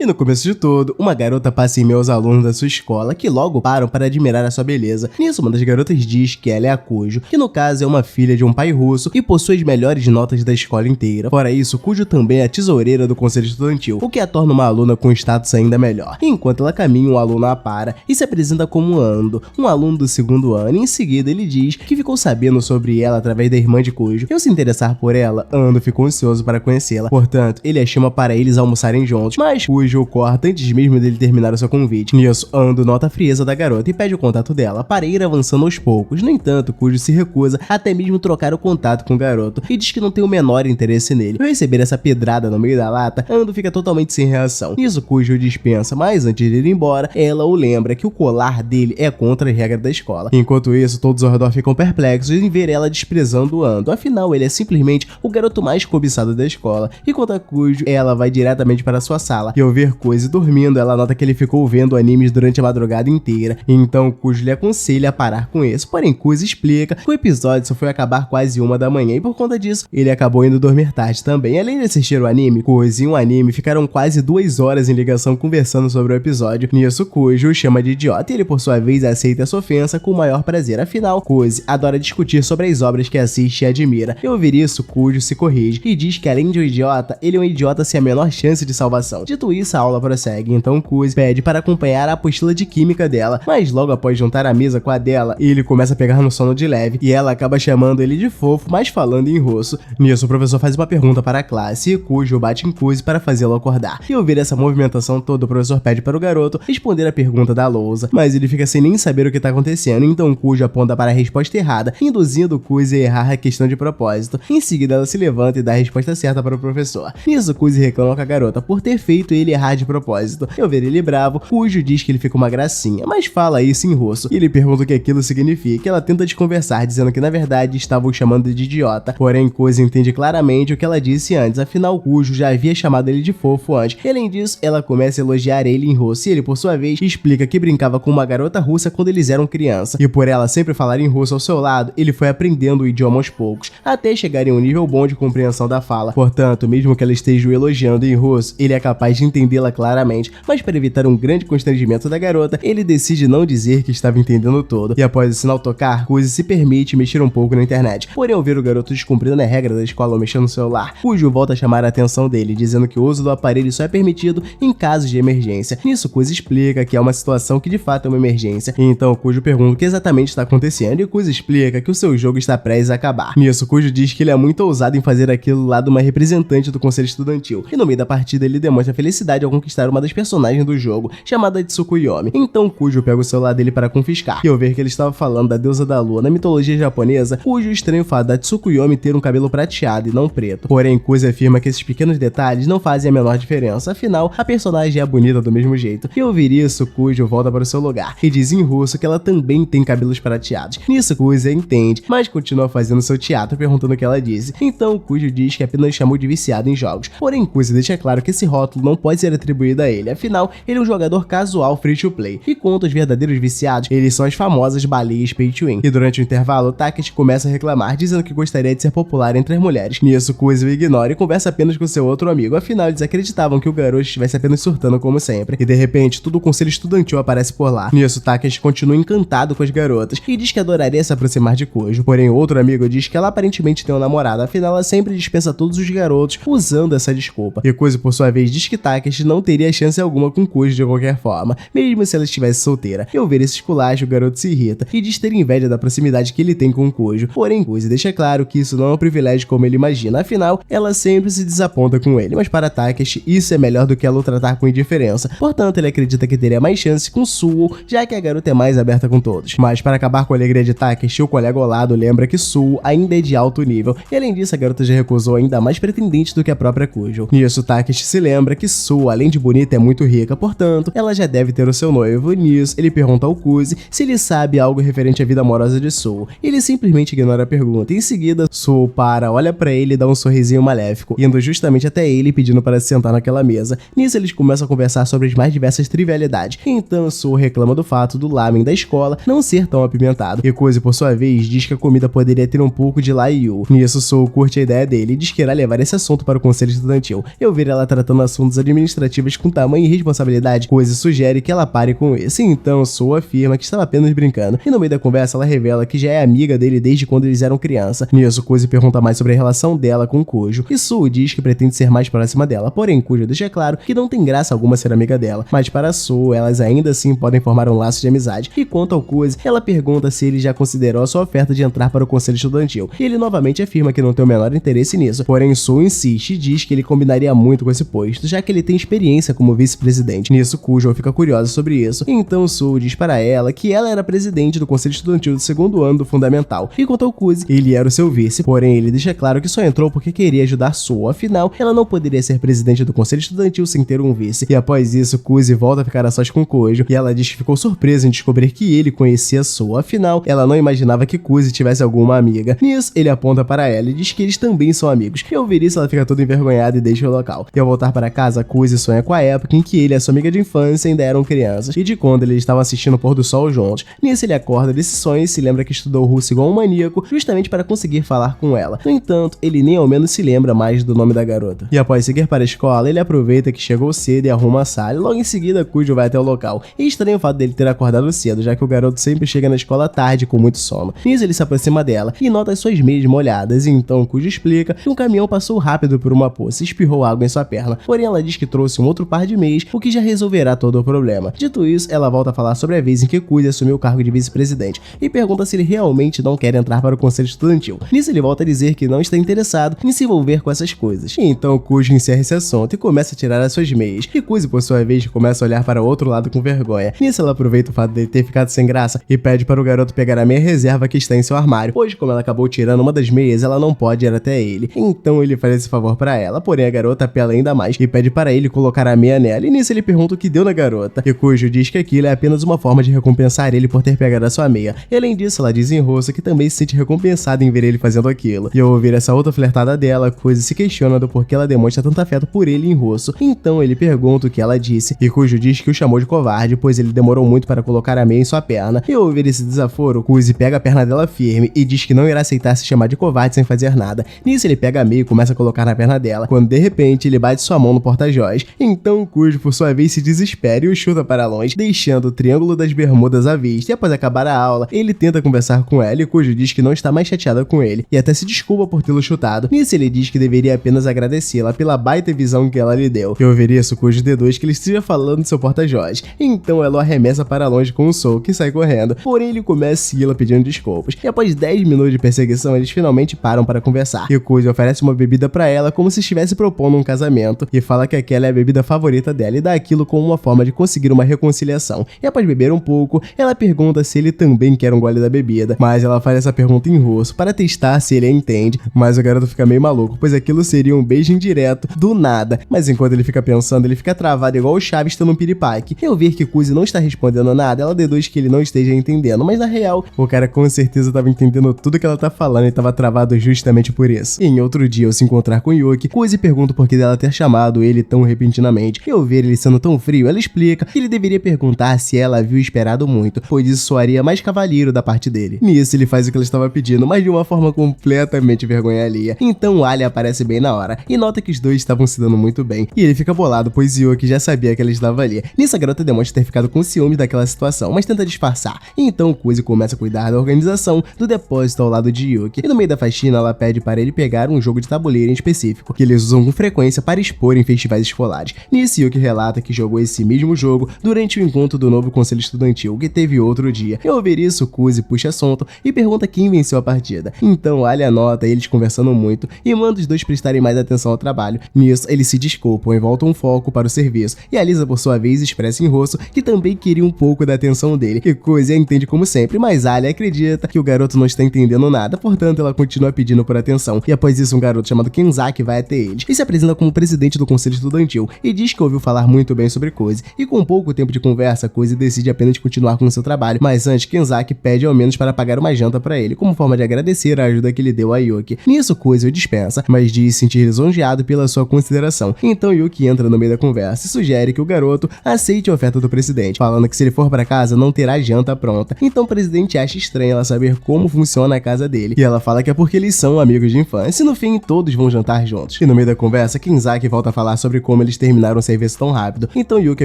E no começo de tudo, uma garota passa em meio aos alunos da sua escola que logo param para admirar a sua beleza. Nisso, uma das garotas diz que ela é a Kujo, que no caso é uma filha de um pai russo e possui as melhores notas da escola inteira. Fora isso, Kujo também é a tesoureira do conselho estudantil, o que a torna uma aluna com status ainda melhor. Enquanto ela caminha, um aluno a para e se apresenta como Ando, um aluno do segundo ano, e em seguida ele diz que ficou sabendo sobre ela através da irmã de Kujo. Ao se interessar por ela, Ando ficou ansioso para conhecê-la, portanto, ele a chama para eles almoçarem juntos, mas Kujo o corta antes mesmo dele terminar o seu convite. Nisso, Ando nota a frieza da garota e pede o contato dela para ir avançando aos poucos. No entanto, Kujo se recusa até mesmo trocar o contato com o garoto e diz que não tem o menor interesse nele. Ao receber essa pedrada no meio da lata, Ando fica totalmente sem reação. Nisso, Kujo o dispensa, mas antes de ir embora, ela o lembra que o colar dele é contra as regras da escola. Enquanto isso, todos ao redor ficam perplexos em ver ela desprezando Ando. Afinal, ele é simplesmente o garoto mais cobiçado da escola. E quanto a Kujo, ela vai diretamente para sua sala e ao ver Kujo dormindo, ela nota que ele ficou vendo animes durante a madrugada inteira, então Kujo lhe aconselha a parar com isso, porém Kujo explica que o episódio só foi acabar quase 1 da manhã e por conta disso, ele acabou indo dormir tarde também. Além de assistir o anime, Kujo e o anime ficaram quase 2 horas em ligação conversando sobre o episódio. Nisso, Kujo o chama de idiota e ele por sua vez aceita essa ofensa com o maior prazer, afinal, Kujo adora discutir sobre as obras que assiste e admira. E ao ouvir isso, Kujo se corrige e diz que além de um idiota, ele é um idiota sem a menor chance de salvação. Dito isso, a aula prossegue, então Kujo pede para acompanhar a apostila de química dela, mas logo após juntar a mesa com a dela, ele começa a pegar no sono de leve e ela acaba chamando ele de fofo, mas falando em russo. Nisso, o professor faz uma pergunta para a classe e Kujo bate em Kujo para fazê-lo acordar. E ao ver essa movimentação toda, o professor pede para o garoto responder a pergunta da lousa, mas ele fica sem nem saber o que está acontecendo, então Kujo aponta para a resposta errada, induzindo Kujo a errar a questão de propósito. Em seguida, ela se levanta e dá a resposta certa para o professor. Nisso, Kujo reclama com a garota por ter feito ele errar de propósito. Ao ver ele bravo, Kujo diz que ele fica uma gracinha, mas fala isso em russo. E ele pergunta o que aquilo significa. Ela tenta desconversar, dizendo que na verdade estavam chamando de idiota. Porém, Kujo entende claramente o que ela disse antes, afinal Kujo já havia chamado ele de fofo antes. E, além disso, ela começa a elogiar ele em russo e ele, por sua vez, explica que brincava com uma garota russa quando eles eram criança. E por ela sempre falar em russo ao seu lado, ele foi aprendendo o idioma aos poucos, até chegar em um nível bom de compreensão da fala. Portanto, mesmo que ela esteja o elogiando em russo, ele é capaz de entendê-la claramente, mas para evitar um grande constrangimento da garota, ele decide não dizer que estava entendendo todo. E após o sinal tocar, Kujo se permite mexer um pouco na internet. Porém, ao ver o garoto descumprindo a regra da escola ao mexer no celular, Kujo volta a chamar a atenção dele, dizendo que o uso do aparelho só é permitido em casos de emergência. Nisso, Kujo explica que é uma situação que de fato é uma emergência. Então, Kujo pergunta o que exatamente está acontecendo e Kujo explica que o seu jogo está prestes a acabar. Nisso, Kujo diz que ele é muito ousado em fazer aquilo lá de uma representante do conselho estudantil. E no meio da partida, ele demonstra felicidade ao conquistar uma das personagens do jogo, chamada Tsukuyomi. Então Kujo pega o celular dele para confiscar. E ao ver que ele estava falando da deusa da lua na mitologia japonesa, Kujo estranha o fato da Tsukuyomi ter um cabelo prateado e não preto. Porém, Kujo afirma que esses pequenos detalhes não fazem a menor diferença, afinal, a personagem é bonita do mesmo jeito. E ao ouvir isso, Kujo volta para o seu lugar e diz em russo que ela também tem cabelos prateados. Nisso, Kujo entende, mas continua fazendo seu teatro perguntando o que ela disse. Então Kujo diz que apenas chamou de viciado em jogos. Porém, Kujo deixa claro que esse rótulo não pode ser atribuído a ele, afinal, ele é um jogador casual free-to-play. E quanto aos verdadeiros viciados, eles são as famosas baleias pay-to-win. E durante o intervalo, Takeshi começa a reclamar, dizendo que gostaria de ser popular entre as mulheres. Nisso, Kujo o ignora e conversa apenas com seu outro amigo, afinal, eles acreditavam que o garoto estivesse apenas surtando como sempre. E de repente, todo o conselho estudantil aparece por lá. Nisso, Takeshi continua encantado com as garotas e diz que adoraria se aproximar de Kujo. Porém, outro amigo diz que ela aparentemente tem um namorado, afinal, ela sempre dispensa todos os garotos usando essa desculpa. E Kujo, por sua vez, diz que Takeshi não teria chance alguma com Kujo de qualquer forma, mesmo se ela estivesse solteira. E ao ver esse esculacho, o garoto se irrita e diz ter inveja da proximidade que ele tem com Kujo. Porém, Kujo deixa claro que isso não é um privilégio como ele imagina, afinal, ela sempre se desaponta com ele, mas para Takeshi, isso é melhor do que ela o tratar com indiferença. Portanto, ele acredita que teria mais chance com Suo, já que a garota é mais aberta com todos. Mas para acabar com a alegria de Takeshi, o colega ao lado lembra que Suo ainda é de alto nível, e além disso, a garota já recusou ainda mais pretendentes do que a própria Kujo. Nisso, Takeshi se lembra que Suo, além de bonita, é muito rica, portanto, ela já deve ter o seu noivo. Nisso, ele pergunta ao Kujo se ele sabe algo referente à vida amorosa de Suo. Ele simplesmente ignora a pergunta. Em seguida, Suo para, olha pra ele e dá um sorrisinho maléfico, indo justamente até ele pedindo para se sentar naquela mesa. Nisso, eles começam a conversar sobre as mais diversas trivialidades. Então, Suo reclama do fato do lamen da escola não ser tão apimentado. E Kujo, por sua vez, diz que a comida poderia ter um pouco de Laiyu. Nisso, Suo curte a ideia dele e diz que irá levar esse assunto para o conselho estudantil. Eu ver ela tratando assuntos administrativos administrativas com tamanha irresponsabilidade, Kuzi sugere que ela pare com isso. Então Soo afirma que estava apenas brincando, e no meio da conversa ela revela que já é amiga dele desde quando eles eram criança. Nisso, Kuzi pergunta mais sobre a relação dela com Kujo, e Soo diz que pretende ser mais próxima dela, porém Kujo deixa claro que não tem graça alguma ser amiga dela, mas para Soo, elas ainda assim podem formar um laço de amizade. E quanto ao Kuzi, ela pergunta se ele já considerou a sua oferta de entrar para o conselho estudantil, e ele novamente afirma que não tem o menor interesse nisso, porém Soo insiste e diz que ele combinaria muito com esse posto, já que ele tem experiência como vice-presidente. Nisso, Kujo fica curiosa sobre isso, então Soo diz para ela que ela era presidente do conselho estudantil do segundo ano do fundamental, e quanto ao Kuzi, ele era o seu vice, porém ele deixa claro que só entrou porque queria ajudar Soo, afinal, ela não poderia ser presidente do conselho estudantil sem ter um vice. E após isso, Kuzi volta a ficar a sós com Kujo, e ela diz que ficou surpresa em descobrir que ele conhecia Soo, afinal, ela não imaginava que Kuzi tivesse alguma amiga. Nisso, ele aponta para ela e diz que eles também são amigos, e ao ouvir isso ela fica toda envergonhada e deixa o local. E ao voltar para casa, Kuzi sonha com a época em que ele e sua amiga de infância ainda eram crianças, e de quando eles estavam assistindo o pôr do sol juntos. Nisso ele acorda desse sonho e se lembra que estudou russo igual um maníaco, justamente para conseguir falar com ela. No entanto, ele nem ao menos se lembra mais do nome da garota. E após seguir para a escola, ele aproveita que chegou cedo e arruma a sala, e logo em seguida Kujo vai até o local. E estranho o fato dele ter acordado cedo, já que o garoto sempre chega na escola tarde com muito sono. Nisso ele se aproxima dela e nota as suas meias molhadas, e então Kujo explica que um caminhão passou rápido por uma poça e espirrou água em sua perna, porém ela diz que trouxe um outro par de meias, o que já resolverá todo o problema. Dito isso, ela volta a falar sobre a vez em que Kuzi assumiu o cargo de vice-presidente e pergunta se ele realmente não quer entrar para o conselho estudantil. Nisso ele volta a dizer que não está interessado em se envolver com essas coisas. E então Kujo encerra esse assunto e começa a tirar as suas meias, e Kuzi por sua vez começa a olhar para o outro lado com vergonha. Nisso ela aproveita o fato dele ter ficado sem graça e pede para o garoto pegar a meia reserva que está em seu armário, pois como ela acabou tirando uma das meias, ela não pode ir até ele. Então ele faz esse favor para ela, porém a garota apela ainda mais e pede para ele colocar a meia nela, e nisso ele pergunta o que deu na garota, e Kujo diz que aquilo é apenas uma forma de recompensar ele por ter pegado a sua meia. E além disso, ela diz em russo que também se sente recompensada em ver ele fazendo aquilo. E ao ouvir essa outra flertada dela, Kuzi se questiona do porquê ela demonstra tanto afeto por ele em russo. Então ele pergunta o que ela disse, e Kujo diz que o chamou de covarde, pois ele demorou muito para colocar a meia em sua perna. E ao ouvir esse desaforo, Kuzi pega a perna dela firme e diz que não irá aceitar se chamar de covarde sem fazer nada. Nisso ele pega a meia e começa a colocar na perna dela, quando de repente ele bate sua mão no porta-joias. Então Kujo por sua vez se desespera e o chuta para longe, deixando o Triângulo das Bermudas à vista. E após acabar a aula, ele tenta conversar com ela, e Kujo diz que não está mais chateada com ele e até se desculpa por tê-lo chutado. Nisso ele diz que deveria apenas agradecê-la pela baita visão que ela lhe deu. E ao ouvir isso, Kujo deduz que ele esteja falando de seu porta-joias. Então ela o arremessa para longe com um Soo, que sai correndo, porém ele começa a segui-la pedindo desculpas. E após 10 minutos de perseguição, eles finalmente param para conversar, e Kujo oferece uma bebida para ela como se estivesse propondo um casamento, e fala que aquela é a bebida favorita dela e dá aquilo como uma forma de conseguir uma reconciliação. E após beber um pouco, ela pergunta se ele também quer um gole da bebida, mas ela faz essa pergunta em russo para testar se ele a entende, mas o garoto fica meio maluco, pois aquilo seria um beijo indireto do nada. Mas enquanto ele fica pensando, ele fica travado igual o Chaves tendo um piripaque. E ao ver que Kuzi não está respondendo nada, ela deduz que ele não esteja entendendo, mas na real, o cara com certeza estava entendendo tudo que ela tá falando e estava travado justamente por isso. E em outro dia, ao se encontrar com Yuki, Kuzi pergunta por que dela ter chamado ele tão repentinamente, e ao ver ele sendo tão frio, ela explica que ele deveria perguntar se ela havia esperado muito, pois isso soaria mais cavalheiro da parte dele. Nisso, ele faz o que ela estava pedindo, mas de uma forma completamente vergonha alheia. Então Ali aparece bem na hora e nota que os dois estavam se dando muito bem, e ele fica bolado, pois Yuki já sabia que ela estava ali. Nisso, a garota demonstra ter ficado com ciúmes daquela situação, mas tenta disfarçar. E então Kuzi começa a cuidar da organização do depósito ao lado de Yuki, e no meio da faxina ela pede para ele pegar um jogo de tabuleiro em específico, que eles usam com frequência para expor em festivais escolares. Nisso, Yuki relata que jogou esse mesmo jogo durante o encontro do novo conselho estudantil, que teve outro dia. E ao ouvir isso, Kuzi puxa assunto e pergunta quem venceu a partida. Então Ali anota eles conversando muito e manda os dois prestarem mais atenção ao trabalho. Nisso, eles se desculpam e voltam um foco para o serviço, e a Lisa por sua vez expressa em russo que também queria um pouco da atenção dele, e Kuzi a entende como sempre, mas Ali acredita que o garoto não está entendendo nada, portanto ela continua pedindo por atenção. E após isso, um garoto chamado Kenzaki vai até eles e se apresenta como presidente do conselho estudantil e diz que ouviu falar muito bem sobre Kuzi, e com pouco tempo de conversa, Kuzi decide apenas continuar com seu trabalho, mas antes Kenzaki pede ao menos para pagar uma janta para ele, como forma de agradecer a ajuda que ele deu a Yuki. Nisso, Kuzi o dispensa, mas diz se sentir lisonjeado pela sua consideração. Então Yuki entra no meio da conversa e sugere que o garoto aceite a oferta do presidente, falando que se ele for para casa não terá janta pronta. Então o presidente acha estranho ela saber como funciona a casa dele, e ela fala que é porque eles são amigos de infância, e no fim todos vão jantar juntos. E no meio da conversa, Kenzaki volta a falar sobre como como eles terminaram o serviço tão rápido. Então Yuki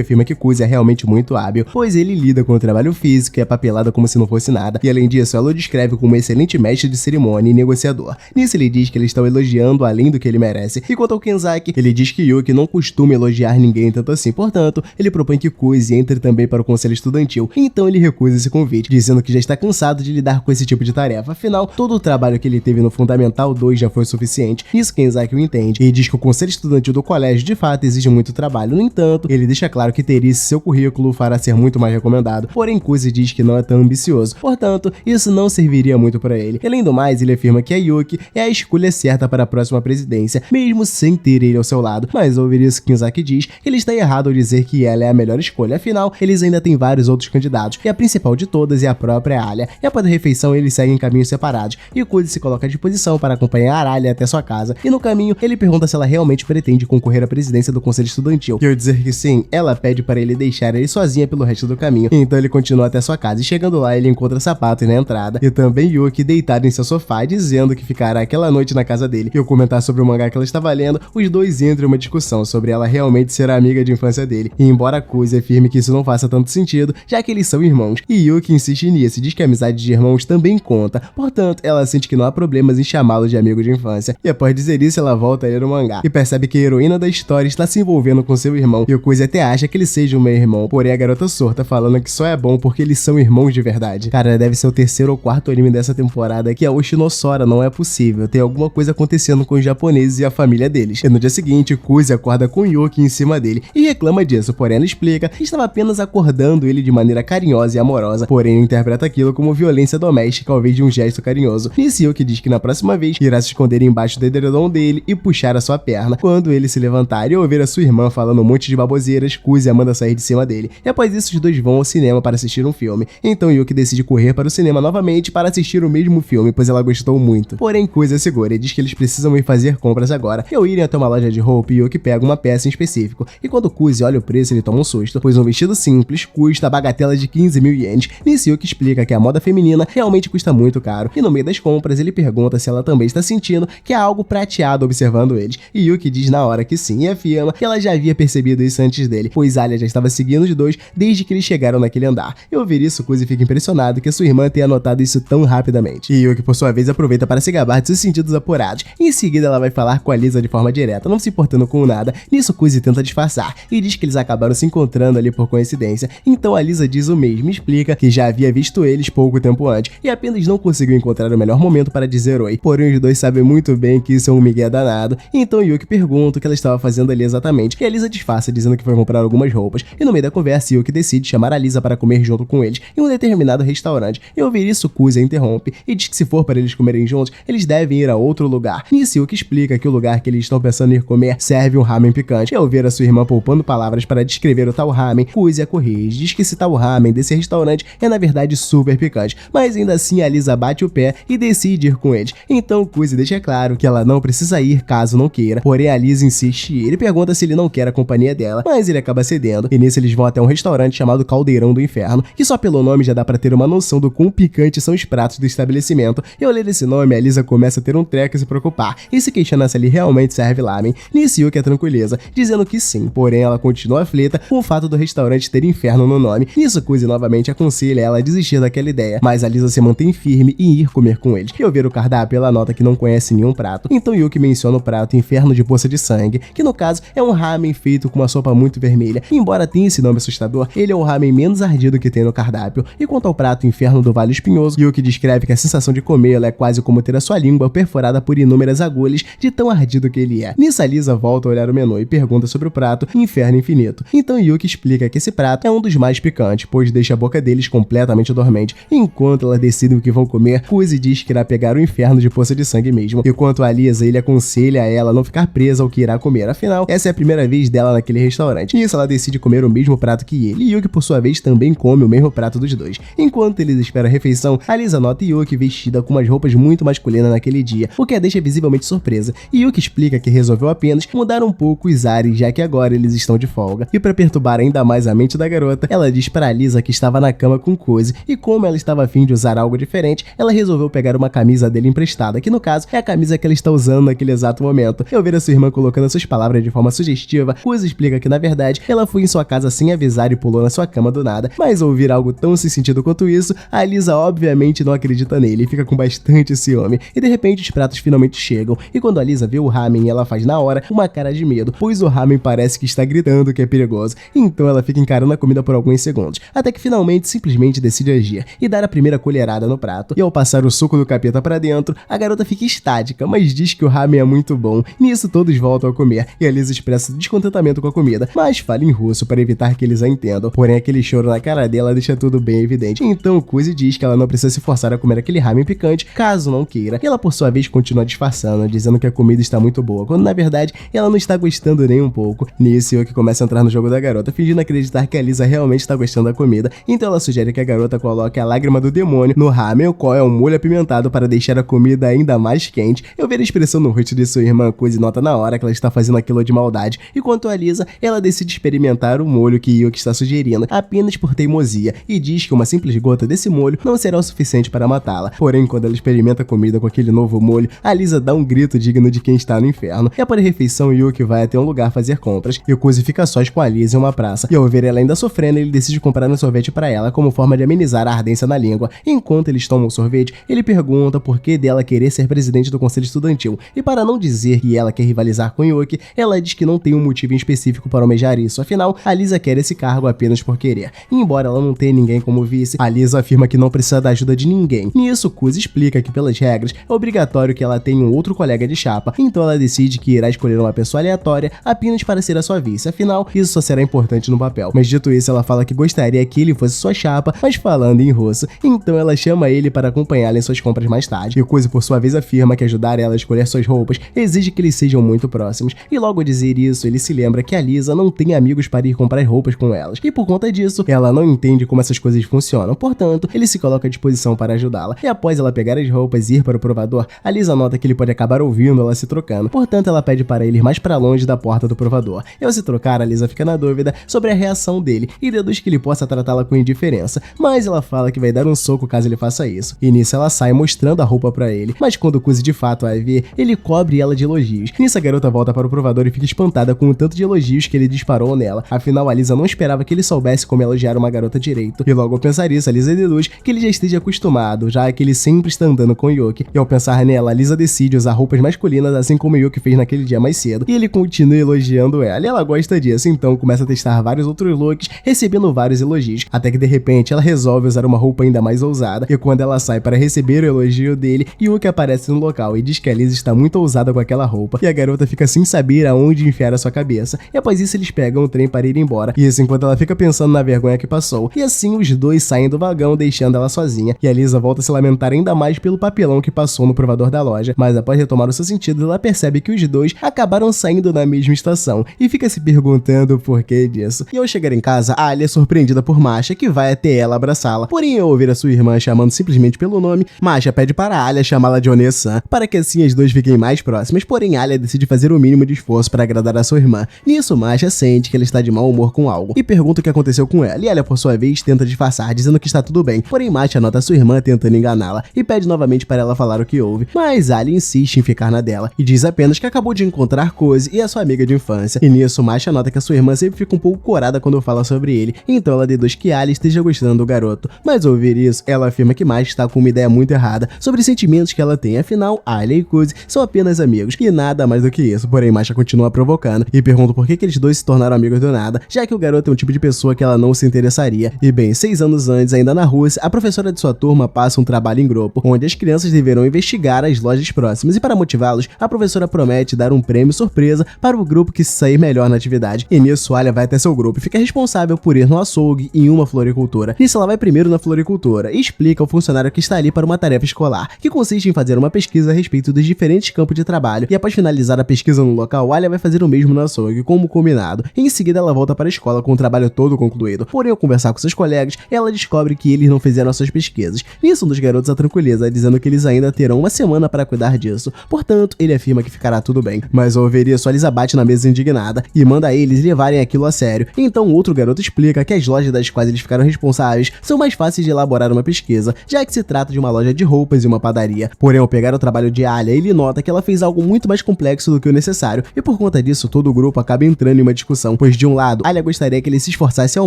afirma que Kuzi é realmente muito hábil, pois ele lida com o trabalho físico e a papelada como se não fosse nada, e além disso ela o descreve como um excelente mestre de cerimônia e negociador. Nisso ele diz que eles estão elogiando além do que ele merece, e quanto ao Kenzaki, ele diz que Yuki não costuma elogiar ninguém tanto assim, portanto, ele propõe que Kuzi entre também para o conselho estudantil, então ele recusa esse convite, dizendo que já está cansado de lidar com esse tipo de tarefa, afinal, todo o trabalho que ele teve no Fundamental 2 já foi suficiente. Isso Kenzaki o entende, e diz que o conselho estudantil do colégio de fato exige muito trabalho. No entanto, ele deixa claro que ter isso em seu currículo fará ser muito mais recomendado, porém Kuzi diz que não é tão ambicioso, portanto, isso não serviria muito para ele. Além do mais, ele afirma que a Yuki é a escolha certa para a próxima presidência, mesmo sem ter ele ao seu lado, mas ao ouvir isso Kenzaki diz que ele está errado ao dizer que ela é a melhor escolha, afinal, eles ainda têm vários outros candidatos, e a principal de todas é a própria Alia. E após a refeição, eles seguem caminhos separados, e Kuzi se coloca à disposição para acompanhar a Alia até sua casa, e no caminho, ele pergunta se ela realmente pretende concorrer à presidência do conselho estudantil, e ao dizer que sim, ela pede para ele deixar ele sozinha pelo resto do caminho, então ele continua até sua casa, e chegando lá, ele encontra sapatos na entrada, e também Yuki deitado em seu sofá, dizendo que ficará aquela noite na casa dele, e ao comentar sobre o mangá que ela estava lendo, os dois entram em uma discussão sobre ela realmente ser a amiga de infância dele, e embora Kuzi afirme que isso não faça tanto sentido, já que eles são irmãos, e Yuki insiste nisso e diz que a amizade de irmãos também conta, portanto, ela sente que não há problemas em chamá-lo de amigo de infância, e após dizer isso, ela volta a ler o mangá, e percebe que a heroína da história está se envolvendo com seu irmão, e o Kuzi até acha que ele seja um meio-irmão, porém a garota surta falando que só é bom porque eles são irmãos de verdade. Cara, deve ser o terceiro ou quarto anime dessa temporada que a Oshinosora não é possível, tem alguma coisa acontecendo com os japoneses e a família deles. E no dia seguinte, Kuzi acorda com Yuki em cima dele e reclama disso, porém ela explica que estava apenas acordando ele de maneira carinhosa e amorosa, porém interpreta aquilo como violência doméstica ao invés de um gesto carinhoso. Nisso Yuki diz que na próxima vez irá se esconder embaixo do edredom dele e puxar a sua perna. Quando ele se levantar e ouvir a sua irmã falando um monte de baboseiras, Kuzi a manda sair de cima dele. E após isso os dois vão ao cinema para assistir um filme. Então Yuki decide correr para o cinema novamente para assistir o mesmo filme, pois ela gostou muito. Porém Kuzi a segura e diz que eles precisam ir fazer compras agora. E ao irem até uma loja de roupa, Yuki pega uma peça em específico. E quando Kuzi olha o preço, ele toma um susto, pois um vestido simples custa a bagatela de 15 mil ienes. Nisso Yuki explica que a moda feminina realmente custa muito caro. E no meio das compras ele pergunta se ela também está sentindo que há algo prateado observando eles. E Yuki diz na hora que sim e afirma que ela já havia percebido isso antes dele, pois Alia já estava seguindo os dois desde que eles chegaram naquele andar. E ao ouvir isso, Kuzi fica impressionado que sua irmã tenha notado isso tão rapidamente. E Yuki, por sua vez, aproveita para se gabar de seus sentidos apurados. Em seguida, ela vai falar com a Lisa de forma direta, não se importando com nada. Nisso, Kuzi tenta disfarçar e diz que eles acabaram se encontrando ali por coincidência. Então a Lisa diz o mesmo e explica que já havia visto eles pouco tempo antes e apenas não conseguiu encontrar o melhor momento para dizer oi. Porém, os dois sabem muito bem que isso é um migué danado. Então Yuki pergunta o que ela estava fazendo ali exatamente e a Lisa disfarça dizendo que foi comprar algumas roupas. E no meio da conversa, Yuki decide chamar a Lisa para comer junto com eles em um determinado restaurante. E ao ouvir isso, Kuzi a interrompe e diz que se for para eles comerem juntos, eles devem ir a outro lugar. Nisso, Yuki explica que o lugar que eles estão pensando em ir comer serve um ramen picante. E ao ver a sua irmã poupando palavras para descrever o tal ramen, Kuzi a corrige, diz que esse tal ramen desse restaurante é na verdade super picante, mas ainda assim a Lisa bate o pé e decide ir com eles. Então Kuzi deixa claro que ela não precisa ir caso não queira, porém a Lisa insiste e ele pergunta se ele não quer a companhia dela, mas ele acaba cedendo. E nisso eles vão até um restaurante chamado Caldeirão do Inferno, que só pelo nome já dá pra ter uma noção do quão picantes são os pratos do estabelecimento. E ao ler esse nome, a Lisa começa a ter um treco e se preocupar, e se questiona se ali realmente serve lamen. Nisso Yuki a tranquiliza, dizendo que sim, porém ela continua aflita com o fato do restaurante ter inferno no nome. Nisso Kuzi novamente aconselha ela a desistir daquela ideia, mas a Lisa se mantém firme em ir comer com eles. E ao ver o cardápio, ela nota que não conhece nenhum prato. Então Yuki menciona o prato Inferno de Poça de Sangue, que no caso é um ramen feito com uma sopa muito vermelha. E embora tenha esse nome assustador, ele é o ramen menos ardido que tem no cardápio. E quanto ao prato Inferno do Vale Espinhoso, Yuki descreve que a sensação de comê-lo é quase como ter a sua língua perforada por inúmeras agulhas de tão ardido que ele é. Nisso a Lisa volta a olhar o menu e pergunta sobre o prato Inferno Infinito. Então Yuki explica que esse prato é um dos mais picantes, pois deixa a boca deles completamente dormente. Enquanto elas decidem o que vão comer, Kuzi diz que irá pegar o Inferno de Poça de Sangue mesmo. E quanto a Lisa, ele aconselha a ela não ficar presa ao que irá comer, afinal, essa é a primeira vez dela naquele restaurante. Nisso ela decide comer o mesmo prato que ele, e Yuki por sua vez também come o mesmo prato dos dois. Enquanto eles esperam a refeição, a Lisa nota Yuki vestida com umas roupas muito masculinas naquele dia, o que a deixa visivelmente surpresa. E Yuki explica que resolveu apenas mudar um pouco os ares, já que agora eles estão de folga. E para perturbar ainda mais a mente da garota, ela diz para Lisa que estava na cama com Kuzi, e como ela estava a fim de usar algo diferente, ela resolveu pegar uma camisa dele emprestada, que no caso é a camisa que ela está usando naquele exato momento. E ao ver a sua irmã colocando essas palavras de forma forma sugestiva, Kuzi explica que na verdade ela foi em sua casa sem avisar e pulou na sua cama do nada, mas ao ouvir algo tão sem sentido quanto isso, a Lisa obviamente não acredita nele e fica com bastante ciúme, e de repente os pratos finalmente chegam, e quando a Lisa vê o ramen, ela faz na hora uma cara de medo, pois o ramen parece que está gritando que é perigoso, então ela fica encarando a comida por alguns segundos, até que finalmente simplesmente decide agir e dar a primeira colherada no prato, e ao passar o suco do capeta pra dentro, a garota fica estática, mas diz que o ramen é muito bom. Nisso todos voltam a comer, e a Lisa expressa descontentamento com a comida, mas fala em russo para evitar que eles a entendam, porém aquele choro na cara dela deixa tudo bem evidente, então Kuzi diz que ela não precisa se forçar a comer aquele ramen picante, caso não queira, e ela por sua vez continua disfarçando, dizendo que a comida está muito boa, quando na verdade ela não está gostando nem um pouco. Nisso, Yuki começa a entrar no jogo da garota, fingindo acreditar que a Lisa realmente está gostando da comida, então ela sugere que a garota coloque a lágrima do demônio no ramen, o qual é um molho apimentado para deixar a comida ainda mais quente. Eu ver a expressão no rosto de sua irmã Kuzi nota na hora que ela está fazendo aquilo de maldade, e quanto a Lisa, ela decide experimentar o molho que Yuki está sugerindo, apenas por teimosia, e diz que uma simples gota desse molho não será o suficiente para matá-la. Porém, quando ela experimenta a comida com aquele novo molho, a Lisa dá um grito digno de quem está no inferno, e após a refeição, Yuki vai até um lugar fazer compras, e o Kuzi fica sós com a Lisa em uma praça, e ao ver ela ainda sofrendo, ele decide comprar um sorvete para ela como forma de amenizar a ardência na língua. Enquanto eles tomam o sorvete, ele pergunta por que dela querer ser presidente do conselho estudantil, e para não dizer que ela quer rivalizar com Yuki, ela diz que não tem um motivo em específico para almejar isso, afinal, a Lisa quer esse cargo apenas por querer. E embora ela não tenha ninguém como vice, a Lisa afirma que não precisa da ajuda de ninguém. Nisso, Kuzi explica que pelas regras, é obrigatório que ela tenha um outro colega de chapa, então ela decide que irá escolher uma pessoa aleatória apenas para ser a sua vice, afinal, isso só será importante no papel. Mas dito isso, ela fala que gostaria que ele fosse sua chapa, mas falando em russo, então ela chama ele para acompanhá-la em suas compras mais tarde, e Kuzi por sua vez afirma que ajudar ela a escolher suas roupas exige que eles sejam muito próximos, e logo ao dizer isso, ele se lembra que a Lisa não tem amigos para ir comprar roupas com elas, e por conta disso, ela não entende como essas coisas funcionam, portanto, ele se coloca à disposição para ajudá-la, e após ela pegar as roupas e ir para o provador, a Lisa nota que ele pode acabar ouvindo ela se trocando, portanto ela pede para ele ir mais para longe da porta do provador, e ao se trocar, a Lisa fica na dúvida sobre a reação dele, e deduz que ele possa tratá-la com indiferença, mas ela fala que vai dar um soco caso ele faça isso, e nisso ela sai mostrando a roupa pra ele, mas quando o Kuzi de fato a vê, ele cobre ela de elogios. Nisso a garota volta para o provador e fica espantada com o tanto de elogios que ele disparou nela, afinal a Lisa não esperava que ele soubesse como elogiar uma garota direito, e logo ao pensar isso, a Lisa deduz que ele já esteja acostumado, já que ele sempre está andando com Yuki, e ao pensar nela, a Lisa decide usar roupas masculinas assim como Yuki fez naquele dia mais cedo, e ele continua elogiando ela, e ela gosta disso, então começa a testar vários outros looks, recebendo vários elogios, até que de repente ela resolve usar uma roupa ainda mais ousada, e quando ela sai para receber o elogio dele, Yuki aparece no local e diz que a Lisa está muito ousada com aquela roupa, e a garota fica sem saber aonde enfiar a sua cabeça, e após isso eles pegam o trem para ir embora, e isso enquanto ela fica pensando na vergonha que passou, e assim os dois saem do vagão deixando ela sozinha, e a Lisa volta a se lamentar ainda mais pelo papelão que passou no provador da loja, mas após retomar o seu sentido, ela percebe que os dois acabaram saindo na mesma estação, e fica se perguntando o porquê disso. E ao chegar em casa, a Alia é surpreendida por Masha, que vai até ela abraçá-la, porém ao ouvir a sua irmã chamando simplesmente pelo nome, Masha pede para a Alia chamá-la de One-san, para que assim as duas fiquem mais próximas, porém Alia decide fazer o mínimo de esforço para agradar a sua irmã. Nisso, Masha sente que ela está de mau humor com algo, e pergunta o que aconteceu com ela, e Alia por sua vez tenta disfarçar, dizendo que está tudo bem, porém Masha nota sua irmã tentando enganá-la, e pede novamente para ela falar o que houve, mas Alia insiste em ficar na dela, e diz apenas que acabou de encontrar Kuzi e a sua amiga de infância, e nisso Masha nota que a sua irmã sempre fica um pouco corada quando fala sobre ele, então ela deduz que Alia esteja gostando do garoto, mas ao ouvir isso, ela afirma que Masha está com uma ideia muito errada sobre os sentimentos que ela tem, afinal, Alia e Kuzi são apenas amigos, e nada mais do que isso, porém Masha continua provocando, e pergunta por que eles dois se tornaram amigos do nada, já que o garoto é um tipo de pessoa que ela não se interessaria, e bem, 6 anos antes, ainda na Rússia, a professora de sua turma passa um trabalho em grupo, onde as crianças deverão investigar as lojas próximas, e para motivá-los, a professora promete dar um prêmio surpresa para o grupo que se sair melhor na atividade, e nisso Alia vai até seu grupo e fica responsável por ir no açougue e em uma floricultura. Nisso ela vai primeiro na floricultura e explica ao funcionário que está ali para uma tarefa escolar, que consiste em fazer uma pesquisa a respeito dos diferentes campos de trabalho, e após finalizar a pesquisa no local, Alia vai fazer o mesmo no açougue, como combinado, e em seguida ela volta para a escola com o trabalho todo concluído, porém ao conversar com seus colegas, ela descobre que eles não fizeram as suas pesquisas. Nisso um dos garotos a tranquiliza, dizendo que eles ainda terão uma semana para cuidar disso, portanto ele afirma que ficará tudo bem, mas ao ouvir isso, a Lisa bate na mesa indignada e manda eles levarem aquilo a sério, então outro garoto explica que as lojas das quais eles ficaram responsáveis são mais fáceis de elaborar uma pesquisa, já que se trata de uma loja de roupas e uma padaria, porém ao pegar o trabalho de Alia, ele nota que ela fez algo muito mais complexo do que o necessário, e por conta conta disso, todo o grupo acaba entrando em uma discussão, pois de um lado, Alia gostaria que ele se esforçasse ao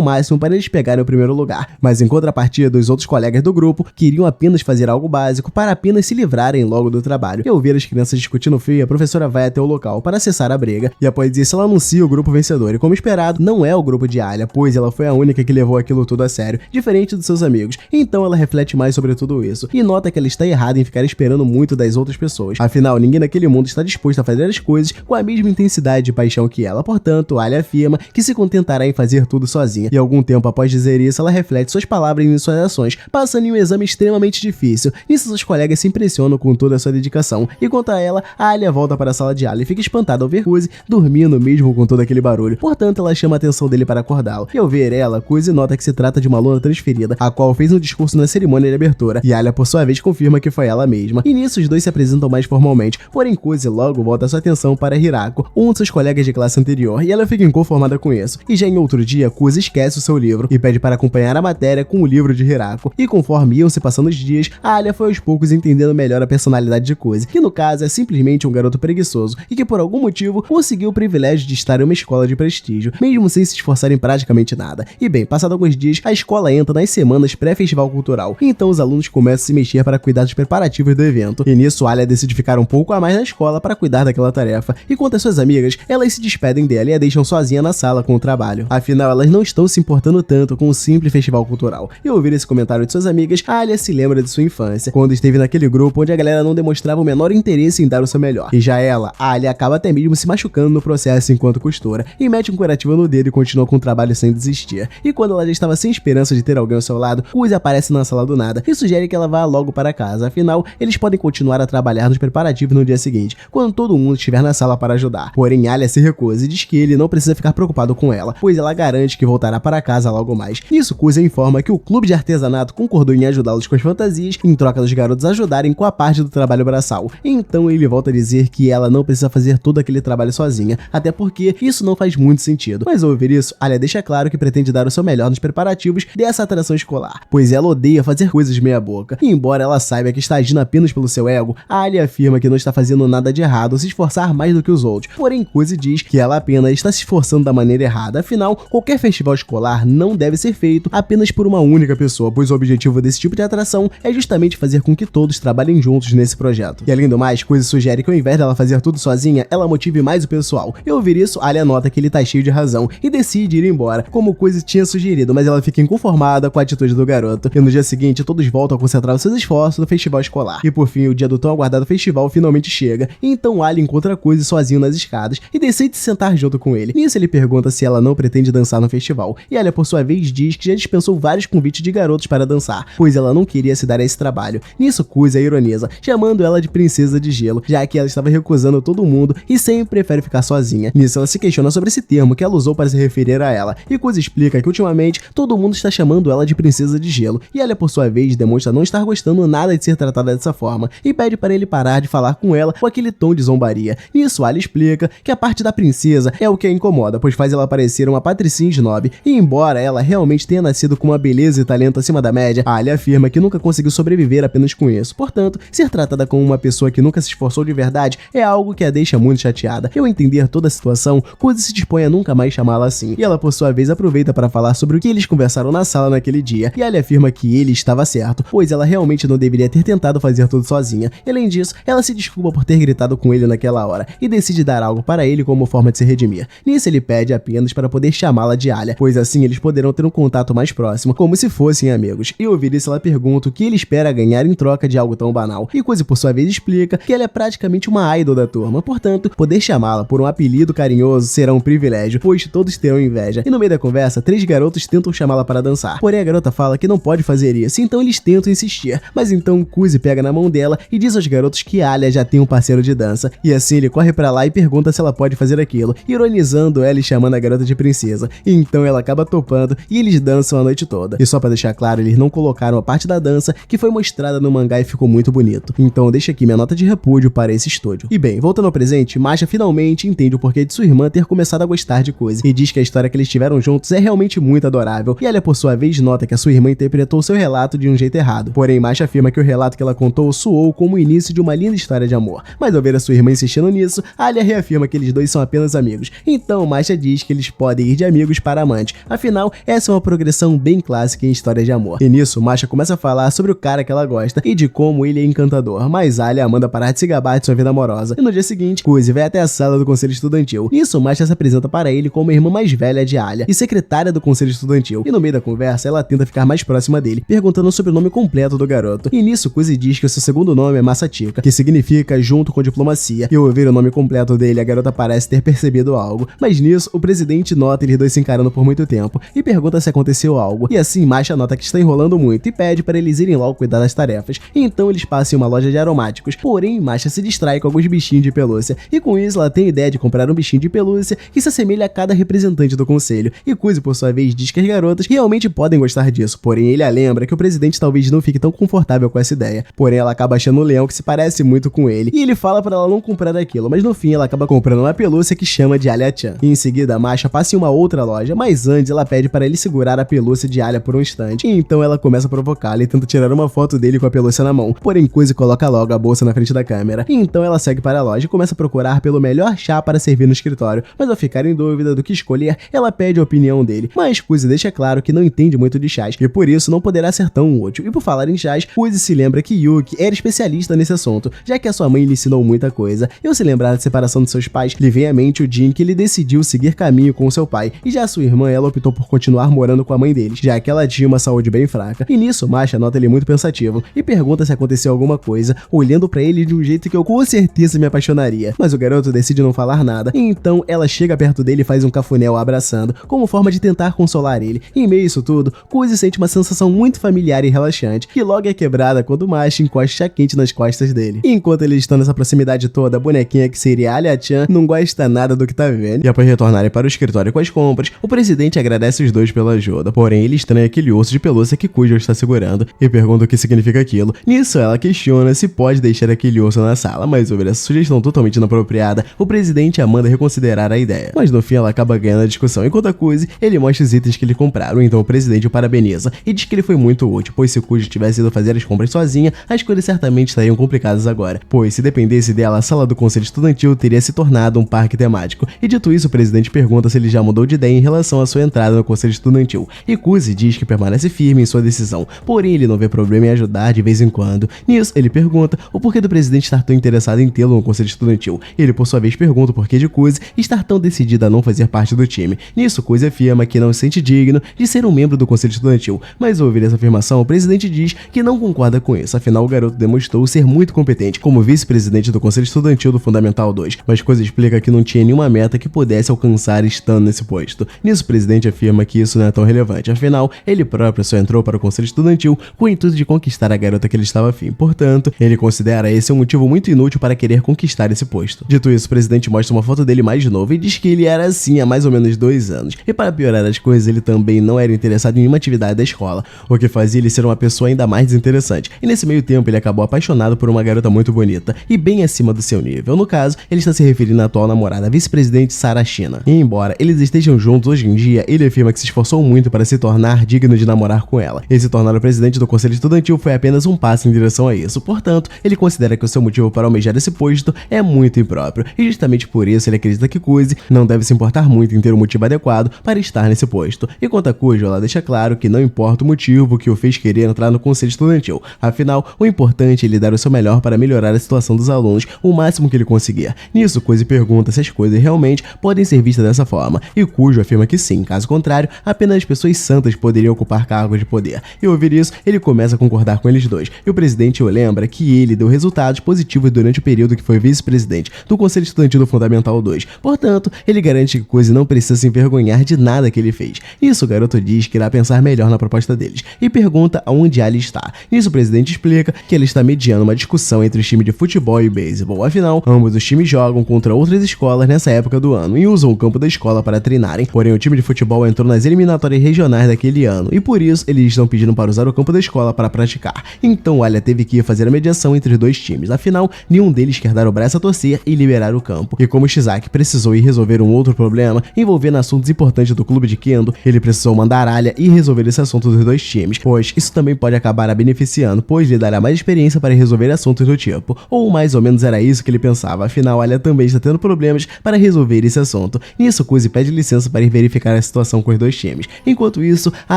máximo para eles pegarem o primeiro lugar, mas em contrapartida, os outros colegas do grupo queriam apenas fazer algo básico para apenas se livrarem logo do trabalho. E ao ver as crianças discutindo feio, a professora vai até o local para acessar a briga, e após isso ela anuncia o grupo vencedor, e como esperado, não é o grupo de Alia, pois ela foi a única que levou aquilo tudo a sério, diferente dos seus amigos. Então ela reflete mais sobre tudo isso, e nota que ela está errada em ficar esperando muito das outras pessoas. Afinal, ninguém naquele mundo está disposto a fazer as coisas com a mesma intensidade e paixão que ela, portanto, Alia afirma que se contentará em fazer tudo sozinha, e algum tempo após dizer isso, ela reflete suas palavras e suas ações, passando em um exame extremamente difícil. Nisso, seus colegas se impressionam com toda a sua dedicação, e quanto a ela, a Alia volta para a sala de aula e fica espantada ao ver Kuzi dormindo mesmo com todo aquele barulho, portanto, ela chama a atenção dele para acordá-lo, e ao ver ela, Kuzi nota que se trata de uma aluna transferida, a qual fez um discurso na cerimônia de abertura, e Alia, por sua vez, confirma que foi ela mesma, e nisso os dois se apresentam mais formalmente, porém Kuzi logo volta sua atenção para Hirako, um de seus colegas de classe anterior, e ela fica inconformada com isso, e já em outro dia, Kuzi esquece o seu livro, e pede para acompanhar a matéria com o livro de Hirako, e conforme iam se passando os dias, a Alia foi aos poucos entendendo melhor a personalidade de Kuzi, que no caso é simplesmente um garoto preguiçoso, e que por algum motivo conseguiu o privilégio de estar em uma escola de prestígio, mesmo sem se esforçar em praticamente nada. E bem, passado alguns dias, a escola entra nas semanas pré-festival cultural, então os alunos começam a se mexer para cuidar dos preparativos do evento, e nisso Alia decide ficar um pouco a mais na escola para cuidar daquela tarefa, e quanto às suas amigas, elas se despedem dela e a deixam sozinha na sala com o trabalho. Afinal, elas não estão se importando tanto com o simples festival cultural. E ao ouvir esse comentário de suas amigas, a Alia se lembra de sua infância, quando esteve naquele grupo onde a galera não demonstrava o menor interesse em dar o seu melhor. E já ela, a Alia acaba até mesmo se machucando no processo enquanto costura, e mete um curativo no dedo e continua com o trabalho sem desistir. E quando ela já estava sem esperança de ter alguém ao seu lado, Kuzi aparece na sala do nada e sugere que ela vá logo para casa, afinal, eles podem continuar a trabalhar nos preparativos no dia seguinte, quando todo mundo estiver na sala para ajudar. Porém, Alia se recusa e diz que ele não precisa ficar preocupado com ela, pois ela garante que voltará para casa logo mais. Nisso, Kuzi informa que o clube de artesanato concordou em ajudá-los com as fantasias, em troca dos garotos ajudarem com a parte do trabalho braçal. Então ele volta a dizer que ela não precisa fazer todo aquele trabalho sozinha, até porque isso não faz muito sentido. Mas ao ouvir isso, Alia deixa claro que pretende dar o seu melhor nos preparativos dessa atração escolar, pois ela odeia fazer coisas meia boca. E embora ela saiba que está agindo apenas pelo seu ego, a Alia afirma que não está fazendo nada de errado ou se esforçar mais do que os outros. Porém, Kuzi diz que ela apenas está se esforçando da maneira errada. Afinal, qualquer festival escolar não deve ser feito apenas por uma única pessoa, pois o objetivo desse tipo de atração é justamente fazer com que todos trabalhem juntos nesse projeto. E além do mais, Kuzi sugere que ao invés dela fazer tudo sozinha, ela motive mais o pessoal. E ao ouvir isso, Alia nota que ele tá cheio de razão e decide ir embora, como Kuzi tinha sugerido, mas ela fica inconformada com a atitude do garoto. E no dia seguinte, todos voltam a concentrar os seus esforços no festival escolar. E por fim, o dia do tão aguardado festival finalmente chega. E então Alia encontra Kuzi sozinho nas escadas e decide se sentar junto com ele. Nisso ele pergunta se ela não pretende dançar no festival. E Alia, por sua vez, diz que já dispensou vários convites de garotos para dançar, pois ela não queria se dar a esse trabalho. Nisso, Kuzi a ironiza, chamando ela de princesa de gelo, já que ela estava recusando todo mundo e sempre prefere ficar sozinha. Nisso, ela se questiona sobre esse termo que ela usou para se referir a ela. E Kuzi explica que ultimamente todo mundo está chamando ela de princesa de gelo. E Alia, por sua vez, demonstra não estar gostando nada de ser tratada dessa forma e pede para ele parar de falar com ela com aquele tom de zombaria. Nisso, Alia explica que a parte da princesa é o que a incomoda, pois faz ela parecer uma patricinha snob. E embora ela realmente tenha nascido com uma beleza e talento acima da média, a Alia afirma que nunca conseguiu sobreviver apenas com isso. Portanto, ser tratada como uma pessoa que nunca se esforçou de verdade é algo que a deixa muito chateada. Ao entender toda a situação, Kuzi se dispõe a nunca mais chamá-la assim. E ela, por sua vez, aproveita para falar sobre o que eles conversaram na sala naquele dia. E Alia afirma que ele estava certo, pois ela realmente não deveria ter tentado fazer tudo sozinha. E além disso, ela se desculpa por ter gritado com ele naquela hora e decide dar algo para ele como forma de se redimir. Nisso, ele pede apenas para poder chamá-la de Alia, pois assim eles poderão ter um contato mais próximo, como se fossem amigos. E ao ouvir isso, ela pergunta o que ele espera ganhar em troca de algo tão banal. E Kuzi, por sua vez, explica que ela é praticamente uma idol da turma, portanto, poder chamá-la por um apelido carinhoso será um privilégio, pois todos terão inveja. E no meio da conversa, 3 garotos tentam chamá-la para dançar, porém a garota fala que não pode fazer isso, então eles tentam insistir. Mas então Kuzi pega na mão dela e diz aos garotos que Alia já tem um parceiro de dança, e assim ele corre pra lá e pergunta se ela pode fazer aquilo, ironizando ela e chamando a garota de princesa. E então ela acaba topando e eles dançam a noite toda. E só pra deixar claro, eles não colocaram a parte da dança que foi mostrada no mangá e ficou muito bonito. Então deixa aqui minha nota de repúdio para esse estúdio. E bem, voltando ao presente, Masha finalmente entende o porquê de sua irmã ter começado a gostar de Kuzi e diz que a história que eles tiveram juntos é realmente muito adorável. E ela, por sua vez, nota que a sua irmã interpretou seu relato de um jeito errado. Porém, Masha afirma que o relato que ela contou soou como o início de uma linda história de amor. Mas ao ver a sua irmã insistindo nisso, Alia reafirma afirma que eles dois são apenas amigos. Então Masha diz que eles podem ir de amigos para amantes. Afinal, essa é uma progressão bem clássica em histórias de amor. E nisso, Masha começa a falar sobre o cara que ela gosta e de como ele é encantador, mas Alia manda parar de se gabar de sua vida amorosa. E no dia seguinte, Kuzi vai até a sala do conselho estudantil. Nisso, Masha se apresenta para ele como a irmã mais velha de Alia e secretária do conselho estudantil. E no meio da conversa, ela tenta ficar mais próxima dele, perguntando sobre o nome completo do garoto. E nisso, Kuzi diz que o seu segundo nome é Masatika, que significa junto com diplomacia. E ao ouvir o nome completo dele, a garota parece ter percebido algo. Mas nisso, o presidente nota eles dois se encarando por muito tempo e pergunta se aconteceu algo. E assim, Masha nota que está enrolando muito e pede para eles irem logo cuidar das tarefas. E então eles passam em uma loja de aromáticos. Porém, Masha se distrai com alguns bichinhos de pelúcia. E com isso, ela tem a ideia de comprar um bichinho de pelúcia que se assemelha a cada representante do conselho. E Kuzi, por sua vez, diz que as garotas realmente podem gostar disso. Porém, ele a lembra que o presidente talvez não fique tão confortável com essa ideia. Porém, ela acaba achando um leão que se parece muito com ele. E ele fala para ela não comprar aquilo, mas no fim ela acaba comprando uma pelúcia que chama de Alia-chan. E em seguida, Masha passa em uma outra loja, mas antes ela pede para ele segurar a pelúcia de Alia por um instante. E então ela começa a provocá-la e tenta tirar uma foto dele com a pelúcia na mão. Porém, Kuzi coloca logo a bolsa na frente da câmera. E então ela segue para a loja e começa a procurar pelo melhor chá para servir no escritório. Mas ao ficar em dúvida do que escolher, ela pede a opinião dele. Mas Kuzi deixa claro que não entende muito de chás e por isso não poderá ser tão útil. E por falar em chás, Kuzi se lembra que Yuki era especialista nesse assunto, já que a sua mãe lhe ensinou muita coisa. E ao se lembrar da separação de seus pais, lhe vem à mente o dia em que ele decidiu seguir caminho com seu pai. E já sua irmã, ela optou por continuar morando com a mãe deles, já que ela tinha uma saúde bem fraca. E nisso, Masha nota ele muito pensativo e pergunta se aconteceu alguma coisa, olhando pra ele de um jeito que eu com certeza me apaixonaria. Mas o garoto decide não falar nada. E então ela chega perto dele e faz um cafuné o abraçando, como forma de tentar consolar ele. E em meio a isso tudo, Kuzi sente uma sensação muito familiar e relaxante, que logo é quebrada quando Masha encosta chá quente nas costas dele. E enquanto eles estão nessa proximidade toda, a bonequinha que seria Alia-chan não gosta nada do que tá vendo. E após retornarem para o escritório com as compras, o presidente agradece os dois pela ajuda. Porém, ele estranha aquele urso de pelúcia que Kuzi está segurando e pergunta o que significa aquilo. Nisso, ela questiona se pode deixar aquele urso na sala, mas ouvir essa sugestão totalmente inapropriada, o presidente a manda reconsiderar a ideia. Mas no fim, ela acaba ganhando a discussão. Enquanto a Kuzi, ele mostra os itens que ele compraram, então o presidente o parabeniza e diz que ele foi muito útil, pois se Kuzi tivesse ido fazer as compras sozinha, as coisas certamente estariam complicadas agora, pois se dependesse dela, a sala do conselho estudantil teria se tornado um parque temático. E dito isso, o presidente pergunta se ele já mudou de ideia em relação à sua entrada no conselho estudantil, e Kuzi diz que permanece firme em sua decisão, porém ele não vê problema em ajudar de vez em quando. Nisso, ele pergunta o porquê do presidente estar tão interessado em tê-lo no conselho estudantil. Ele, por sua vez, pergunta o porquê de Kuzi estar tão decidida a não fazer parte do time. Nisso, Kuzi afirma que não se sente digno de ser um membro do conselho estudantil, mas ao ouvir essa afirmação, o presidente diz que não concorda com isso, afinal o garoto demonstrou ser muito competente como vice-presidente do conselho estudantil do Fundamental 2, mas Kuzi explica que não tinha nenhuma meta que pudesse alcançar estando nesse posto. Nisso, o presidente afirma que isso não é tão relevante, afinal, ele próprio só entrou para o conselho estudantil com o intuito de conquistar a garota que ele estava afim, portanto, ele considera esse um motivo muito inútil para querer conquistar esse posto. Dito isso, o presidente mostra uma foto dele mais novo e diz que ele era assim há mais ou menos 2 anos, e para piorar as coisas, ele também não era interessado em nenhuma atividade da escola, o que fazia ele ser uma pessoa ainda mais desinteressante, e nesse meio tempo ele acabou apaixonado por uma garota muito bonita e bem acima do seu nível. No caso, ele está se referindo à atual namorada, a vice-presidente Sarah Shina. E embora eles estejam juntos hoje em dia, ele afirma que se esforçou muito para se tornar digno de namorar com ela. E se tornar o presidente do conselho estudantil foi apenas um passo em direção a isso, portanto, ele considera que o seu motivo para almejar esse posto é muito impróprio, e justamente por isso ele acredita que Kuzi não deve se importar muito em ter um motivo adequado para estar nesse posto. E quanto a Kuzi, ela deixa claro que não importa o motivo que o fez querer entrar no conselho estudantil, afinal, o importante é ele dar o seu melhor para melhorar a situação dos alunos o máximo que ele conseguir. Nisso, Kuzi pergunta se as coisas realmente podem ser vistas dessa forma, e Kuzi afirma que sim, caso contrário, apenas pessoas santas poderiam ocupar cargos de poder. E ao ouvir isso, ele começa a concordar com eles dois, e o presidente o lembra que ele deu resultados positivos durante o período que foi vice-presidente do Conselho Estudantil do Fundamental 2, portanto, ele garante que Kuzi não precisa se envergonhar de nada que ele fez. Nisso, o garoto diz que irá pensar melhor na proposta deles, e pergunta aonde Ali está. Nisso, o presidente explica que ele está mediando uma discussão entre os times de futebol e beisebol, afinal, ambos os times jogam contra outras escolas nessa época do ano e usam o campo da escola para treinarem, porém o time de futebol entrou nas eliminatórias regionais daquele ano, e por isso eles estão pedindo para usar o campo da escola para praticar. Então Alia teve que ir fazer a mediação entre os dois times, afinal, nenhum deles quer dar o braço a torcer e liberar o campo. E como Shizaki precisou ir resolver um outro problema envolvendo assuntos importantes do clube de Kendo, ele precisou mandar Alia ir resolver esse assunto dos dois times, pois isso também pode acabar a beneficiando, pois lhe dará mais experiência para resolver assuntos do tipo. Ou mais ou menos era isso que ele pensava, afinal Alia também também está tendo problemas para resolver esse assunto. Nisso, Kuzi pede licença para ir verificar a situação com os dois times. Enquanto isso, a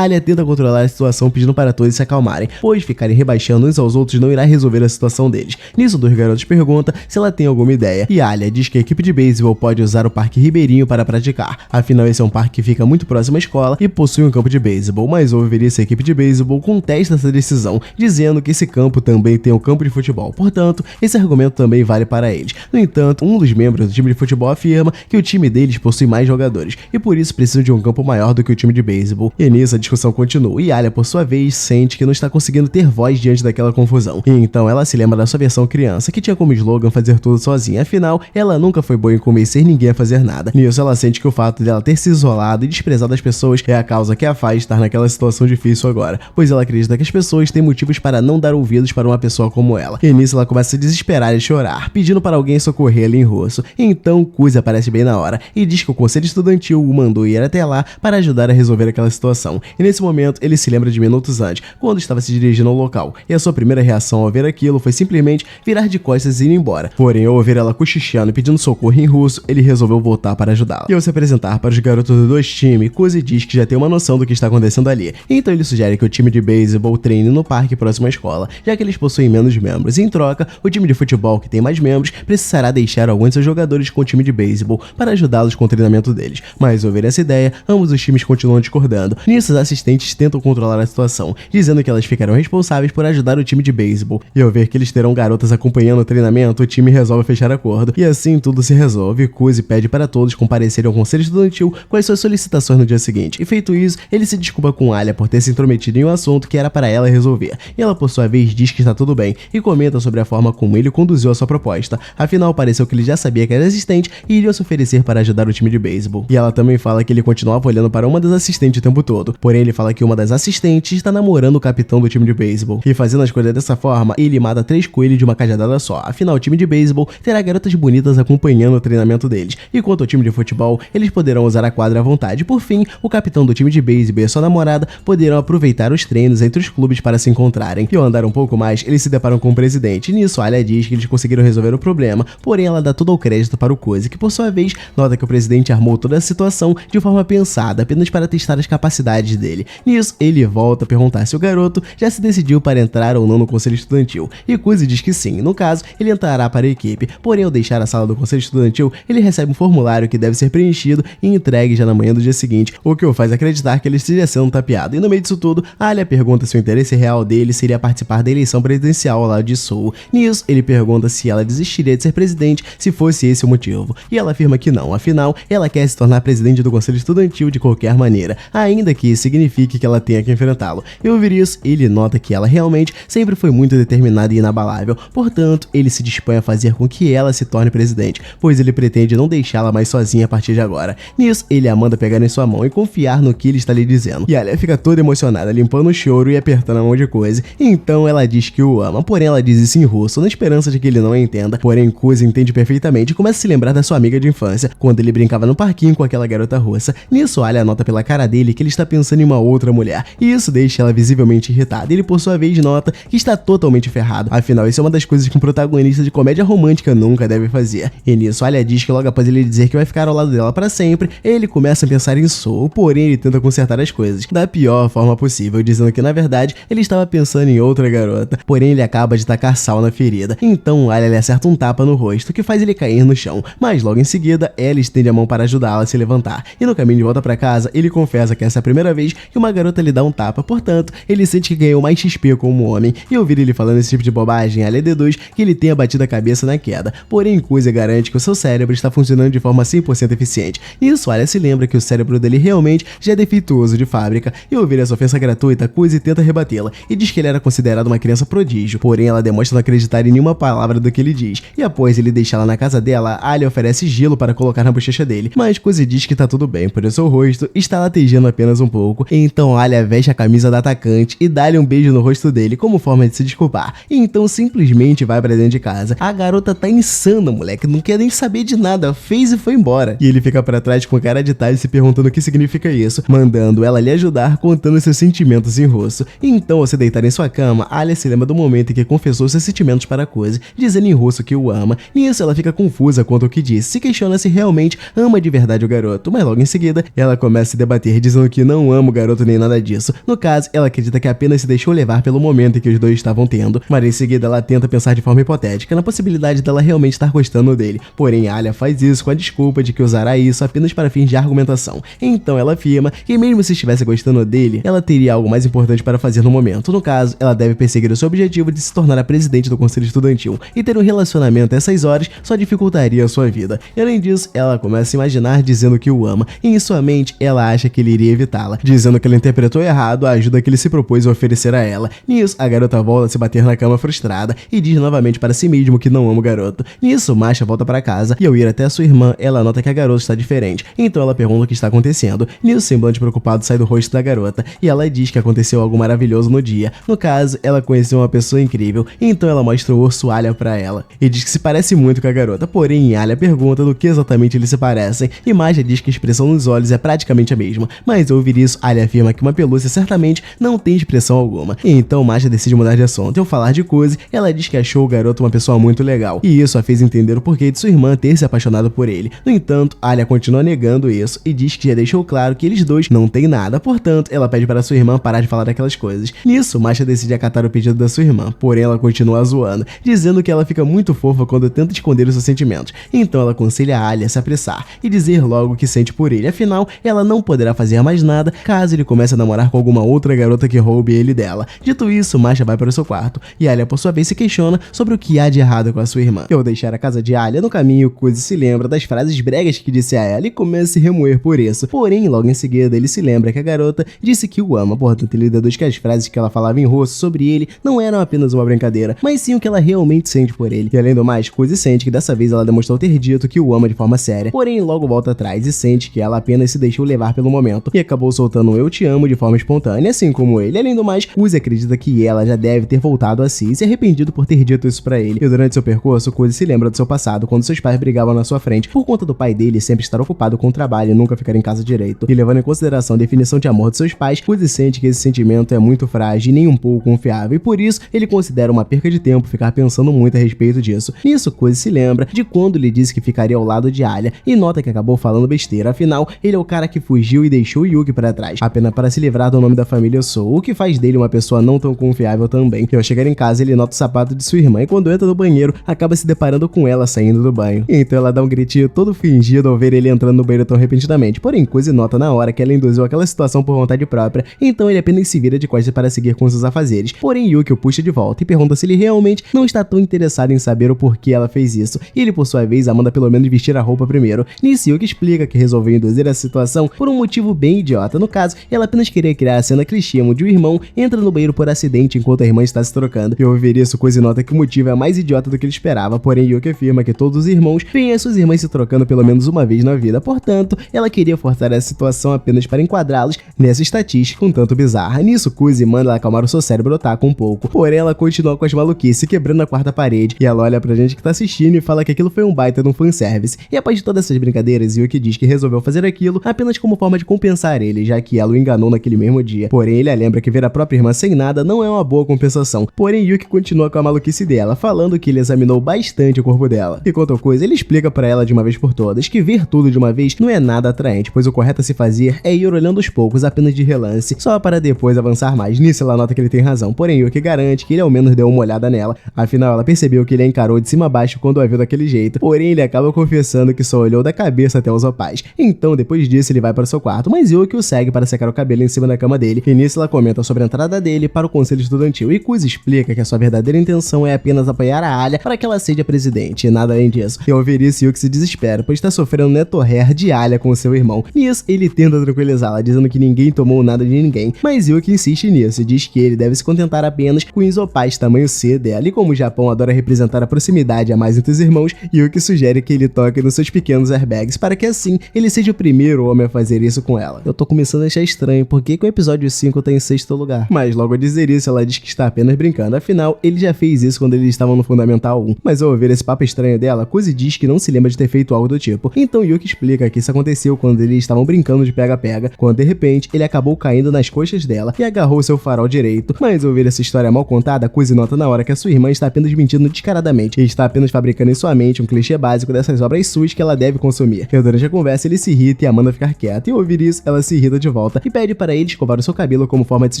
Alia tenta controlar a situação pedindo para todos se acalmarem, pois ficarem rebaixando uns aos outros não irá resolver a situação deles. Nisso, dois garotos perguntam se ela tem alguma ideia, e a Alia diz que a equipe de beisebol pode usar o Parque Ribeirinho para praticar. Afinal, esse é um parque que fica muito próximo à escola e possui um campo de beisebol, mas ouviria se a equipe de beisebol contesta essa decisão, dizendo que esse campo também tem um campo de futebol. Portanto, esse argumento também vale para eles. No entanto, um dos membros do time de futebol afirma que o time deles possui mais jogadores e por isso precisam de um campo maior do que o time de beisebol. E nisso a discussão continua e Alia, por sua vez, sente que não está conseguindo ter voz diante daquela confusão. E então ela se lembra da sua versão criança, que tinha como slogan fazer tudo sozinha. Afinal, ela nunca foi boa em convencer ninguém a fazer nada. Nisso ela sente que o fato dela ter se isolado e desprezado as pessoas é a causa que a faz estar naquela situação difícil agora, pois ela acredita que as pessoas têm motivos para não dar ouvidos para uma pessoa como ela. E nisso ela começa a se desesperar e chorar, pedindo para alguém socorrer ela em russo. Então Kuzi aparece bem na hora e diz que o conselho estudantil o mandou ir até lá para ajudar a resolver aquela situação. E nesse momento ele se lembra de minutos antes, quando estava se dirigindo ao local, e a sua primeira reação ao ver aquilo foi simplesmente virar de costas e ir embora. Porém, ao ouvir ela cochichando e pedindo socorro em russo, ele resolveu voltar para ajudá-la. E ao se apresentar para os garotos dos dois times, Kuzi diz que já tem uma noção do que está acontecendo ali. Então ele sugere que o time de beisebol treine no parque próximo à escola, já que eles possuem menos membros. Em troca, o time de futebol, que tem mais membros, precisará deixar alguns de seus jogadores com o time de beisebol para ajudá-los com o treinamento deles. Mas ao ver essa ideia, ambos os times continuam discordando. Nisso, os assistentes tentam controlar a situação, dizendo que elas ficarão responsáveis por ajudar o time de beisebol. E ao ver que eles terão garotas acompanhando o treinamento, o time resolve fechar acordo. E assim tudo se resolve. Kuzi pede para todos comparecerem ao conselho estudantil com as suas solicitações no dia seguinte. E feito isso, ele se desculpa com Alia por ter se intrometido em um assunto que era para ela resolver. E ela, por sua vez, diz que está tudo bem e comenta sobre a forma como ele conduziu a sua proposta. Afinal, pareceu que ele já sabia que era assistente e iria se oferecer para ajudar o time de beisebol. E ela também fala que ele continuava olhando para uma das assistentes o tempo todo. Porém, ele fala que uma das assistentes está namorando o capitão do time de beisebol. E fazendo as coisas dessa forma, ele mata 3 coelhos de uma cajadada só. Afinal, o time de beisebol terá garotas bonitas acompanhando o treinamento deles. E quanto ao time de futebol, eles poderão usar a quadra à vontade. Por fim, o capitão do time de beisebol e a sua namorada poderão aproveitar os treinos entre os clubes para se encontrarem. E ao andar um pouco mais, eles se deparam com o presidente. E nisso, Alia diz que eles conseguiram resolver o problema, porém ela dá todo o crédito para o Kuzi, que por sua vez nota que o presidente armou toda a situação de forma pensada, apenas para testar as capacidades dele. Nisso, ele volta a perguntar se o garoto já se decidiu para entrar ou não no conselho estudantil, e Kuzi diz que sim. No caso, ele entrará para a equipe, porém ao deixar a sala do conselho estudantil, ele recebe um formulário que deve ser preenchido e entregue já na manhã do dia seguinte, o que o faz acreditar que ele esteja sendo tapeado. E no meio disso tudo, Alia pergunta se o interesse real dele seria participar da eleição presidencial ao lado de Seoul. Nisso, ele pergunta se ela desistiria de ser presidente se fosse esse o motivo, e ela afirma que não, afinal, ela quer se tornar presidente do conselho estudantil de qualquer maneira, ainda que isso signifique que ela tenha que enfrentá-lo. E ao ouvir isso, ele nota que ela realmente sempre foi muito determinada e inabalável, portanto, ele se dispõe a fazer com que ela se torne presidente, pois ele pretende não deixá-la mais sozinha a partir de agora. Nisso, ele a manda pegar em sua mão e confiar no que ele está lhe dizendo, e ela fica toda emocionada, limpando o choro e apertando a mão de Kuzi. Então ela diz que o ama, porém ela diz isso em russo, na esperança de que ele não a entenda. Porém, Kuzi entende perfeitamente e começa a se lembrar da sua amiga de infância, quando ele brincava no parquinho com aquela garota russa. Nisso, Alia nota pela cara dele que ele está pensando em uma outra mulher, e isso deixa ela visivelmente irritada. Ele, por sua vez, nota que está totalmente ferrado, afinal, isso é uma das coisas que um protagonista de comédia romântica nunca deve fazer. E nisso, Alia diz que logo após ele dizer que vai ficar ao lado dela para sempre, ele começa a pensar em Seoul, porém ele tenta consertar as coisas da pior forma possível, dizendo que na verdade ele estava pensando em outra garota, porém ele acaba de tacar sal na ferida. Então Alia lhe acerta um tapa no rosto, que faz ele cair no chão, mas logo em seguida ela estende a mão para ajudá-la a se levantar, e no caminho de volta para casa ele confessa que essa é a primeira vez que uma garota lhe dá um tapa, portanto ele sente que ganhou mais XP como homem. E ouvir ele falando esse tipo de bobagem, Alia deduz que ele tenha batido a cabeça na queda, porém Kuzi garante que o seu cérebro está funcionando de forma 100% eficiente. Nisso, Alia se lembra que o cérebro dele realmente já é defeituoso de fábrica, e ouvir essa ofensa gratuita, Kuzi tenta rebatê-la e diz que ele era considerado uma criança prodígio, porém ela demonstra não acreditar em nenhuma palavra do que ele diz. E após ele deixá-la na casa dela, Alia oferece gelo para colocar na bochecha dele, mas Kuzi diz que tá tudo bem, pois o seu rosto está latejando apenas um pouco. Então Alia veste a camisa da atacante e dá-lhe um beijo no rosto dele como forma de se desculpar, e então simplesmente vai pra dentro de casa. A garota tá insana, moleque, não quer nem saber de nada, fez e foi embora. E ele fica pra trás com cara de talho se perguntando o que significa isso, mandando ela lhe ajudar contando seus sentimentos em russo. E então, ao se deitar em sua cama, Alia se lembra do momento em que confessou seus sentimentos para Kuzi, dizendo em russo que o ama. Nisso, ela fica confusa quanto ao que disse, se questiona se realmente ama de verdade o garoto, mas logo em seguida ela começa a se debater dizendo que não ama o garoto nem nada disso. No caso, ela acredita que apenas se deixou levar pelo momento em que os dois estavam tendo, mas em seguida ela tenta pensar de forma hipotética na possibilidade dela realmente estar gostando dele. Porém, Alia faz isso com a desculpa de que usará isso apenas para fins de argumentação. Então ela afirma que mesmo se estivesse gostando dele, ela teria algo mais importante para fazer no momento. No caso, ela deve perseguir o seu objetivo de se tornar a presidente do conselho estudantil, e ter um relacionamento a essas horas só dificultaria a sua vida. E além disso, ela começa a imaginar dizendo que o ama, e em sua mente ela acha que ele iria evitá-la, dizendo que ela interpretou errado a ajuda que ele se propôs a oferecer a ela. Nisso, a garota volta a se bater na cama frustrada e diz novamente para si mesmo que não ama o garoto. Nisso, Masha volta para casa e ao ir até a sua irmã, ela nota que a garota está diferente, então ela pergunta o que está acontecendo. Nisso, o semblante preocupado sai do rosto da garota e ela diz que aconteceu algo maravilhoso no dia. No caso, ela conheceu uma pessoa incrível, então ela mostra o urso Alia para ela e diz que se parece muito com a garota, porém Alia pergunta do que exatamente eles se parecem e Masha diz que a expressão nos olhos é praticamente a mesma, mas ao ouvir isso, Alia afirma que uma pelúcia certamente não tem expressão alguma, e então Masha decide mudar de assunto. Ao falar de Kuzi, ela diz que achou o garoto uma pessoa muito legal, e isso a fez entender o porquê de sua irmã ter se apaixonado por ele. No entanto, Alia continua negando isso e diz que já deixou claro que eles dois não têm nada, portanto, ela pede para sua irmã parar de falar daquelas coisas. Nisso, Masha decide acatar o pedido da sua irmã, porém ela continua zoando, dizendo que ela fica muito fofa quando tenta esconder os seus sentimentos. Então ela aconselha a Alia a se apressar e dizer logo o que sente por ele, afinal, ela não poderá fazer mais nada caso ele comece a namorar com alguma outra garota que roube ele dela. Dito isso, Masha vai para o seu quarto e Alia por sua vez se questiona sobre o que há de errado com a sua irmã. Ao deixar a casa de Alia, no caminho, Kuzi se lembra das frases bregas que disse a ela e começa a se remoer por isso. Porém, logo em seguida, ele se lembra que a garota disse que o ama, portanto ele deduz que as frases que ela falava em russo sobre ele não eram apenas uma brincadeira, mas sim o que ela realmente sente por ele. E além do mais, Kuzi sente que dessa vez ela demonstrou ter dito que o ama de forma séria, porém logo volta atrás e sente que ela apenas se deixou levar pelo momento e acabou soltando um eu te amo de forma espontânea, assim como ele. Além do mais, Kuzi acredita que ela já deve ter voltado a si e se arrependido por ter dito isso pra ele. E durante seu percurso, Kuzi se lembra do seu passado, quando seus pais brigavam na sua frente, por conta do pai dele sempre estar ocupado com o trabalho e nunca ficar em casa direito. E levando em consideração a definição de amor de seus pais, Kuzi sente que esse sentimento é muito frágil e nem um pouco confiável, e por isso ele considera uma perca de tempo ficar pensando muito a respeito disso. Nisso, Kuzi se lembra de quando lhe disse que ficaria ao lado de Alia e nota que acabou falando besteira, afinal, ele é o cara que fugiu e deixou Yuki para trás, apenas para se livrar do nome da família Sou, o que faz dele uma pessoa não tão confiável também. E ao chegar em casa, ele nota o sapato de sua irmã e quando entra no banheiro, acaba se deparando com ela saindo do banho. Então ela dá um gritinho todo fingido ao ver ele entrando no banheiro tão repentinamente, porém Kuzi nota na hora que ela induziu aquela situação por vontade própria, então ele apenas se vira de costas para seguir com seus afazeres. Porém Yuki o puxa de volta e pergunta se ele realmente não está tão interessado em saber o porquê ela fez isso, e ele por sua vez a manda pelo menos vestir a roupa primeiro. Nisso Yuki explica que resolveu induzir a situação por um motivo bem idiota. No caso, ela apenas queria criar a cena clichê onde o irmão entra no banheiro por acidente enquanto a irmã está se trocando. E ao ouvir isso, Kuzi nota que o motivo é mais idiota do que ele esperava, porém Yuki afirma que todos os irmãos veem as suas irmãs se trocando pelo menos uma vez na vida, portanto, ela queria forçar essa situação apenas para enquadrá-los nessa estatística um tanto bizarra. Nisso, Kuzi manda ela acalmar o seu cérebro otaku um pouco, porém ela continua com as maluquices quebrando a quarta parede, e ela olha pra gente que tá assistindo e fala que aquilo foi um baita de um fanservice. E após de todas essas brincadeiras, Yuki diz que resolveu fazer aquilo apenas como forma de compensar ele, já que ela o enganou naquele mesmo dia. Porém, ele a lembra que ver a própria irmã sem nada não é uma boa compensação. Porém, Yuki continua com a maluquice dela, falando que ele examinou bastante o corpo dela. E quanto a coisa, ele explica pra ela de uma vez por todas que ver tudo de uma vez não é nada atraente, pois o correto a se fazer é ir olhando aos poucos, apenas de relance, só para depois avançar mais. Nisso ela nota que ele tem razão, porém Yuki garante que ele ao menos deu uma olhada nela, afinal ela percebeu que ele a encarou de cima a baixo quando a viu daquele jeito, porém ele acaba confessando que só olhou da cabeça até os opais. Então depois disso ele vai para o seu quarto, mas Yuki o segue para secar o cabelo em cima da cama dele, e nisso ela comenta sobre a entrada dele para o conselho estudantil, e Kuzi explica que a sua verdadeira intenção é apenas apoiar a Alia para que ela seja presidente, e nada além disso. E ao ouvir isso, Yuki se desespera, pois está sofrendo neto-hair de Alia com seu irmão. Nisso, ele tenta tranquilizá-la, dizendo que ninguém tomou nada de ninguém, mas Yuki insiste nisso e diz que ele deve se contentar apenas com os opais tamanho C dela, e como o Japão adora representar a proximidade a mais entre os irmãos, Yuki sugere que ele toque nos seus pequenos airbags, para que assim ele seja o primeiro homem a fazer isso com ela. Eu tô começando a achar estranho, porque o episódio 5 tá em sexto lugar. Mas logo a dizer isso, ela diz que está apenas brincando, afinal, ele já fez isso quando eles estavam no Fundamental 1. Mas ao ouvir esse papo estranho dela, Kuzi diz que não se lembra de ter feito algo do tipo. Então Yuki explica que isso aconteceu quando eles estavam brincando de pega-pega, quando de repente ele acabou caindo nas coxas dela e agarrou seu farol direito. Mas ao ouvir essa história mal contada, Kuzi nota na hora que a sua irmã está apenas mentindo descaradamente e está apenas fabricando isso sua mente um clichê básico dessas obras suas que ela deve consumir. E durante a conversa ele se irrita e a manda ficar quieta, e ao ouvir isso, ela se irrita de volta e pede para ele escovar o seu cabelo como forma de se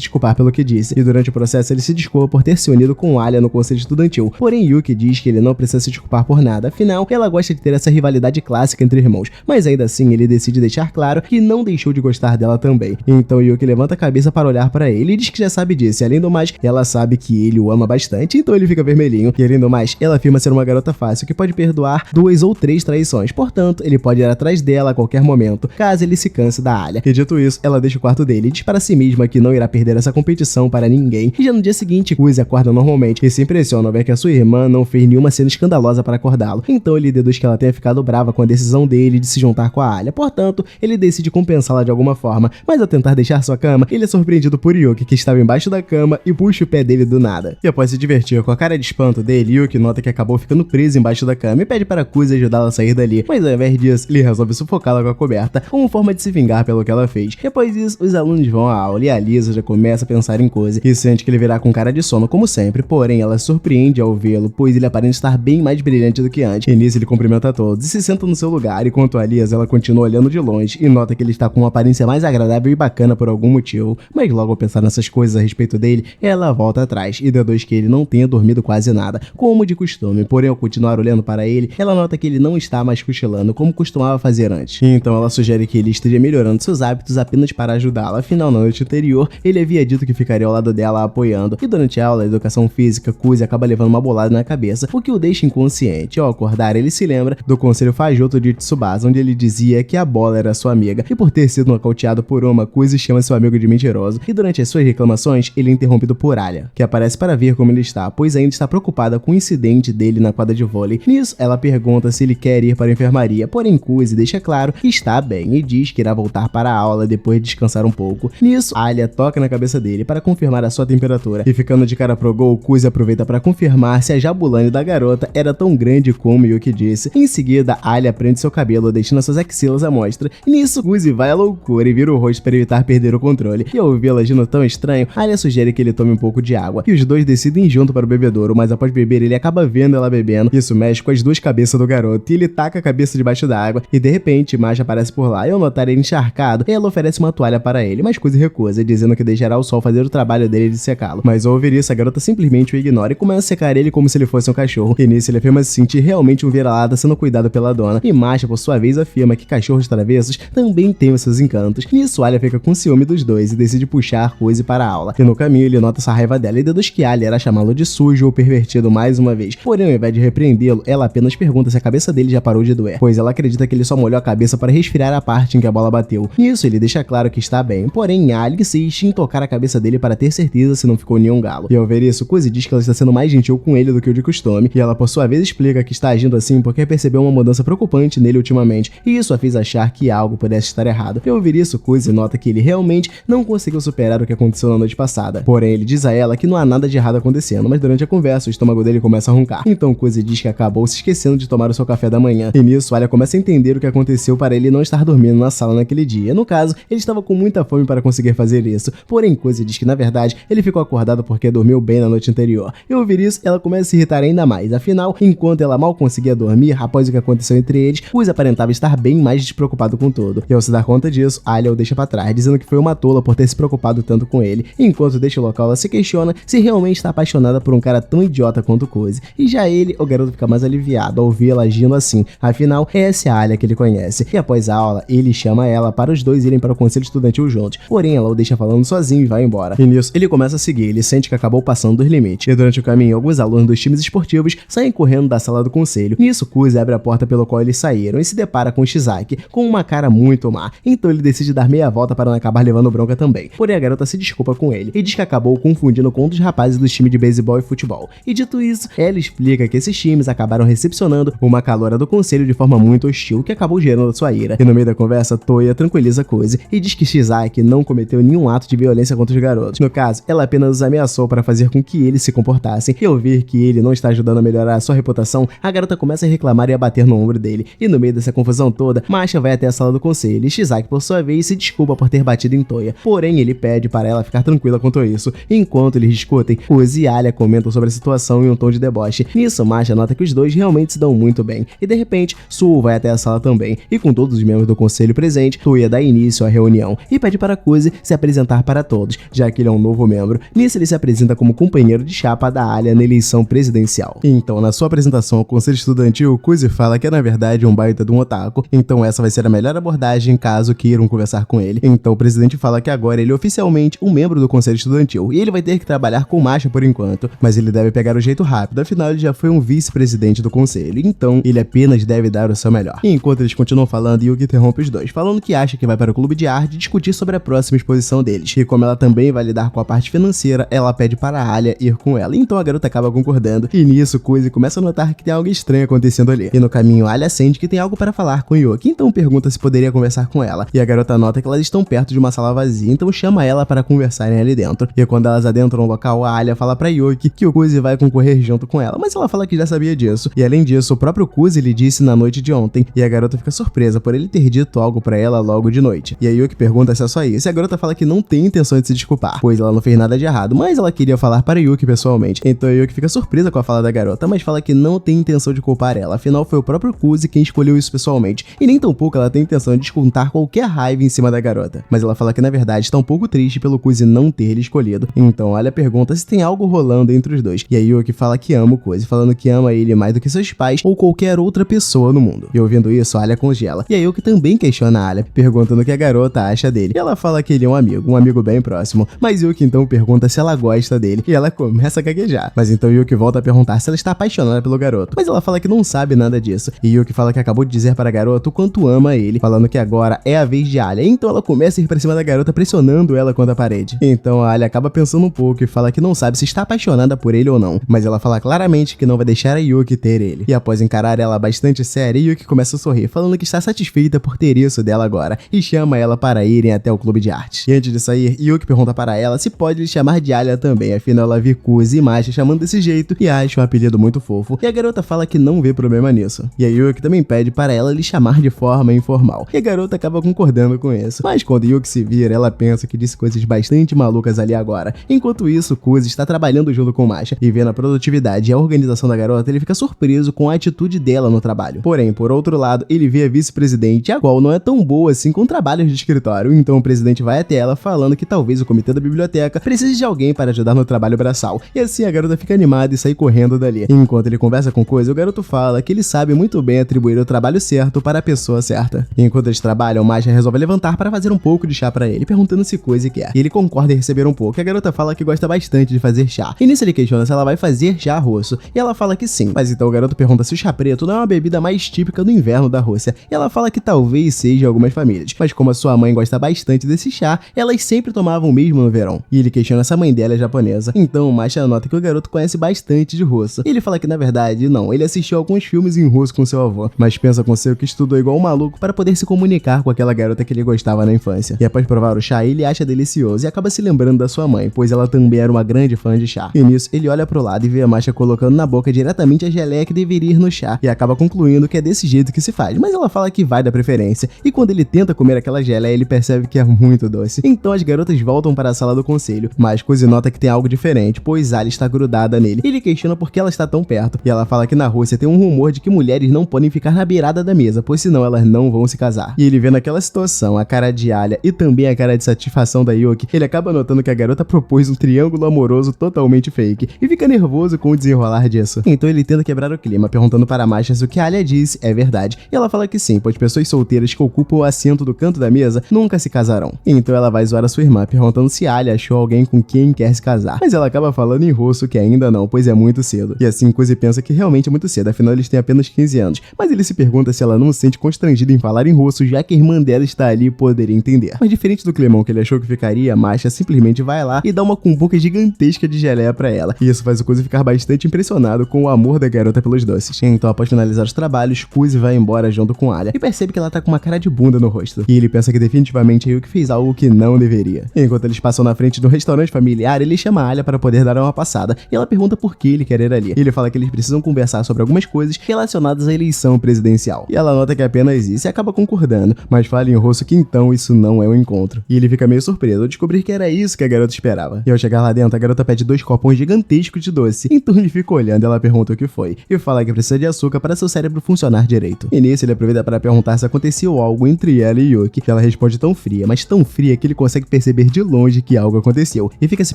desculpar pelo que disse. E durante o processo ele se desculpa por ter se unido com Alia no conselho estudantil. Porém, Yuki diz que ele não precisa se desculpar por nada, afinal, ela gosta de ter essa rivalidade clássica entre irmãos, mas ainda assim ele decide deixar claro que não deixou de gostar dela também. Então Yuki levanta a cabeça para olhar para ele e diz que já sabe disso, e além do mais, ela sabe que ele o ama bastante, então ele fica vermelhinho. E além do mais, ela afirma ser uma garota fácil que pode perdoar 2 ou 3 traições, portanto, ele pode ir atrás dela a qualquer momento, caso ele se canse da Alia. E dito isso, ela deixa o quarto dele e diz para si mesma que não irá perder essa competição para ninguém. E já no dia seguinte, Kuzi acorda normalmente e se impressiona ao ver que a sua irmã não fez nenhuma cena escandalosa para acordá-lo. Então ele deduz que ela tenha ficado brava com a decisão dele de se juntar com a Alia, portanto, ele decide compensá-la de alguma forma, mas ao tentar deixar sua cama, ele é surpreendido por Yuki, que estava embaixo da cama e puxa o pé dele do nada. E após se divertir com a cara de espanto dele, Yuki nota que acabou ficando preso embaixo da cama e pede para Kuzi ajudá-la a sair dali, mas ao invés disso, ele resolve sufocá-la com a coberta, como forma de se vingar pelo que ela fez. E após isso, os alunos vão à aula e a Lisa já começa a pensar em Kuzi e sente que ele virá com cara de sono como sempre, porém ela se surpreende ao vê-lo, pois ele aparenta estar bem mais brilhante do que antes. E nisso ele cumprimenta todos e se senta no seu lugar, enquanto a Lisa ela continua olhando de longe e nota que ele está com uma aparência mais agradável e bacana por algum motivo, mas logo ao pensar nessas coisas a respeito dele, ela volta atrás e deduz que ele não tenha dormido quase nada, como de costume, porém ao continuar olhando para ele, ela nota que ele não está mais cochilando como costumava fazer antes. Então ela sugere que ele esteja melhorando seus hábitos apenas para ajudá-la, afinal na noite anterior ele havia dito que ficaria ao lado dela apoiando, e durante a aula de educação física, Kuzi acaba levando uma bolada na cabeça, o que o deixa inconsciente. Ao acordar ele se lembra do conselho fajuto de Tsubasa, onde ele dizia que a bola era sua amiga, e por ter sido nocauteado por uma, Kuzi chama seu amigo de mentiroso, e durante as suas reclamações ele é interrompido por Alia, que aparece para ver como ele está, pois ainda está preocupada com o incidente dele na quadra de vôlei. Nisso, ela pergunta se ele quer ir para a enfermaria, porém Kuzi deixa claro que está bem e diz que irá voltar para a aula depois de descansar um pouco. Nisso, Alia toca na cabeça dele para confirmar a sua temperatura, e ficando de cara pro gol, Kuzi aproveita para confirmar se a jabulani da garota era tão grande como Yuki disse. Em seguida, Alia prende seu cabelo, deixando suas axilas à mostra, e nisso Kuzi vai à loucura e vira o rosto para evitar perder o controle, e ao vê-la agindo tão estranho, Alia sugere que ele tome um pouco de água, e os dois decidem ir junto para o bebedouro, mas após beber ele acaba vendo ela bebendo. Isso mexe com as duas cabeças do garoto, e ele taca a cabeça debaixo da água, e de repente Masha aparece por lá, e ao notar ele encharcado, ela oferece uma toalha para ele, mas Kuzi recusa, dizendo que deixará o sol fazer o trabalho dele de secá-lo. Mas ao ouvir isso, a garota simplesmente o ignora e começa a secar ele como se ele fosse um cachorro, e nisso ele afirma se sentir realmente um vira-lata sendo cuidado pela dona, e Masha por sua vez afirma que cachorros travessos também têm os seus encantos. Nisso Alia fica com ciúme dos dois e decide puxar Kuzi para a aula, e no caminho ele nota essa raiva dela e deduz que Alia irá chamá-lo de sujo ou pervertido mais uma vez, porém ao invés de repreendê-lo, ela apenas pergunta se a cabeça dele já parou de doer, pois ela acredita que ele só molhou a cabeça para resfriar a parte em que a bola bateu. Nisso ele deixa claro que está bem, porém Alia insiste em tocar a cabeça dele para ter certeza se não ficou nenhum galo. E ao ver isso, Kuzi diz que ela está sendo mais gentil com ele do que o de costume, e ela por sua vez explica que está agindo assim porque percebeu uma mudança preocupante nele ultimamente, e isso a fez achar que algo pudesse estar errado. E ao ouvir isso, Kuzi nota que ele realmente não conseguiu superar o que aconteceu na noite passada, porém ele diz a ela que não há nada de errado acontecendo, mas durante a conversa o estômago dele começa a roncar. Então Kuzi diz que acabou se esquecendo de tomar o seu café da manhã, e nisso Alia começa a entender o que aconteceu para ele não estar dormindo na sala naquele dia. No caso, ele estava com muita fome para conseguir fazer isso, porém Kuzi diz que na verdade ele ficou acordado porque dormiu bem na noite anterior. E ao ouvir isso, ela começa a se irritar ainda mais, afinal, enquanto ela mal conseguia dormir após o que aconteceu entre eles, Kuzi aparentava estar bem mais despreocupado com tudo. E ao se dar conta disso, Alia o deixa para trás, dizendo que foi uma tola por ter se preocupado tanto com ele. Enquanto deixa o local, ela se questiona se realmente está apaixonada por um cara tão idiota quanto Kuzi. E já ele, o garoto fica mais aliviado ao vê-la agindo assim, afinal, essa é a Alia que ele conhece. E após a aula, ele chama ela para os dois irem para o conselho estudantil juntos, porém ela o deixa falando sozinho e vai embora. E nisso, ele começa a seguir, ele sente que acabou passando dos limites, e durante o caminho, alguns alunos dos times esportivos saem correndo da sala do conselho. Nisso, Kuzi abre a porta pelo qual eles saíram e se depara com Shizaki, com uma cara muito má, então ele decide dar meia volta para não acabar levando bronca também. Porém a garota se desculpa com ele e diz que acabou confundindo com um dos rapazes dos times de beisebol e futebol. E dito isso, ela explica que esses times acabaram recepcionando uma caloura do conselho de forma muito hostil, que acabou gerando sua ira. E no meio da conversa, Toya tranquiliza Kuzi e diz que Shizaki não cometeu nenhum ato de violência contra os garotos. No caso, ela apenas os ameaçou para fazer com que eles se comportassem, e ao ver que ele não está ajudando a melhorar a sua reputação, a garota começa a reclamar e a bater no ombro dele. E no meio dessa confusão toda, Masha vai até a sala do conselho e Shizaki, por sua vez, se desculpa por ter batido em Toya, porém ele pede para ela ficar tranquila quanto a isso. Enquanto eles discutem, Kuzi e Alia comentam sobre a situação em um tom de deboche. Nisso, Masha nota que os dois realmente se dão muito bem, e de repente, Suo vai até a sala também, e com todos os membros do conselho presente, Tuya dá início à reunião, e pede para Kuzi se apresentar para todos, já que ele é um novo membro. Nisso ele se apresenta como companheiro de chapa da Alia na eleição presidencial. Então, na sua apresentação ao conselho estudantil, Kuzi fala que é na verdade um baita de um otaku, então essa vai ser a melhor abordagem caso queiram conversar com ele. Então o presidente fala que agora ele é oficialmente um membro do conselho estudantil, e ele vai ter que trabalhar com Masha por enquanto, mas ele deve pegar o jeito rápido, afinal ele já foi um vice-presidente do conselho, então ele apenas deve dar o seu melhor. E enquanto eles continuam falando, Yuki interrompe os dois, falando que acha que vai para o clube de arte discutir sobre a próxima exposição deles, e como ela também vai lidar com a parte financeira, ela pede para a Alia ir com ela, então a garota acaba concordando, e nisso Kuzi começa a notar que tem algo estranho acontecendo ali, e no caminho a Alia sente que tem algo para falar com Yuki, então pergunta se poderia conversar com ela, e a garota nota que elas estão perto de uma sala vazia, então chama ela para conversarem ali dentro, e quando elas adentram o local, a Alia fala para Yuki que o Kuzi vai concorrer junto com ela, mas ela fala que já sabia disso, e além disso, o próprio Kuzi lhe disse na noite de ontem, e a garota fica surpresa por ele ter dito algo para ela logo de noite, e a Yuki pergunta se é só isso, e a garota fala que não tem intenção de se desculpar, pois ela não fez nada de errado, mas ela queria falar para Yuki pessoalmente, então a Yuki fica surpresa com a fala da garota, mas fala que não tem intenção de culpar ela, afinal foi o próprio Kuzi quem escolheu isso pessoalmente, e nem tampouco ela tem intenção de descontar qualquer raiva em cima da garota, mas ela fala que na verdade está um pouco triste pelo Kuzi não ter ele escolhido, então ela pergunta se tem algo rolando entre os dois, e a Yuki fala que ama o Kuzi, falando que ama ele mais do que seus pais ou qualquer outra pessoa no mundo, e ouvindo isso, a Alia congela, e a Yuki também questiona a Alia, perguntando o que a garota acha dele, e ela fala que ele é um amigo bem próximo, mas Yuki então pergunta se ela gosta dele, e ela começa a gaguejar, mas então Yuki volta a perguntar se ela está apaixonada pelo garoto, mas ela fala que não sabe nada disso, e Yuki fala que acabou de dizer para a garota o quanto ama ele, falando que agora é a vez de Alia, então ela começa a ir pra cima da garota pressionando ela contra a parede, então a Alia acaba pensando um pouco e fala que não sabe se está apaixonada por ele ou não, mas ela fala claramente que não vai deixar a Yuki ter ele, e após encarar ela bastante séria, Yuki começa a sorrir, falando que está satisfeita por ter isso dela agora, e chama ela para irem até o clube de arte. E antes de sair, Yuki pergunta para ela se pode lhe chamar de Alia também, afinal ela vê Kuzi e Masha chamando desse jeito e acha um apelido muito fofo, e a garota fala que não vê problema nisso, e a Yuki também pede para ela lhe chamar de forma informal, e a garota acaba concordando com isso, mas quando Yuki se vira, ela pensa que disse coisas bastante malucas ali agora. Enquanto isso, Kuzi está trabalhando junto com Masha, e vendo a produtividade e a organização da garota, ele fica surpreso com a atitude dela no trabalho. Porém, por outro lado, ele vê a vice-presidente, a qual não é tão boa assim com trabalhos de escritório, então o presidente vai até ela falando que talvez o comitê da biblioteca precise de alguém para ajudar no trabalho braçal, e assim a garota fica animada e sai correndo dali. Enquanto ele conversa com Kuzi, o garoto fala que ele sabe muito bem atribuir o trabalho certo para a pessoa certa. Enquanto eles trabalham, Masha resolve levantar para fazer um pouco de chá para ele, perguntando se Kuzi quer, e ele concorda em receber um pouco, e a garota fala que gosta bastante de fazer chá, e nisso ele questiona se ela vai fazer chá russo, e ela fala que sim, mas então o garoto pergunta se o chá preto não é uma bebida mais típica do inverno da Rússia, e ela fala que talvez seja em algumas famílias, mas como a sua mãe gosta bastante desse chá, elas sempre tomavam mesmo no verão, e ele questiona se a mãe dela é japonesa, então Masha nota que o garoto conhece bastante de russo, e ele fala que na verdade não, ele assistiu alguns filmes em russo com seu avô, mas pensa com seu que estudou igual um maluco para poder se comunicar com aquela garota que ele gostava na infância, e após provar o chá, ele acha delicioso e acaba se lembrando da sua mãe, pois ela também era uma grande fã de chá, e nisso ele olha pro lado e vê a Masha colocando na boca diretamente a geleia que deveria ir no chá, e acaba concluindo que é desse jeito que se faz, mas ela fala que vai dar preferência, e quando ele tenta comer aquela geleia, ele percebe que é muito doce, então as garotas voltam para a sala do conselho, mas Kuzi nota que tem algo diferente, pois Alia está grudada nele, ele questiona por que ela está tão perto, e ela fala que na Rússia tem um rumor de que mulheres não podem ficar na beirada da mesa, pois senão elas não vão se casar, e ele vê naquela situação a cara de Alia e também a cara de satisfação da Yuki, ele acaba notando que a garota propôs um triângulo amoroso totalmente fake, e fica nervoso com o desenrolar disso, então ele tenta quebrar o clima, perguntando para Masha se o que a Alia disse é verdade, e ela fala que sim, pois pessoas solteiras que ocupam o assento do canto da mesa nunca se casarão, então ela vai zoar a sua irmã, perguntando se a Alia achou alguém com quem quer se casar, mas ela acaba falando em russo que ainda não, pois é muito cedo, e assim Kuzi pensa que realmente é muito cedo, afinal eles têm apenas 15 anos, mas ele se pergunta se ela não se sente constrangida em falar em russo, já que a irmã dela está ali e poderia entender, mas diferente do climão que ele achou que ficaria, Masha simplesmente vai lá e dá uma cumbuca gigantesca de geleia pra ela, e isso faz o Kuzi ficar bastante impressionado com o amor da garota pelos doces. Então após finalizar os trabalhos, Kuzi vai embora junto com Alia, e percebe que ela tá com uma cara de bunda no rosto, e ele pensa que definitivamente a Yuki fez algo que não deveria. Enquanto eles passam na frente de um restaurante familiar, ele chama a Alia para poder dar uma passada, e ela pergunta por que ele quer ir ali. Ele fala que eles precisam conversar sobre algumas coisas relacionadas à eleição presidencial, e ela nota que é apenas isso e acaba concordando, mas fala em russo que então isso não é um encontro, e ele fica meio surpreso ao descobrir que era isso que a garota esperava. E ao chegar lá dentro, a garota pede 2 copões gigantescos de doce, então ele fica olhando e ela pergunta o que foi e fala que precisa de açúcar para seu cérebro funcionar direito. E nisso ele aproveita para perguntar se aconteceu algo entre ela e Yuki, que ela responde tão fria, mas tão fria que ele consegue perceber de longe que algo aconteceu e fica se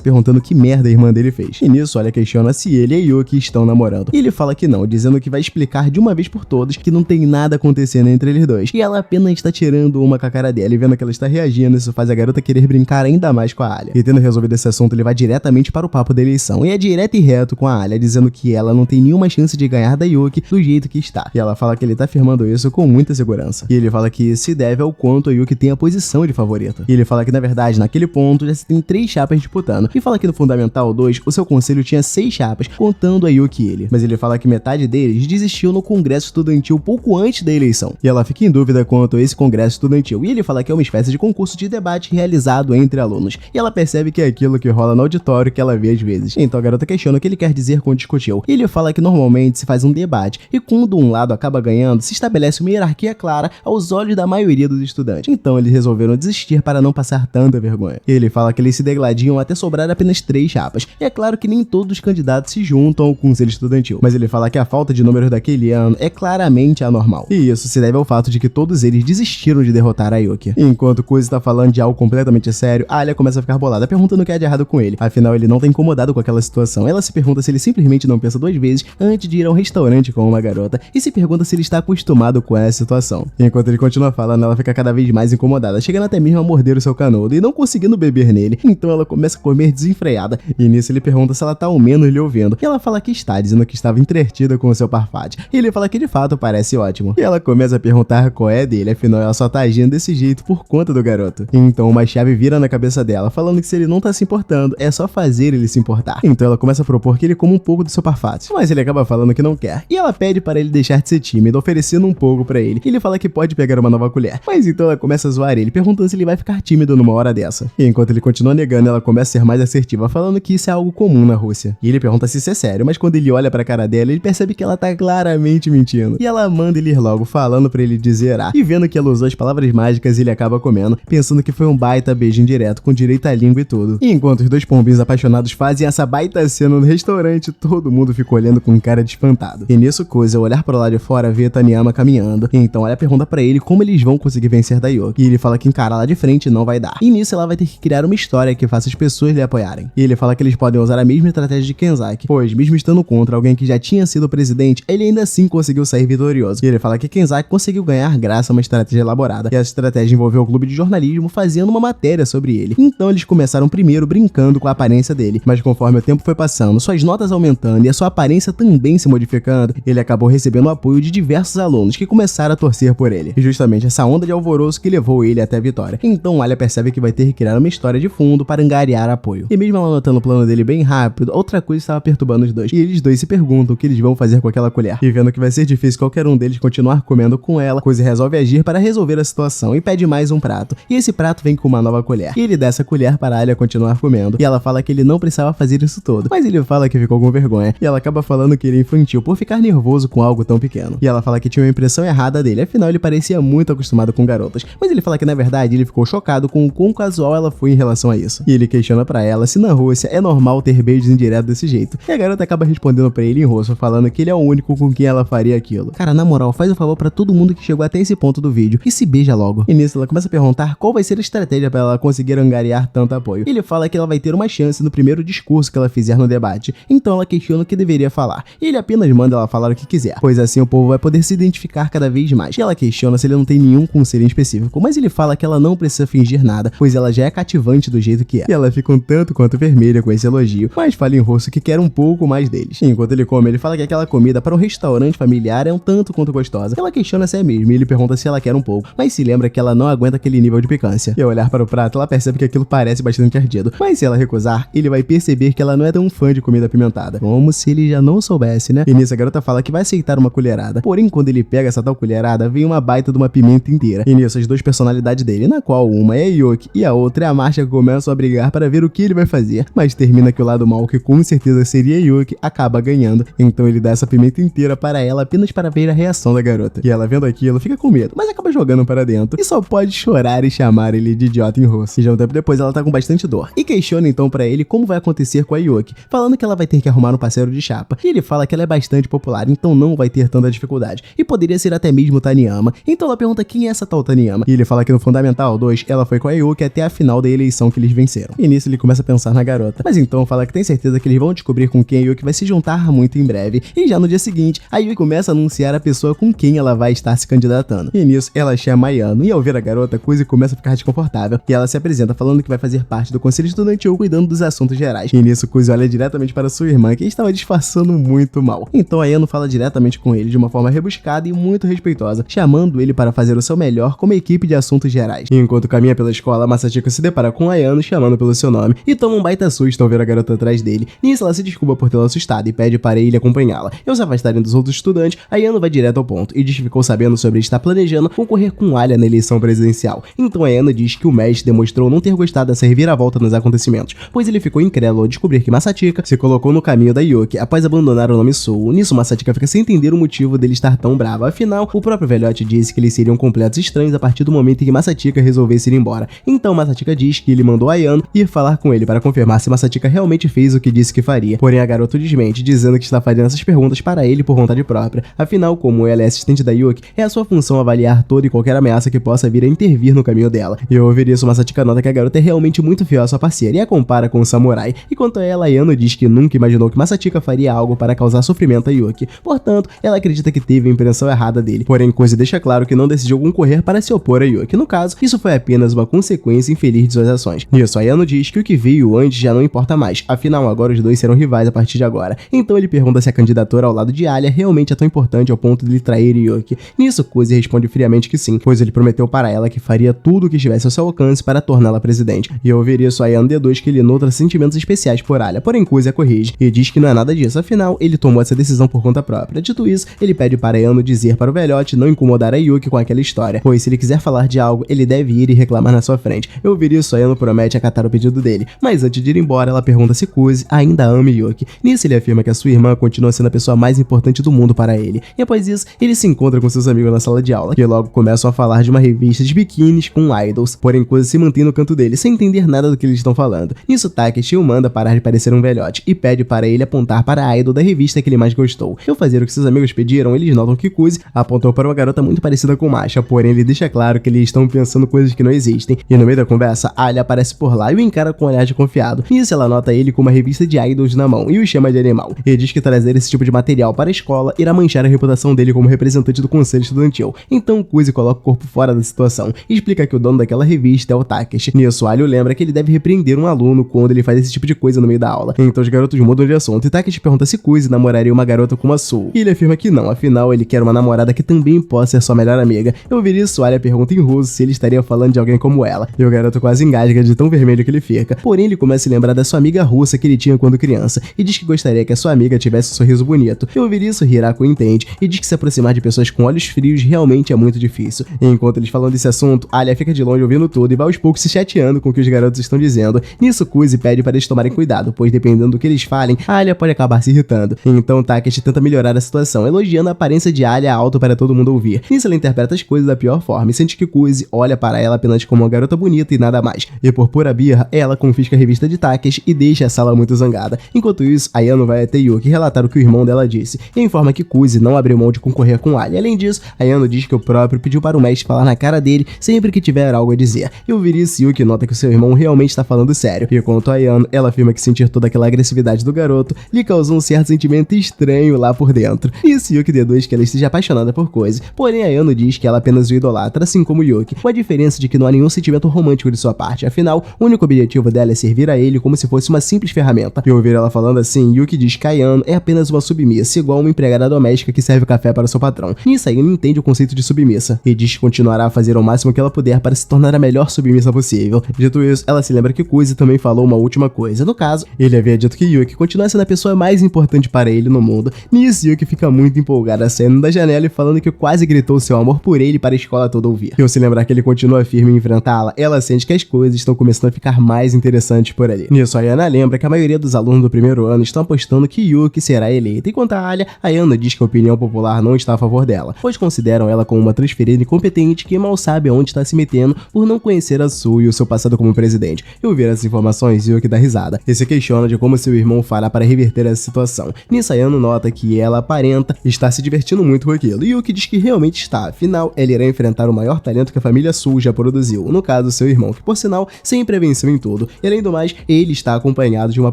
perguntando que merda a irmã dele fez. E nisso ela questiona se ele e a Yuki estão namorando. E ele fala que não, dizendo que vai explicar de uma vez por todas que não tem nada acontecendo entre eles dois. E ela apenas está tirando uma com a cara dela e vendo que ela está reagindo, isso faz a garota querer brincar ainda mais com a Alia. E tendo resolvido esse assunto, ele vai diretamente para o papo da eleição. E é direto e reto com a Alia, dizendo que ela não tem nenhuma chance de ganhar da Yuki do jeito que está. E ela fala que ele tá afirmando isso com muita segurança. E ele fala que isso se deve ao quanto a Yuki tem a posição de favorita. E ele fala que na verdade, naquele ponto, já se tem 3 chapas disputando. E fala que no Fundamental 2, o seu conselho tinha 6 chapas, contando a Yuki e ele. Mas ele fala que metade deles desistiu no congresso estudantil pouco antes da eleição. E ela fica em dúvida quanto a esse congresso estudantil. E ele fala que é uma espécie de concurso de debate realizado entre alunos. E ela percebe que é aquilo que rola no auditório que ela vê às vezes. Então a garota questiona o que ele quer dizer com discutiu. E ele fala que normalmente se faz um debate. E quando um lado acaba ganhando, se estabelece uma hierarquia clara aos olhos da maioria dos estudantes. Então eles resolveram desistir para não passar tanta vergonha. E ele fala que eles se degladiam até sobrar apenas 3 chapas. E é claro que nem todos os candidatos se juntam ao conselho estudantil. Mas ele fala que a falta de números daquele ano é claramente anormal. E isso se deve ao fato de que todos eles desistiram de derrotar a Yuki. E enquanto Kuzi está falando de algo completamente sério, a Alia começa a ficar bolada, perguntando o que é de errado com ele. Afinal, ele não tá incomodado com aquela situação. Ela se pergunta se ele simplesmente não pensa 2 vezes antes de ir a um restaurante com uma garota e se pergunta se ele está acostumado com essa situação. E enquanto ele continua falando, ela fica cada vez mais incomodada, chegando até mesmo a morder o seu canudo e não conseguindo beber nele. Então ela começa a comer desenfreada e nisso ele pergunta se ela tá ao menos lhe ouvindo. E ela fala que está, dizendo que estava entretida com o seu parfate. E ele fala que de fato parece ótimo. E ela começa a perguntar qual é dele, afinal ela só tá agindo desse jeito por conta do garoto. Então uma chave vira na cabeça dela, falando que se ele não tá se importando, é só fazer ele se importar. Então ela começa a propor que ele coma um pouco do seu parfate, mas ele acaba falando que não quer. E ela pede para ele deixar de ser tímido, oferecendo um pouco pra ele. E ele fala que pode pegar uma nova colher. Mas então ela começa a zoar ele, perguntando se ele vai ficar tímido numa hora dessa. E enquanto ele continua negando, ela começa a ser mais assertiva, falando que isso é algo comum na Rússia. E ele pergunta se isso é sério, mas quando ele olha pra cara dela, ele percebe que ela tá claramente mentindo. E ela manda ele ir logo, falando pra ele dizer e vendo que ela usou as palavras mágicas, ele acaba comendo, pensando que foi um baita beijo indireto, com direito à língua e tudo. E enquanto os 2 pombinhos apaixonados fazem essa baita cena no restaurante, todo mundo fica olhando com cara de espantado. E nisso, Kuzi, ao olhar pro lado de fora, vê Taniyama caminhando. E então ela pergunta pra ele como eles vão conseguir vencer da Yuki. E ele fala que encarar lá de frente não vai dar. E nisso ela vai ter que criar uma história que faça as pessoas lhe apoiarem. E ele fala que eles podem usar a mesma estratégia de Kenzaki, pois mesmo estando contra alguém que já tinha sido presidente, ele ainda assim conseguiu sair vitorioso. E ele fala que Kenzaki conseguiu ganhar graças a uma estratégia elaborada. E essa estratégia envolveu o clube de jornalismo fazendo uma matéria sobre ele. Então eles começaram primeiro brincando com a aparência dele, mas conforme o tempo foi passando, suas notas aumentando e a sua aparência também se modificando, ele acabou recebendo o apoio de diversos alunos que começaram a torcer por ele. E justamente essa onda de alvoroço que levou ele até a vitória. Então Alia percebe que vai ter que criar uma história de fundo para angariar apoio. E mesmo ela notando o plano dele bem rápido, outra coisa estava perturbando os dois. E eles dois se perguntam o que eles vão fazer com aquela colher. E vendo que vai ser difícil qualquer um deles continuar comendo com ela, Kuzi resolve agir para resolver a situação e pede mais um prato. E esse prato vem com uma nova colher. E ele dá essa colher para a Alia continuar comendo. E ela fala que ele não precisava fazer isso todo, mas ele fala que ficou com vergonha. E ela acaba falando que ele é infantil por ficar nervoso com algo tão pequeno. E ela fala que tinha uma impressão errada dele, afinal ele parecia muito acostumado com garotas. Mas ele fala que na verdade ele ficou chocado com o quão casual ela foi em relação a isso. E ele questiona pra ela se na Rússia é normal ter beijos indiretos desse jeito. E a garota acaba respondendo pra ele em russo, falando que ele é o único com quem ela faria aquilo. Cara, na moral, faz um favor pra todo mundo que chegou até esse ponto do vídeo e se beija logo. E nisso ela começa a perguntar qual vai ser a estratégia pra ela conseguir angariar tanto apoio. Ele fala que ela vai ter uma chance no primeiro discurso que ela fizer no debate. Então ela questiona o que deveria falar. E ele apenas manda ela falar o que quiser, pois assim o povo vai poder se identificar cada vez mais. E ela questiona se ele não tem nenhum conselho específico, mas ele fala que ela não precisa fingir nada, pois ela já é cativante do jeito que é. E ela fica um tanto quanto vermelha com esse elogio, mas fala em russo que quer um pouco mais deles. E enquanto ele come, ele fala que aquela comida para um restaurante familiar é um tanto quanto gostosa. Ela questiona se é mesmo, e ele pergunta se ela quer um pouco, mas se lembra que ela não aguenta aquele nível de picância. E ao olhar para o prato, ela percebe que aquilo parece bastante ardido, mas se ela recusar, ele vai perceber que ela não é tão fã de comida apimentada. Como se ele já não soubesse, né? E nisso a garota fala que vai aceitar uma colherada, porém quando ele pega essa tal colherada, vem uma baita de uma pimenta inteira. E nisso as 2 personalidades dele, na qual uma é a Yuki e a outra é a Marcha, começam a brigar para ver o que ele vai fazer, mas termina que o lado mal, que com certeza seria a Yuki, acaba ganhando. Então ele dá essa pimenta inteira para ela apenas para ver a reação da garota. E ela vendo aquilo fica com medo, mas acaba jogando para dentro e só pode chorar e chamar ele de idiota em russo. E já um tempo depois ela tá com bastante dor e questiona então para ele como vai acontecer com a Yuki, falando que ela vai ter que arrumar um parceiro de chapa. E ele fala que ela é bastante popular, então não vai ter tanta dificuldade, e poderia ser até mesmo Taniyama. Então ela pergunta quem é essa tal Taniyama, e ele fala que no Fundamental 2 ela foi com a Yuki até a final da eleição que eles venceram. E nisso ele começa a pensar na garota, mas então fala que tem certeza que eles vão descobrir com quem a Yuki vai se juntar muito em breve. E já no dia seguinte, a Yuki começa a anunciar a pessoa com quem ela vai estar se candidatando. E nisso ela chama a Ayano, e ao ver a garota, Kuzi começa a ficar desconfortável, e ela se apresenta falando que vai fazer parte do conselho estudantil cuidando dos assuntos gerais. E nisso Kuzi olha diretamente para sua irmã, que estava disfarçando muito mal. Então a Ayano fala diretamente com ele de uma forma rebuscada e muito respeitosa, chamando ele para fazer o seu melhor como equipe de assuntos gerais. E enquanto caminha pela escola, Masachiko se depara com a Ayano chamando pelo seu nome, e toma um baita susto ao ver a garota atrás dele. Nisso ela se desculpa por tê-la assustado e pede para ele acompanhá-la. E ao se afastarem dos outros estudantes, a Ayano vai direto ao ponto e diz que ficou sabendo sobre estar planejando concorrer com Alia na eleição presidencial. Então a Ayano diz que o mestre demonstrou não ter gostado dessa reviravolta nos acontecimentos, pois ele ficou incrédulo ao descobrir que Masachika se colocou no caminho da Yuki após abandonar o nome Sou. Nisso Masachika fica sem entender o motivo dele estar tão bravo, afinal o próprio velhote disse que eles seriam completos estranhos a partir do momento em que Masachika resolvesse ir embora. Então Masachika diz que ele mandou a Ayano ir falar com ele para confirmar se Masachika realmente fez o que disse que faria. Porém a garota desmente, dizendo que está fazendo essas perguntas para ele por vontade própria. Afinal, como ela é assistente da Yuki, é a sua função avaliar toda e qualquer ameaça que possa vir a intervir no caminho dela. E ao ouvir isso, Masachika nota que a garota é realmente muito fiel à sua parceira e a compara com o samurai. E quanto a ela, Ayano diz que nunca imaginou que Masachika faria algo para causar sofrimento a Yuki. Portanto, ela acredita que teve a impressão errada dele. Porém, Kuzi deixa claro que não decidiu concorrer para se opor a Yuki. No caso, isso foi apenas uma consequência infeliz de suas ações. Nisso, Ayano diz que o que veio antes já não importa mais. Afinal, agora os dois serão rivais a partir de agora. Então ele pergunta se a candidatura ao lado de Alia realmente é tão importante ao ponto de lhe trair Yuki. Nisso, Kuzi responde friamente que sim, pois ele prometeu para ela que faria tudo o que estivesse ao seu alcance para torná-la presidente. E ao ouvir isso, Ayano deduz que ele nutra sentimentos especiais por Alia, porém Kuzi a corrige e diz que não é nada disso, afinal, ele tomou essa decisão por conta própria. Dito isso, ele pede para Ayano dizer para o velhote não incomodar a Yuki com aquela história, pois se ele quiser falar de algo, ele deve ir e reclamar na sua frente. Ao ouvir isso, Ayano promete acatar o pedido dele, mas antes de ir embora, ela pergunta se Kuzi ainda ama Yuki. Nisso, ele afirma que a sua irmã continua sendo a pessoa mais importante do mundo para ele. E após isso, ele se encontra com seus amigos na sala de aula, que logo começam a falar de uma revista de biquínis com idols, porém Kuzi se mantém no canto dele, sem entender nada do que eles estão falando. Nisso, Takeshi o manda parar de parecer um velhote e pede para ele apontar para a idol da revista que ele mais gostou. Ao fazer o que seus amigos pediram, eles notam que Kuzi apontou para uma garota muito parecida com Masha, porém ele deixa claro que eles estão pensando coisas que não existem. E no meio da conversa, Alia aparece por lá e o encara com um olhar desconfiado. Nisso, ela nota ele com uma revista de idols na mão e o chama de animal. Ele diz que trazer esse tipo de material para a escola irá manchar a reputação dele como representante do conselho estudantil. Então Kuzi coloca o corpo fora da situação e explica que o dono daquela revista é o Takeshi. Nisso, Alia lembra que ele deve repreender um aluno quando ele faz esse tipo de coisa no meio da aula. Então os garotos mudam de assunto e Takeshi pergunta se Kuzi namoraria uma garota como a Sou. E ele afirma que não, afinal ele quer uma namorada que também possa ser sua melhor amiga. Ao ouvir isso, Alia pergunta em russo se ele estaria falando de alguém como ela. E o garoto quase engasga de tão vermelho que ele fica. Porém, ele começa a se lembrar da sua amiga russa que ele tinha quando criança e diz que gostaria que a sua amiga tivesse um sorriso bonito. Ao ouvir isso, Hirako entende e diz que se aproximar de pessoas com olhos frios realmente é muito difícil. E enquanto eles falam desse assunto, Alia fica de longe ouvindo tudo e vai aos poucos se chateando com o que os garotos estão dizendo. Nisso, Kuzi pede para eles tomarem cuidado, pois dependendo do que eles falem, Alia pode acabar se irritando. Então Takeshi tenta melhorar a situação, elogiando a aparência de Alia alto para todo mundo ouvir. Nisso, ela interpreta as coisas da pior forma e sente que Kuzi olha para ela apenas como uma garota bonita e nada mais. E por pura birra, ela confisca a revista de Takeshi e deixa a sala muito zangada. Enquanto isso, Ayano vai até Yuki relatar o que o irmão dela disse e informa que Kuzi não abriu mão de concorrer com Alia. Além disso, Ayano diz que o próprio pediu para o mestre falar na cara dele sempre que tiver algo a dizer. E ouvir isso, Yuki nota que o seu irmão realmente está falando sério. E quanto a Ayano, ela afirma que sentir toda aquela agressividade do garoto lhe causou um certo sentimento estranho lá por dentro. E Yuki deduz que ela esteja apaixonada por Kuzi. Porém, Ayano diz que ela apenas o idolatra, assim como Yuki, com a diferença de que não há nenhum sentimento romântico de sua parte. Afinal, o único objetivo dela é servir a ele como se fosse uma simples ferramenta. E ouvir ela falando assim, Yuki diz que Ayano é apenas uma submissa, igual uma empregada doméstica que serve café para o seu patrão. Nisso, Ayano entende o conceito de submissa e diz que continuará a fazer o máximo que ela puder para se tornar a melhor submissa possível. Dito isso, ela se lembra que Kuzi também falou uma última coisa. No caso, ele havia dito que Yuki continua sendo a pessoa mais importante para ele no mundo. Nisso, Yuki fica muito empolgada saindo da janela e falando que quase gritou seu amor por ele para a escola toda ouvir. E ao se lembrar que ele continua firme em enfrentá-la, ela sente que as coisas estão começando a ficar mais interessantes por ali. Nisso, a Ayana lembra que a maioria dos alunos do primeiro ano estão apostando que Yuki será eleita, enquanto a Alia, Ayana diz que a opinião popular não está a favor dela, pois consideram ela como uma transferida incompetente que mal sabe aonde está se metendo por não conhecer a Sue e o seu passado como presidente. E ao ver essas informações, Yuki dá risada e se questiona de como seu irmão fará para reverter essa situação. Nisso, Ayano nota que ela aparenta estar se divertindo muito com aquilo, e Yuki diz que realmente está, afinal, ela irá enfrentar o maior talento que a família Sul já produziu, no caso, seu irmão, que por sinal, sempre venceu em tudo, e além do mais, ele está acompanhado de uma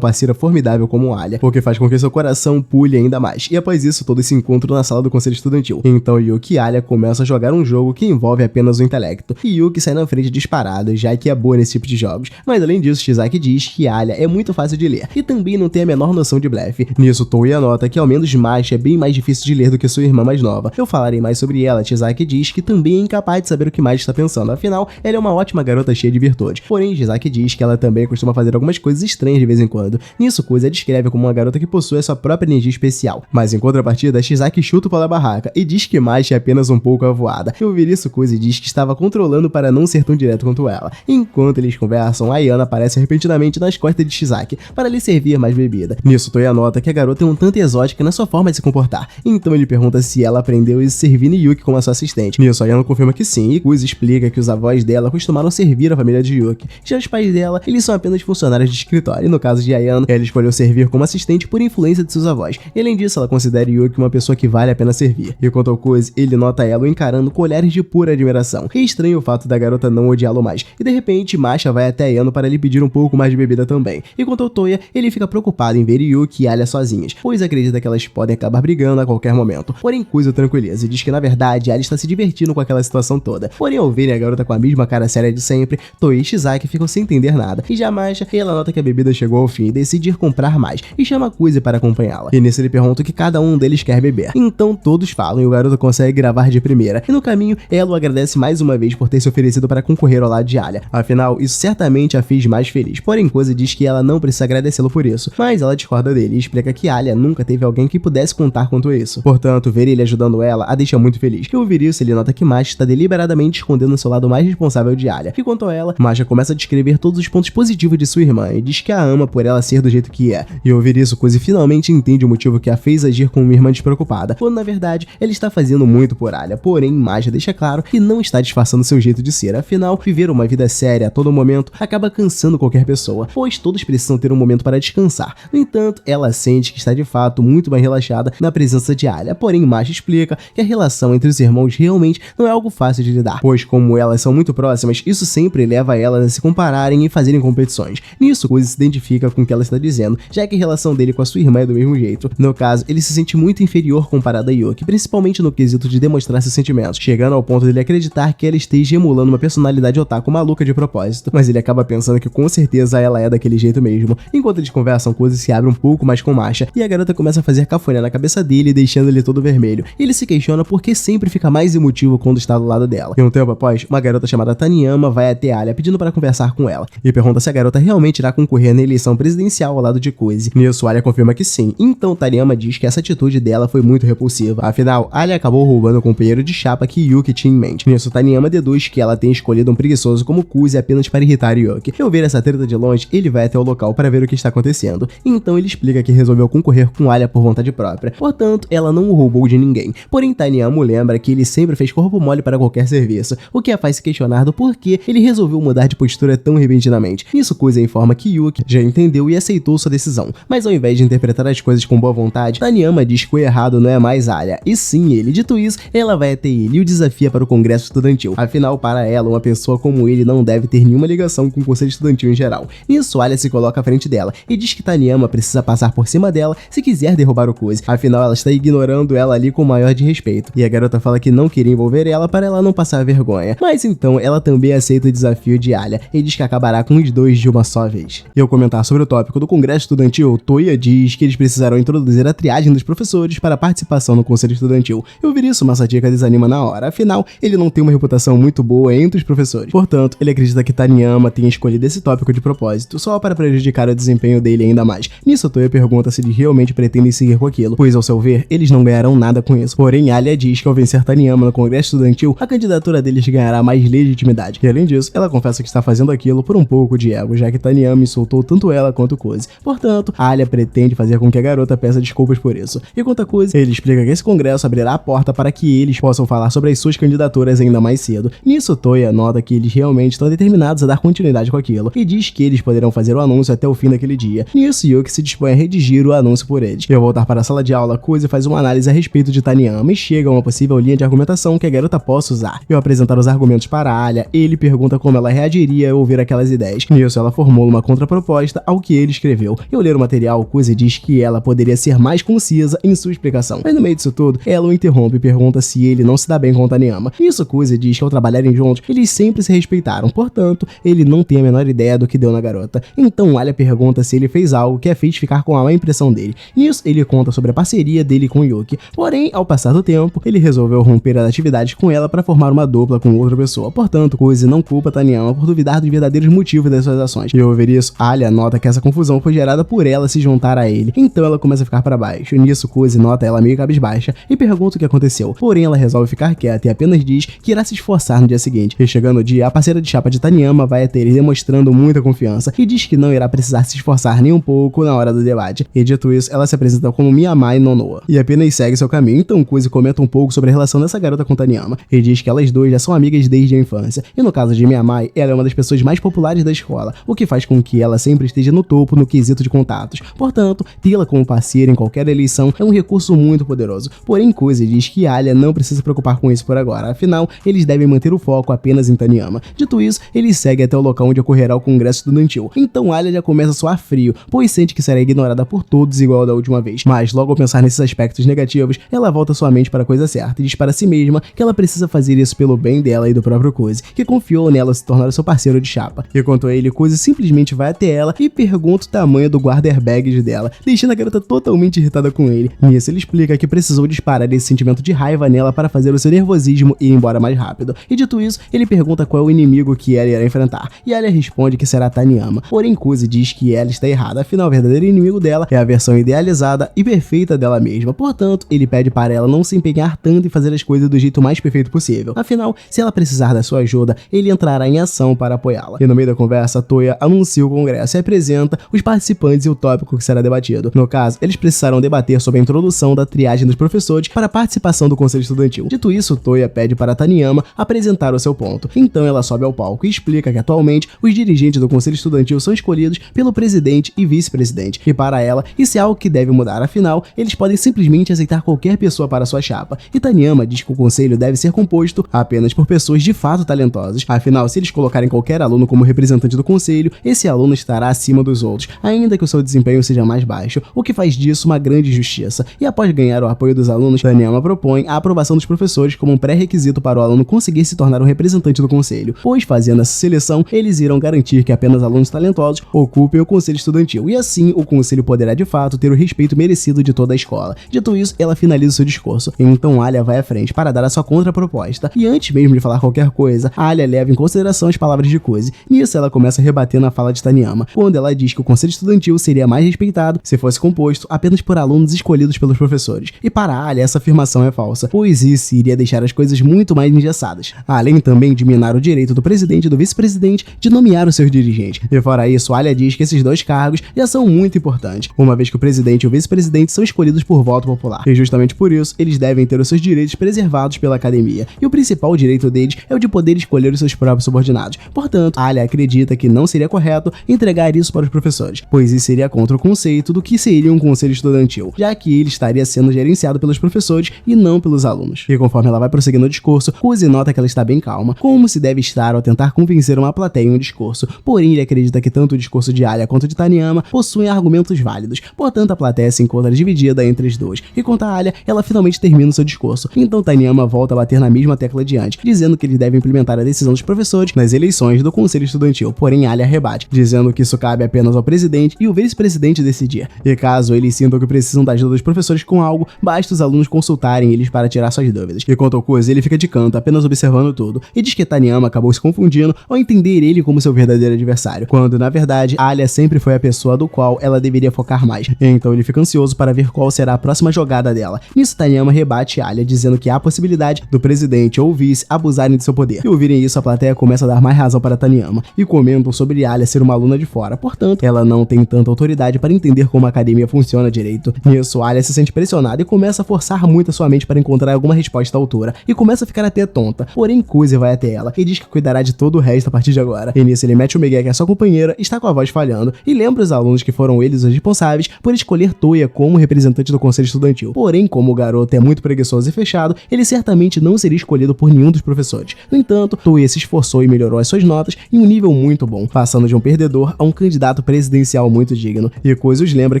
parceira formidável como Alia, o que faz com que seu coração pule ainda mais, e após isso, todos se encontram na sala do conselho estudantil. Então Yuki e Alia começam a jogar um jogo que envolve apenas o intelecto, e Yuki sai na frente disparado, já que é boa nesse tipo de jogos, mas além disso, Chisaki diz que Alia é muito fácil de ler, e também não tem a menor noção de blefe. Nisso, Toya nota que ao menos Masha é bem mais difícil de ler do que sua irmã mais nova. Eu falarei mais sobre ela, Chisaki diz que também é incapaz de saber o que Masha está pensando, afinal, ela é uma ótima garota cheia de virtudes. Porém, Chisaki diz que ela também costuma fazer algumas coisas estranhas de vez em quando. Nisso, Kuzi a descreve como uma garota que possui a sua própria energia especial, mas em contrapartida, Chisaki chuta pela barraca e diz que Masha é apenas um pouco avoada. Ao ouvir isso, Kuzi diz que estava controlando para não ser tão direto quanto ela. Enquanto eles conversam, Ayano aparece repentinamente nas costas de Chisaki para lhe servir mais bebida. Nisso, Toya nota que a garota é um tanto exótica na sua forma de se comportar, então ele pergunta se ela aprendeu a servir Yuki como a sua assistente. Nisso, Ayano confirma que sim, e Kuzi explica que os avós dela costumaram servir a família de Yuki. Já os pais dela, eles são apenas funcionários de escritório, e no caso de Ayano, ela escolheu servir como assistente por influência de seus avós. E além disso, ela considera Yuki uma pessoa que vale a pena servir. E quanto ao Kuzi, ele nota ela o encarando com olhares de pura admiração. E estranha o fato da garota não odiá-lo mais. E de repente, Masha vai até Ayano para lhe pedir um pouco mais de bebida também. E quanto ao Toya, ele fica preocupado em ver Yuki e Alia sozinhas, pois acredita que elas podem acabar brigando a qualquer momento. Porém, Kuzi o tranquiliza e diz que na verdade Alia está se divertindo com aquela situação toda. Porém, ao verem a garota com a mesma cara séria de sempre, Toya e Chisaki ficam sem entender nada. E já Masha, ela nota que a bebida chegou ao fim e decide ir comprar mais, e chama Kuzi para acompanhá-la. E nisso ele pergunta o que cada um deles quer beber. Então todos falam e o garoto consegue gravar de primeira. E no caminho, ela o agradece mais uma vez por ter se oferecido para concorrer ao lado de Alia. Afinal, isso certamente a fez mais feliz. Porém, Kuzi diz que ela não precisa agradecê-lo por isso, mas ela discorda dele e explica que Alia nunca teve alguém que pudesse contar quanto isso. Portanto, ver ele ajudando ela a deixa muito feliz. E ao ouvir isso, ele nota que Masha está deliberadamente escondendo o seu lado mais responsável de Alia. E quanto a ela, Masha começa a descrever todos os pontos positivos de sua irmã e diz que a ama por ela ser do jeito que é. E ao ouvir isso, Kuzi finalmente entende o motivo que a fez agir como uma irmã despreocupada, quando na verdade ela está fazendo muito por Alia. Porém, Masha deixa claro que não está disfarçando seu jeito de ser. Afinal, viver uma vida séria a todo momento acaba cansando qualquer pessoa, pois todos precisam ter um momento para descansar. No entanto, ela sente que está de fato muito mais relaxada na presença de Alia. Porém, Masha explica que a relação entre os irmãos realmente não é algo fácil de lidar, pois como elas são muito próximas, isso sempre leva elas a se compararem e fazerem competições. Nisso, Kuzi se identifica com o que ela está dizendo, já que a relação dele com a sua irmã é do mesmo jeito. No caso, ele se sente muito inferior comparado a Yuki, principalmente no quesito de demonstrar seus sentimentos, chegando ao ponto dele acreditar que ela esteja emulando uma personalidade otaku maluca de propósito, mas ele acaba pensando que com certeza ela é daquele jeito mesmo. Enquanto eles conversam, Kuzi se abre um pouco mais com Masha, e a garota começa a fazer cafuné na cabeça dele, deixando ele todo vermelho. Ele se questiona por que sempre fica mais emotivo quando está do lado dela. E um tempo após, uma garota chamada Taniyama vai até Alia pedindo para conversar com ela, e pergunta se a garota realmente irá concorrer na eleição presidencial ao lado de Kuzi. Nisso, Alia confirma que sim, então Taniyama diz que essa atitude dela foi muito repulsiva. Afinal, Alia acabou roubando o companheiro de chapa que Yuki tinha em mente. Nisso, Taniyama deduz que ela tem escolhido um preguiçoso como Kuzi apenas para irritar Yuki. Ao ver essa treta de longe, ele vai até o local para ver o que está acontecendo. Então ele explica que resolveu concorrer com Alia por vontade própria, portanto, ela não o roubou de ninguém. Porém, Taniyama lembra que ele sempre fez corpo mole para qualquer serviço, o que a faz se questionar do porquê ele resolveu mudar de postura tão repentinamente. Nisso, Kuzi informa que Yuki já entendeu e aceitou sua decisão, mas ao invés de interpretar as coisas com boa vontade, Taniyama diz que o errado não é mais Alia, e sim ele. Dito isso, ela vai até ele e o desafia para o congresso estudantil. Afinal, para ela, uma pessoa como ele não deve ter nenhuma ligação com o conselho estudantil em geral. Nisso, Alia se coloca à frente dela e diz que Taniyama precisa passar por cima dela se quiser derrubar o Kuzi. Afinal, ela está ignorando ela ali com o maior de respeito. E a garota fala que não queria envolver ela para ela não passar vergonha. Mas então, ela também aceita o desafio de Alia e diz que acabará com os dois de uma só vez. E ao comentar sobre o tópico do congresso estudantil, Toya diz que eles precisarão introduzir a triagem dos professores para a participação no conselho estudantil. E ouvir isso, Masachika desanima na hora. Afinal, ele não tem uma reputação muito boa entre os professores. Portanto, ele acredita que Taniyama tenha escolhido esse tópico de propósito, só para prejudicar o desempenho dele ainda mais. Nisso, Toya pergunta se eles realmente pretendem seguir com aquilo, pois ao seu ver, eles não ganharão nada com isso. Porém, Alia diz que ao vencer Taniyama no congresso estudantil, a candidatura deles ganhará mais legitimidade. E além disso, ela confessa que está fazendo aquilo por um pouco de ego, já que Taniyama insultou tanto ela quanto Kuzi. Portanto, Alia pretende fazer com que a garota peça desculpas por isso. E quanto a Kuzi, ele explica que esse congresso abrirá a porta para que eles possam falar sobre as suas candidaturas ainda mais cedo. Nisso, Toya nota que eles realmente estão determinados a dar continuidade com aquilo, e diz que eles poderão fazer o anúncio até o fim daquele dia. Nisso, Yuki se dispõe a redigir o anúncio avanço por eles. E ao voltar para a sala de aula, Kuzi faz uma análise a respeito de Taniyama e chega a uma possível linha de argumentação que a garota possa usar. E ao apresentar os argumentos para Alia, ele pergunta como ela reagiria ao ouvir aquelas ideias. Nisso, ela formula uma contraproposta ao que ele escreveu. E ao ler o material, Kuzi diz que ela poderia ser mais concisa em sua explicação. Mas no meio disso tudo, ela o interrompe e pergunta se ele não se dá bem com Taniyama. Nisso, Kuzi diz que ao trabalharem juntos, eles sempre se respeitaram, portanto, ele não tem a menor ideia do que deu na garota. Então Alia pergunta se ele fez algo que a fez ficar com a má impressão dele. Nisso, ele conta sobre a parceria dele com Yuki. Porém, ao passar do tempo, ele resolveu romper as atividades com ela para formar uma dupla com outra pessoa. Portanto, Kuzi não culpa Taniyama por duvidar dos verdadeiros motivos das suas ações. E ao ouvir isso, Alia nota que essa confusão foi gerada por ela se juntar a ele. Então ela começa a ficar para baixo. Nisso, Kuzi nota ela meio cabisbaixa e pergunta o que aconteceu. Porém, ela resolve ficar quieta e apenas diz que irá se esforçar no dia seguinte. E chegando o dia, a parceira de chapa de Taniyama vai até ele demonstrando muita confiança e diz que não irá precisar se esforçar nem um pouco na hora do debate. E dito isso, ela se apresenta como Miyamai no Noa e apenas segue seu caminho. Então Kuzi comenta um pouco sobre a relação dessa garota com Taniyama e diz que elas duas já são amigas desde a infância. E no caso de Miyamai, ela é uma das pessoas mais populares da escola, o que faz com que ela sempre esteja no topo no quesito de contatos. Portanto, tê-la como parceira em qualquer eleição é um recurso muito poderoso. Porém, Kuzi diz que Alia não precisa se preocupar com isso por agora, afinal, eles devem manter o foco apenas em Taniyama. Dito isso, ele segue até o local onde ocorrerá o congresso estudantil. Então Alia já começa a suar frio, pois sente que será ignorada por todos igual da última vez. Mas logo ao pensar nesses aspectos negativos, ela volta sua mente para a coisa certa e diz para si mesma que ela precisa fazer isso pelo bem dela e do próprio Kuzi, que confiou nela se tornar seu parceiro de chapa. E quanto a ele, Kuzi simplesmente vai até ela e pergunta o tamanho do guarda-airbags dela, deixando a garota totalmente irritada com ele. Nisso, ele explica que precisou disparar esse sentimento de raiva nela para fazer o seu nervosismo ir embora mais rápido. E dito isso, ele pergunta qual é o inimigo que ela irá enfrentar, e Alia responde que será Taniyama. Porém, Kuzi diz que ela está errada, afinal o verdadeiro inimigo dela é a versão idealizada e perfeita dela mesma. Portanto, ele pede para ela não se empenhar tanto em fazer as coisas do jeito mais perfeito possível. Afinal, se ela precisar da sua ajuda, ele entrará em ação para apoiá-la. E no meio da conversa, Toya anuncia o congresso e apresenta os participantes e o tópico que será debatido. No caso, eles precisarão debater sobre a introdução da triagem dos professores para a participação do conselho estudantil. Dito isso, Toya pede para Taniyama apresentar o seu ponto. Então ela sobe ao palco e explica que atualmente os dirigentes do conselho estudantil são escolhidos pelo presidente e vice-presidente. E para ela, isso é algo que deve mudar, afinal, eles podem simplesmente aceitar qualquer pessoa para sua chapa. E Taniyama diz que o conselho deve ser composto apenas por pessoas de fato talentosas. Afinal, se eles colocarem qualquer aluno como representante do conselho, esse aluno estará acima dos outros, ainda que o seu desempenho seja mais baixo, o que faz disso uma grande injustiça. E após ganhar o apoio dos alunos, Taniyama propõe a aprovação dos professores como um pré-requisito para o aluno conseguir se tornar um representante do conselho, pois fazendo essa seleção, eles irão garantir que apenas alunos talentosos ocupem o conselho estudantil, e assim o conselho poderá de fato ter o respeito merecido de toda a escola. Dito isso, ela finaliza o seu discurso, então Alia vai à frente para dar a sua contraproposta, e antes mesmo de falar qualquer coisa, Alia leva em consideração as palavras de Kuzi. Nisso, ela começa a rebater na fala de Taniyama, quando ela diz que o conselho estudantil seria mais respeitado se fosse composto apenas por alunos escolhidos pelos professores. E para Alia, essa afirmação é falsa, pois isso iria deixar as coisas muito mais engessadas, além também de minar o direito do presidente e do vice-presidente de nomear os seus dirigentes. E fora isso, Alia diz que esses dois cargos já são muito importantes, uma vez que o presidente e o vice-presidente são escolhidos por voto popular, e justamente por isso, eles devem ter os seus direitos preservados pela academia, e o principal direito deles é o de poder escolher os seus próprios subordinados. Portanto, Alia acredita que não seria correto entregar isso para os professores, pois isso seria contra o conceito do que seria um conselho estudantil, já que ele estaria sendo gerenciado pelos professores e não pelos alunos. E conforme ela vai prosseguindo no discurso, Kuzi nota que ela está bem calma, como se deve estar ao tentar convencer uma plateia em um discurso. Porém, ele acredita que tanto o discurso de Alia quanto de Taniyama possuem argumentos válidos, portanto a plateia se encontra dividida entre as duas. E quanto a Alia, ela finalmente termina o seu discurso, então Taniyama volta a bater na mesma tecla de antes, dizendo que eles devem implementar a decisão dos professores nas eleições do conselho estudantil. Porém, Alia rebate, dizendo que isso cabe apenas ao presidente e o vice-presidente decidir. E caso eles sintam que precisam da ajuda dos professores com algo, basta os alunos consultarem eles para tirar suas dúvidas. E quanto ao Kuzi, ele fica de canto, apenas observando tudo, e diz que Taniyama acabou se confundindo ao entender ele como seu verdadeiro adversário, quando na verdade Alia sempre foi a pessoa do qual ela deveria focar mais. Então ele fica ansioso para ver qual será a próxima jogada dela. Nisso, Taniyama rebate Alia, dizendo que há a possibilidade do presidente ou o vice abusarem de seu poder. E ouvirem isso, a plateia começa a dar mais razão para Taniyama, e comentam sobre Alia ser uma aluna de fora, portanto, ela não tem tanta autoridade para entender como a academia funciona direito. Nisso, Alia se sente pressionada e começa a forçar muito a sua mente para encontrar alguma resposta à altura, e começa a ficar até tonta. Porém, Kuzi vai até ela e diz que cuidará de todo o resto a partir de agora. E nisso, ele mete o migué que a sua companheira está com a voz falhando e lembra os alunos que foram eles os responsáveis por por escolher Toya como representante do conselho estudantil. Porém, como o garoto é muito preguiçoso e fechado, ele certamente não seria escolhido por nenhum dos professores. No entanto, Toya se esforçou e melhorou as suas notas em um nível muito bom, passando de um perdedor a um candidato presidencial muito digno. E Kuzi os lembra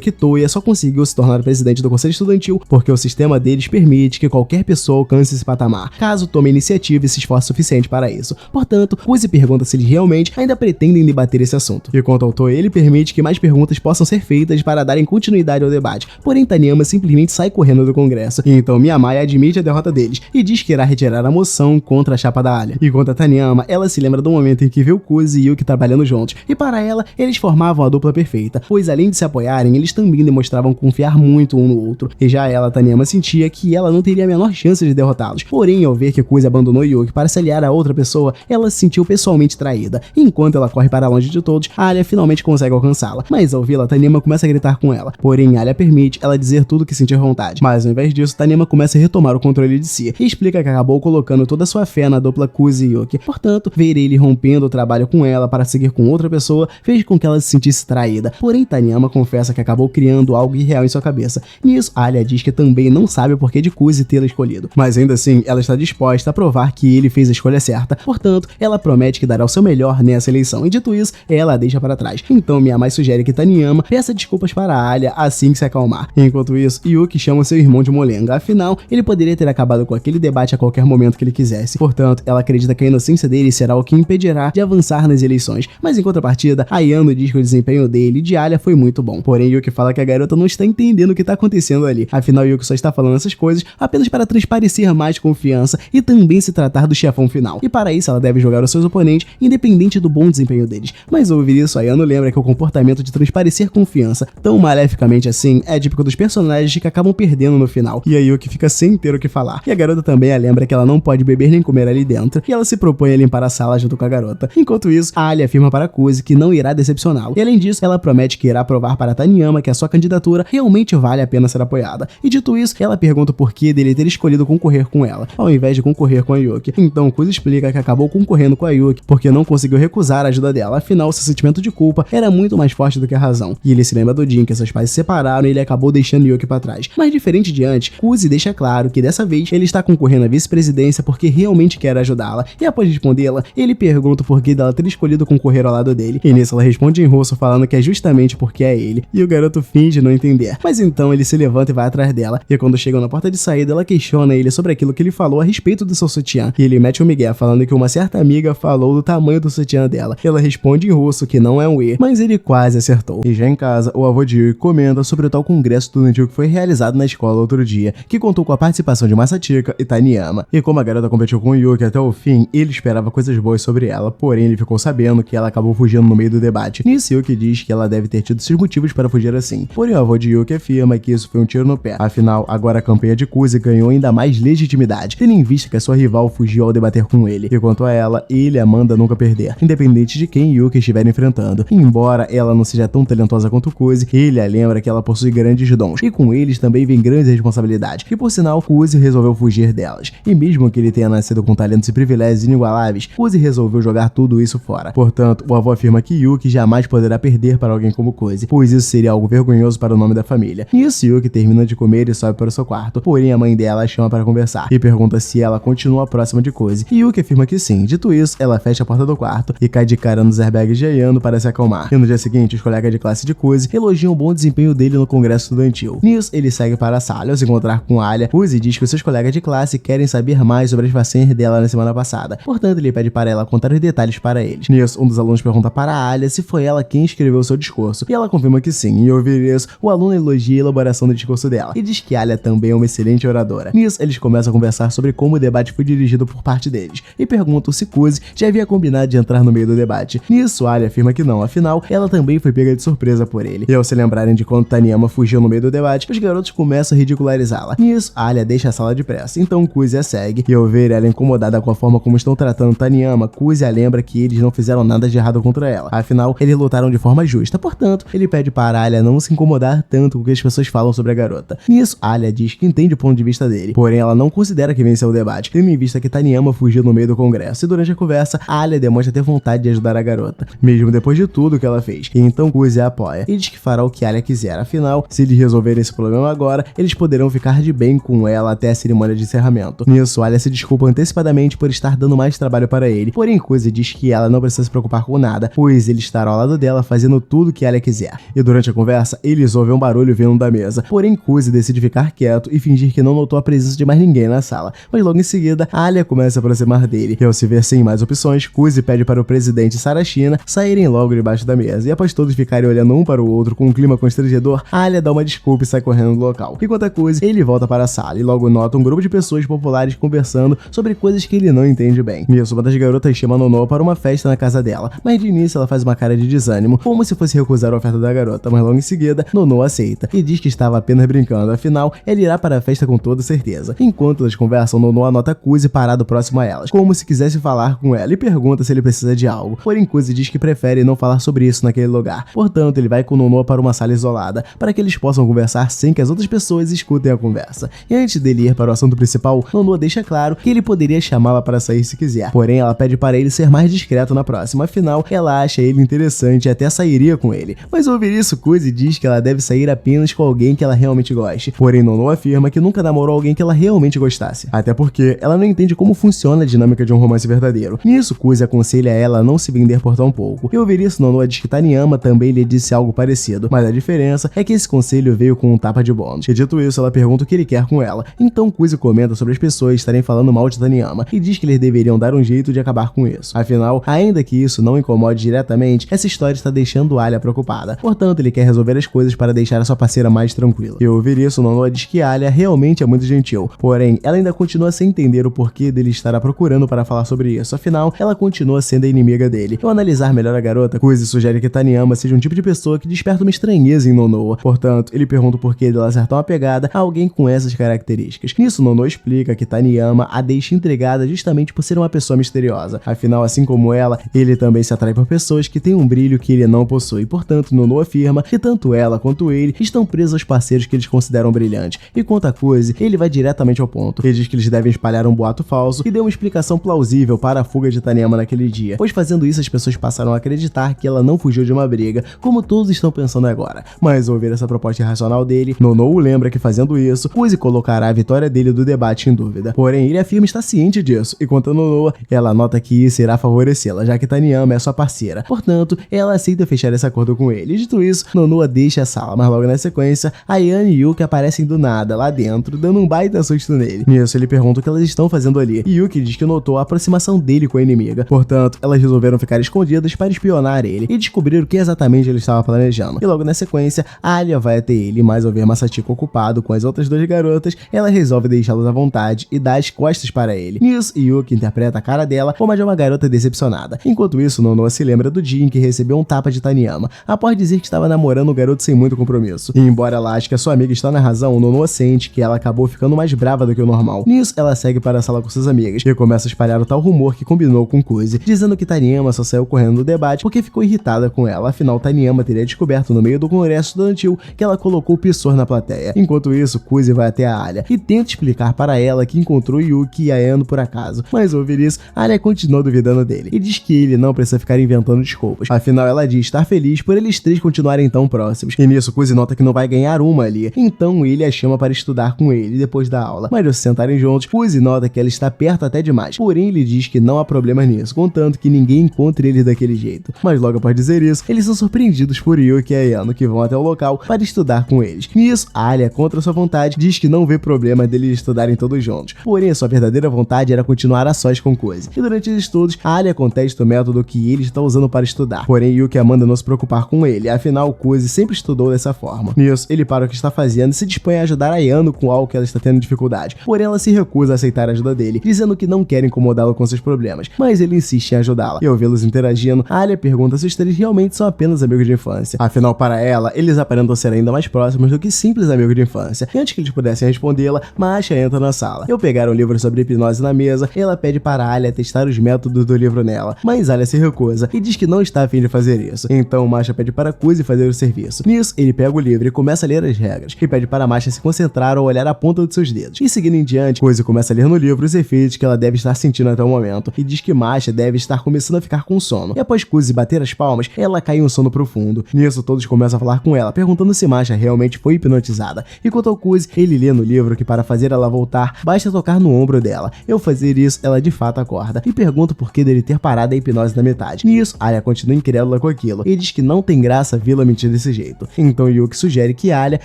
que Toya só conseguiu se tornar presidente do conselho estudantil porque o sistema deles permite que qualquer pessoa alcance esse patamar, caso tome iniciativa e se esforce o suficiente para isso. Portanto, Kuzi pergunta se eles realmente ainda pretendem debater esse assunto. E quanto ao Toya, ele permite que mais perguntas possam ser feitas para darem continuidade ao debate, porém Taniyama simplesmente sai correndo do congresso. E então Miyamaya admite a derrota deles e diz que irá retirar a moção contra a chapa da Alia. E quanto a Taniyama, ela se lembra do momento em que viu Kuzi e Yuki trabalhando juntos, e para ela, eles formavam a dupla perfeita, pois além de se apoiarem, eles também demonstravam confiar muito um no outro. E já ela, Taniyama, sentia que ela não teria a menor chance de derrotá-los. Porém, ao ver que Kuzi abandonou Yuki para se aliar a outra pessoa, ela se sentiu pessoalmente traída. E enquanto ela corre para longe de todos, a Alia finalmente consegue alcançá-la. Mas ao vê-la, Taniyama começa a gritar com ela. Porém, Alia permite ela dizer tudo o que sentir vontade. Mas ao invés disso, Taniyama começa a retomar o controle de si e explica que acabou colocando toda a sua fé na dupla Kuzi e Yuki. Portanto, ver ele rompendo o trabalho com ela para seguir com outra pessoa fez com que ela se sentisse traída. Porém, Taniyama confessa que acabou criando algo irreal em sua cabeça. Nisso, Alia diz que também não sabe o porquê de Kuzi tê-la escolhido. Mas ainda assim, ela está disposta a provar que ele fez a escolha certa. Portanto, ela promete que dará o seu melhor nessa eleição. E dito isso, ela a deixa para trás. Então, Miyamai sugere que Taniyama peça desculpas para Alia assim que se acalmar. Enquanto isso, Yuki chama seu irmão de molenga. Afinal, ele poderia ter acabado com aquele debate a qualquer momento que ele quisesse. Portanto, ela acredita que a inocência dele será o que impedirá de avançar nas eleições. Mas em contrapartida, Ayano diz que o desempenho dele e de Alia foi muito bom. Porém, Yuki fala que a garota não está entendendo o que está acontecendo ali. Afinal, Yuki só está falando essas coisas apenas para transparecer mais confiança e também se tratar do chefão final. E para isso, ela deve jogar os seus oponentes, independente do bom desempenho deles. Mas ao ouvir isso, Ayano lembra que o comportamento de transparecer confiança tão maleficamente assim é típico dos personagens que acabam perdendo no final. E a Yuki fica sem ter o que falar. E a garota também a lembra que ela não pode beber nem comer ali dentro, e ela se propõe a limpar a sala junto com a garota. Enquanto isso, a Alia afirma para Kuzi que não irá decepcioná-lo. E além disso, ela promete que irá provar para Taniyama que a sua candidatura realmente vale a pena ser apoiada. E dito isso, ela pergunta o porquê dele ter escolhido concorrer com ela, ao invés de concorrer com a Yuki. Então Kuzi explica que acabou concorrendo com a Yuki porque não conseguiu recusar a ajuda dela. Afinal, seu sentimento de culpa era muito mais forte do que a razão. E ele se lembra do dia em que seus pais se separaram e ele acabou deixando Yuki para trás. Mas diferente de antes, Kuzi deixa claro que dessa vez ele está concorrendo à vice-presidência porque realmente quer ajudá-la. E após respondê-la, ele pergunta o porquê dela ter escolhido concorrer ao lado dele. E nisso ela responde em russo falando que é justamente porque é ele. E o garoto finge não entender. Mas então ele se levanta e vai atrás dela. E quando chegam na porta de saída, ela questiona ele sobre aquilo que ele falou a respeito do seu sutiã. E ele mete um migué falando que uma certa amiga falou do tamanho do sutiã dela. Ela responde em russo que não é um E, mas ele quase acertou. E já em casa, o avô de Yuki comenta sobre o tal congresso estudantil que foi realizado na escola outro dia, que contou com a participação de Masatika e Taniyama. E como a garota competiu com o Yuki até o fim, ele esperava coisas boas sobre ela, porém ele ficou sabendo que ela acabou fugindo no meio do debate. Nisso, Yuki diz que ela deve ter tido seus motivos para fugir assim. Porém, o avô de Yuki afirma que isso foi um tiro no pé. Afinal, agora a campanha de Kuzi ganhou ainda mais legitimidade, tendo em vista que a sua rival fugiu ao debater com ele. E quanto a ela, ele a manda nunca perder, independente de quem Yuki estiver enfrentando. E embora ela não seja tão talentosa quanto Kuzi, ele a lembra que ela possui grandes dons, e com eles também vem grandes responsabilidades. E por sinal, Kuzi resolveu fugir delas. E mesmo que ele tenha nascido com talentos e privilégios inigualáveis, Kuzi resolveu jogar tudo isso fora. Portanto, o avô afirma que Yuki jamais poderá perder para alguém como Kuzi, pois isso seria algo vergonhoso para o nome da família. Nisso, Yuki termina de comer e sobe para o seu quarto, porém a mãe dela a chama para conversar e pergunta se ela continua próxima de Kuzi. E Yuki afirma que sim. Dito isso, ela fecha a porta do quarto e cai de cara nos airbags de Ayano para se acalmar. E no dia seguinte, os colegas de classe de Kuzi elogiam o bom desempenho dele no congresso estudantil. Nisso, ele segue para a sala. Ao se encontrar com Alia, Kuzi diz que os seus colegas de classe querem saber mais sobre as façanhas dela na semana passada. Portanto, ele pede para ela contar os detalhes para eles. Nisso, um dos alunos pergunta para Alia se foi ela quem escreveu seu discurso, e ela confirma que sim. E ao ouvir isso, o aluno elogia a elaboração do discurso dela e diz que Alia também é uma excelente oradora. Nisso, eles começam a conversar sobre como o debate foi dirigido por parte deles e perguntam se Kuzi já havia combinado de entrar no meio do debate. Nisso, Alia afirma que não, afinal, ela também foi pega de surpresa por ele. E ao se lembrarem de quando Taniyama fugiu no meio do debate, os garotos começam a ridicularizá-la. Nisso, Alia deixa a sala depressa, então Kuzi a segue, e ao ver ela incomodada com a forma como estão tratando Taniyama, Kuzi a lembra que eles não fizeram nada de errado contra ela. Afinal, eles lutaram de forma justa, portanto, ele pede para Alia não se incomodar tanto com o que as pessoas falam sobre a garota. Nisso, Alia diz que entende o ponto de vista dele, porém ela não considera que venceu o debate, tendo em vista que Taniyama fugiu no meio do congresso, e durante a conversa, Alia demonstra ter vontade de ajudar a garota, mesmo depois de tudo que ela fez. E então Kuzi a apoia, e diz que fará o que Alia quiser. Afinal, se eles resolverem esse problema agora, eles poderão ficar de bem com ela até a cerimônia de encerramento. Nisso, Alia se desculpa antecipadamente por estar dando mais trabalho para ele, porém Kuzi diz que ela não precisa se preocupar com nada, pois ele estará ao lado dela fazendo tudo que Alia quiser. E durante a conversa, eles ouvem um barulho vindo da mesa, porém Kuzi decide ficar quieto e fingir que não notou a presença de mais ninguém na sala, mas logo em seguida, Alia começa a aproximar dele, e ao se ver sem mais opções, Kuzi pede para o presidente e Sarashina saírem logo debaixo da mesa, e após todos ficarem olhando um para o outro com um clima constrangedor, Alia dá uma desculpa e sai correndo do local. Enquanto a Kuzi, ele volta para a sala e logo nota um grupo de pessoas populares conversando sobre coisas que ele não entende bem. Nisso, uma das garotas chama Nonoa para uma festa na casa dela, mas de início ela faz uma cara de desânimo, como se fosse recusar a oferta da garota, mas logo em seguida, Nonoa aceita e diz que estava apenas brincando, afinal, ela irá para a festa com toda certeza. Enquanto elas conversam, Nonoa nota Kuzi parado próximo a elas, como se quisesse falar com ela e pergunta se ele precisa de algo, porém Kuzi diz que prefere não falar sobre isso naquele lugar, portanto ele vai com Nonoa para uma sala isolada, para que eles possam conversar sem que as outras pessoas escutem a conversa. E antes dele ir para o assunto principal, Nonoa deixa claro que ele poderia chamá-la para sair se quiser, porém ela pede para ele ser mais discreto na próxima, afinal ela acha ele interessante e até sairia com ele. Mas ao ouvir isso, Kuzi diz que ela deve sair apenas com alguém que ela realmente goste, porém Nonoa afirma que nunca namorou alguém que ela realmente gostasse, até porque ela não entende como funciona a dinâmica de um romance verdadeiro. Nisso, Kuzi aconselha ela a não se vender por tão pouco. E ao ouvir isso, Nonoa diz que Taniyama também lhe disse algo parecido, mas a diferença é que esse conselho veio com um tapa de bônus. E dito isso, ela pergunta o que ele quer com ela. Então Kuzi comenta sobre as pessoas estarem falando mal de Taniyama e diz que eles deveriam dar um jeito de acabar com isso. Afinal, ainda que isso não incomode diretamente, essa história está deixando Alia preocupada. Portanto, ele quer resolver as coisas para deixar a sua parceira mais tranquila. E ao ouvir isso, Nonoa diz que Alia realmente é muito gentil, porém, ela ainda continua sem entender o porquê dele estar procurando para falar sobre isso. Afinal, ela continua sendo a inimiga dele. Ao analisar melhor a garota, Kuzi sugere que Taniyama seja um tipo de pessoa que desperta uma estranheza em Nonoa. Portanto, ele pergunta o porquê dela ser tão apegada a alguém com essas características. Nisso, Nonoa explica que Taniyama a deixa intrigada justamente por ser uma pessoa misteriosa. Afinal, assim como ela, ele também se atrai por pessoas que têm um brilho que ele não possui. Portanto, Nonoa afirma que tanto ela quanto ele estão presos aos parceiros que eles consideram brilhantes. E quanto a Kuzi, ele vai diretamente ao ponto. Ele diz que eles devem espalhar um boato falso e deu uma explicação plausível para a fuga de Taniyama naquele dia, pois fazendo isso as pessoas passaram a acreditar que ela não fugiu de uma briga, como todos estão pensando agora. Mas ao ouvir essa proposta irracional dele, Nonoa lembra que fazendo isso, Kuzi colocará a vitória dele do debate em dúvida. Porém, ele afirma estar ciente disso, e quanto a Nonoa, ela nota que isso irá favorecê-la, já que Taniyama é sua parceira. Portanto, ela aceita fechar esse acordo com ele. E dito isso, Nonoa deixa a sala, mas logo na sequência, Ayane e Yuki aparecem do nada lá dentro, dando um baita susto nele. Nisso, ele pergunta o que elas estão fazendo ali, e Yuki diz que notou a aproximação dele com a inimiga. Portanto, elas resolveram ficar escondidas para espionar ele e descobrir o que exatamente ele estava planejando. E logo na sequência, Alia vai até ele, mas ao ver Masachiko ocupado com as outras duas garotas, ela resolve deixá-los à vontade e dá as costas para ele. Nisso, Yuki interpreta a cara dela como a de uma garota decepcionada. Enquanto isso, Nonoa se lembra do dia em que recebeu um tapa de Taniyama, após dizer que estava namorando um garoto sem muito compromisso. E embora ela ache que a sua amiga está na razão, Nonoa sente que ela acabou ficando mais brava do que o normal. Nisso, ela segue para a sala com suas amigas e começa a espalhar o tal rumor que combinou com Kuzi, dizendo que Taniyama só saiu correndo do debate porque ficou irritada com ela. Afinal, Taniyama teria descoberto no meio do congresso estudantil que ela colocou o Pissor na plateia. Enquanto isso, Kuzi vai até a Alia e tenta explicar para ela que encontrou Yuki e Ayano por acaso. Mas ao ouvir isso, Alia continua duvidando dele e diz que ele não precisa ficar inventando desculpas. Afinal, ela diz estar feliz por eles três continuarem tão próximos. E nisso, Kuzi nota que não vai ganhar uma ali. Então ele a chama para estudar com ele depois da aula. Mas ao se sentarem juntos, Kuzi nota que ela está perto até demais. Porém, ele diz que não há problema nisso, contanto que ninguém encontre eles daquele jeito. Mas logo após dizer isso, eles são surpreendidos por Yuki e Ayano, que vão até o local para estudar com eles. Nisso, Alia, contra sua vontade, diz que não vê problema deles estudarem todos juntos. Porém, a sua verdadeira vontade era continuar a sós com Kuzi. E durante os estudos, Alia contesta o método que ele está usando para estudar. Porém, Yuki a manda não se preocupar com ele, afinal, Kuzi sempre estudou dessa forma. Nisso, ele para o que está fazendo e se dispõe a ajudar Ayano com algo que ela está tendo dificuldade. Porém, ela se recusa a aceitar a ajuda dele, dizendo que não quer incomodá-lo com seus problemas, mas ele insiste em ajudá-la. E ao vê-los interagindo, Alia pergunta se os três realmente são apenas amigos de infância. Afinal, para ela, eles aparentam ser ainda mais próximos do que simples amigos de infância. E antes que eles pudessem respondê-la, Masha entra na sala. Eu pegar um livro sobre hipnose na mesa, ela pede para Alia testar os métodos do livro nela, mas Alia se recusa e diz que não está a fim de fazer isso. Então Masha pede para Kuzi fazer o serviço. Nisso, ele pega o livro e começa a ler as regras, e pede para Masha se concentrar ao olhar a ponta de seus dedos. E seguindo em diante, Kuzi começa a ler no livro os efeitos que ela deve estar sentindo até o momento, e diz que Masha deve estar começando a ficar com sono. E após Kuzi bater as palmas, ela cai em um sono profundo. Nisso, todos começam a falar com ela, perguntando se Masha realmente foi hipnotizada. E quanto ao Kuzi, ele lê no livro que para fazer ela voltar, basta tocar no ombro dela. Ao fazer isso, ela de fato acorda e pergunta o porquê dele ter parado a hipnose na metade. Nisso, Alia continua incrédula com aquilo e diz que não tem graça vê-la mentir desse jeito. Então Yuki sugere que Alia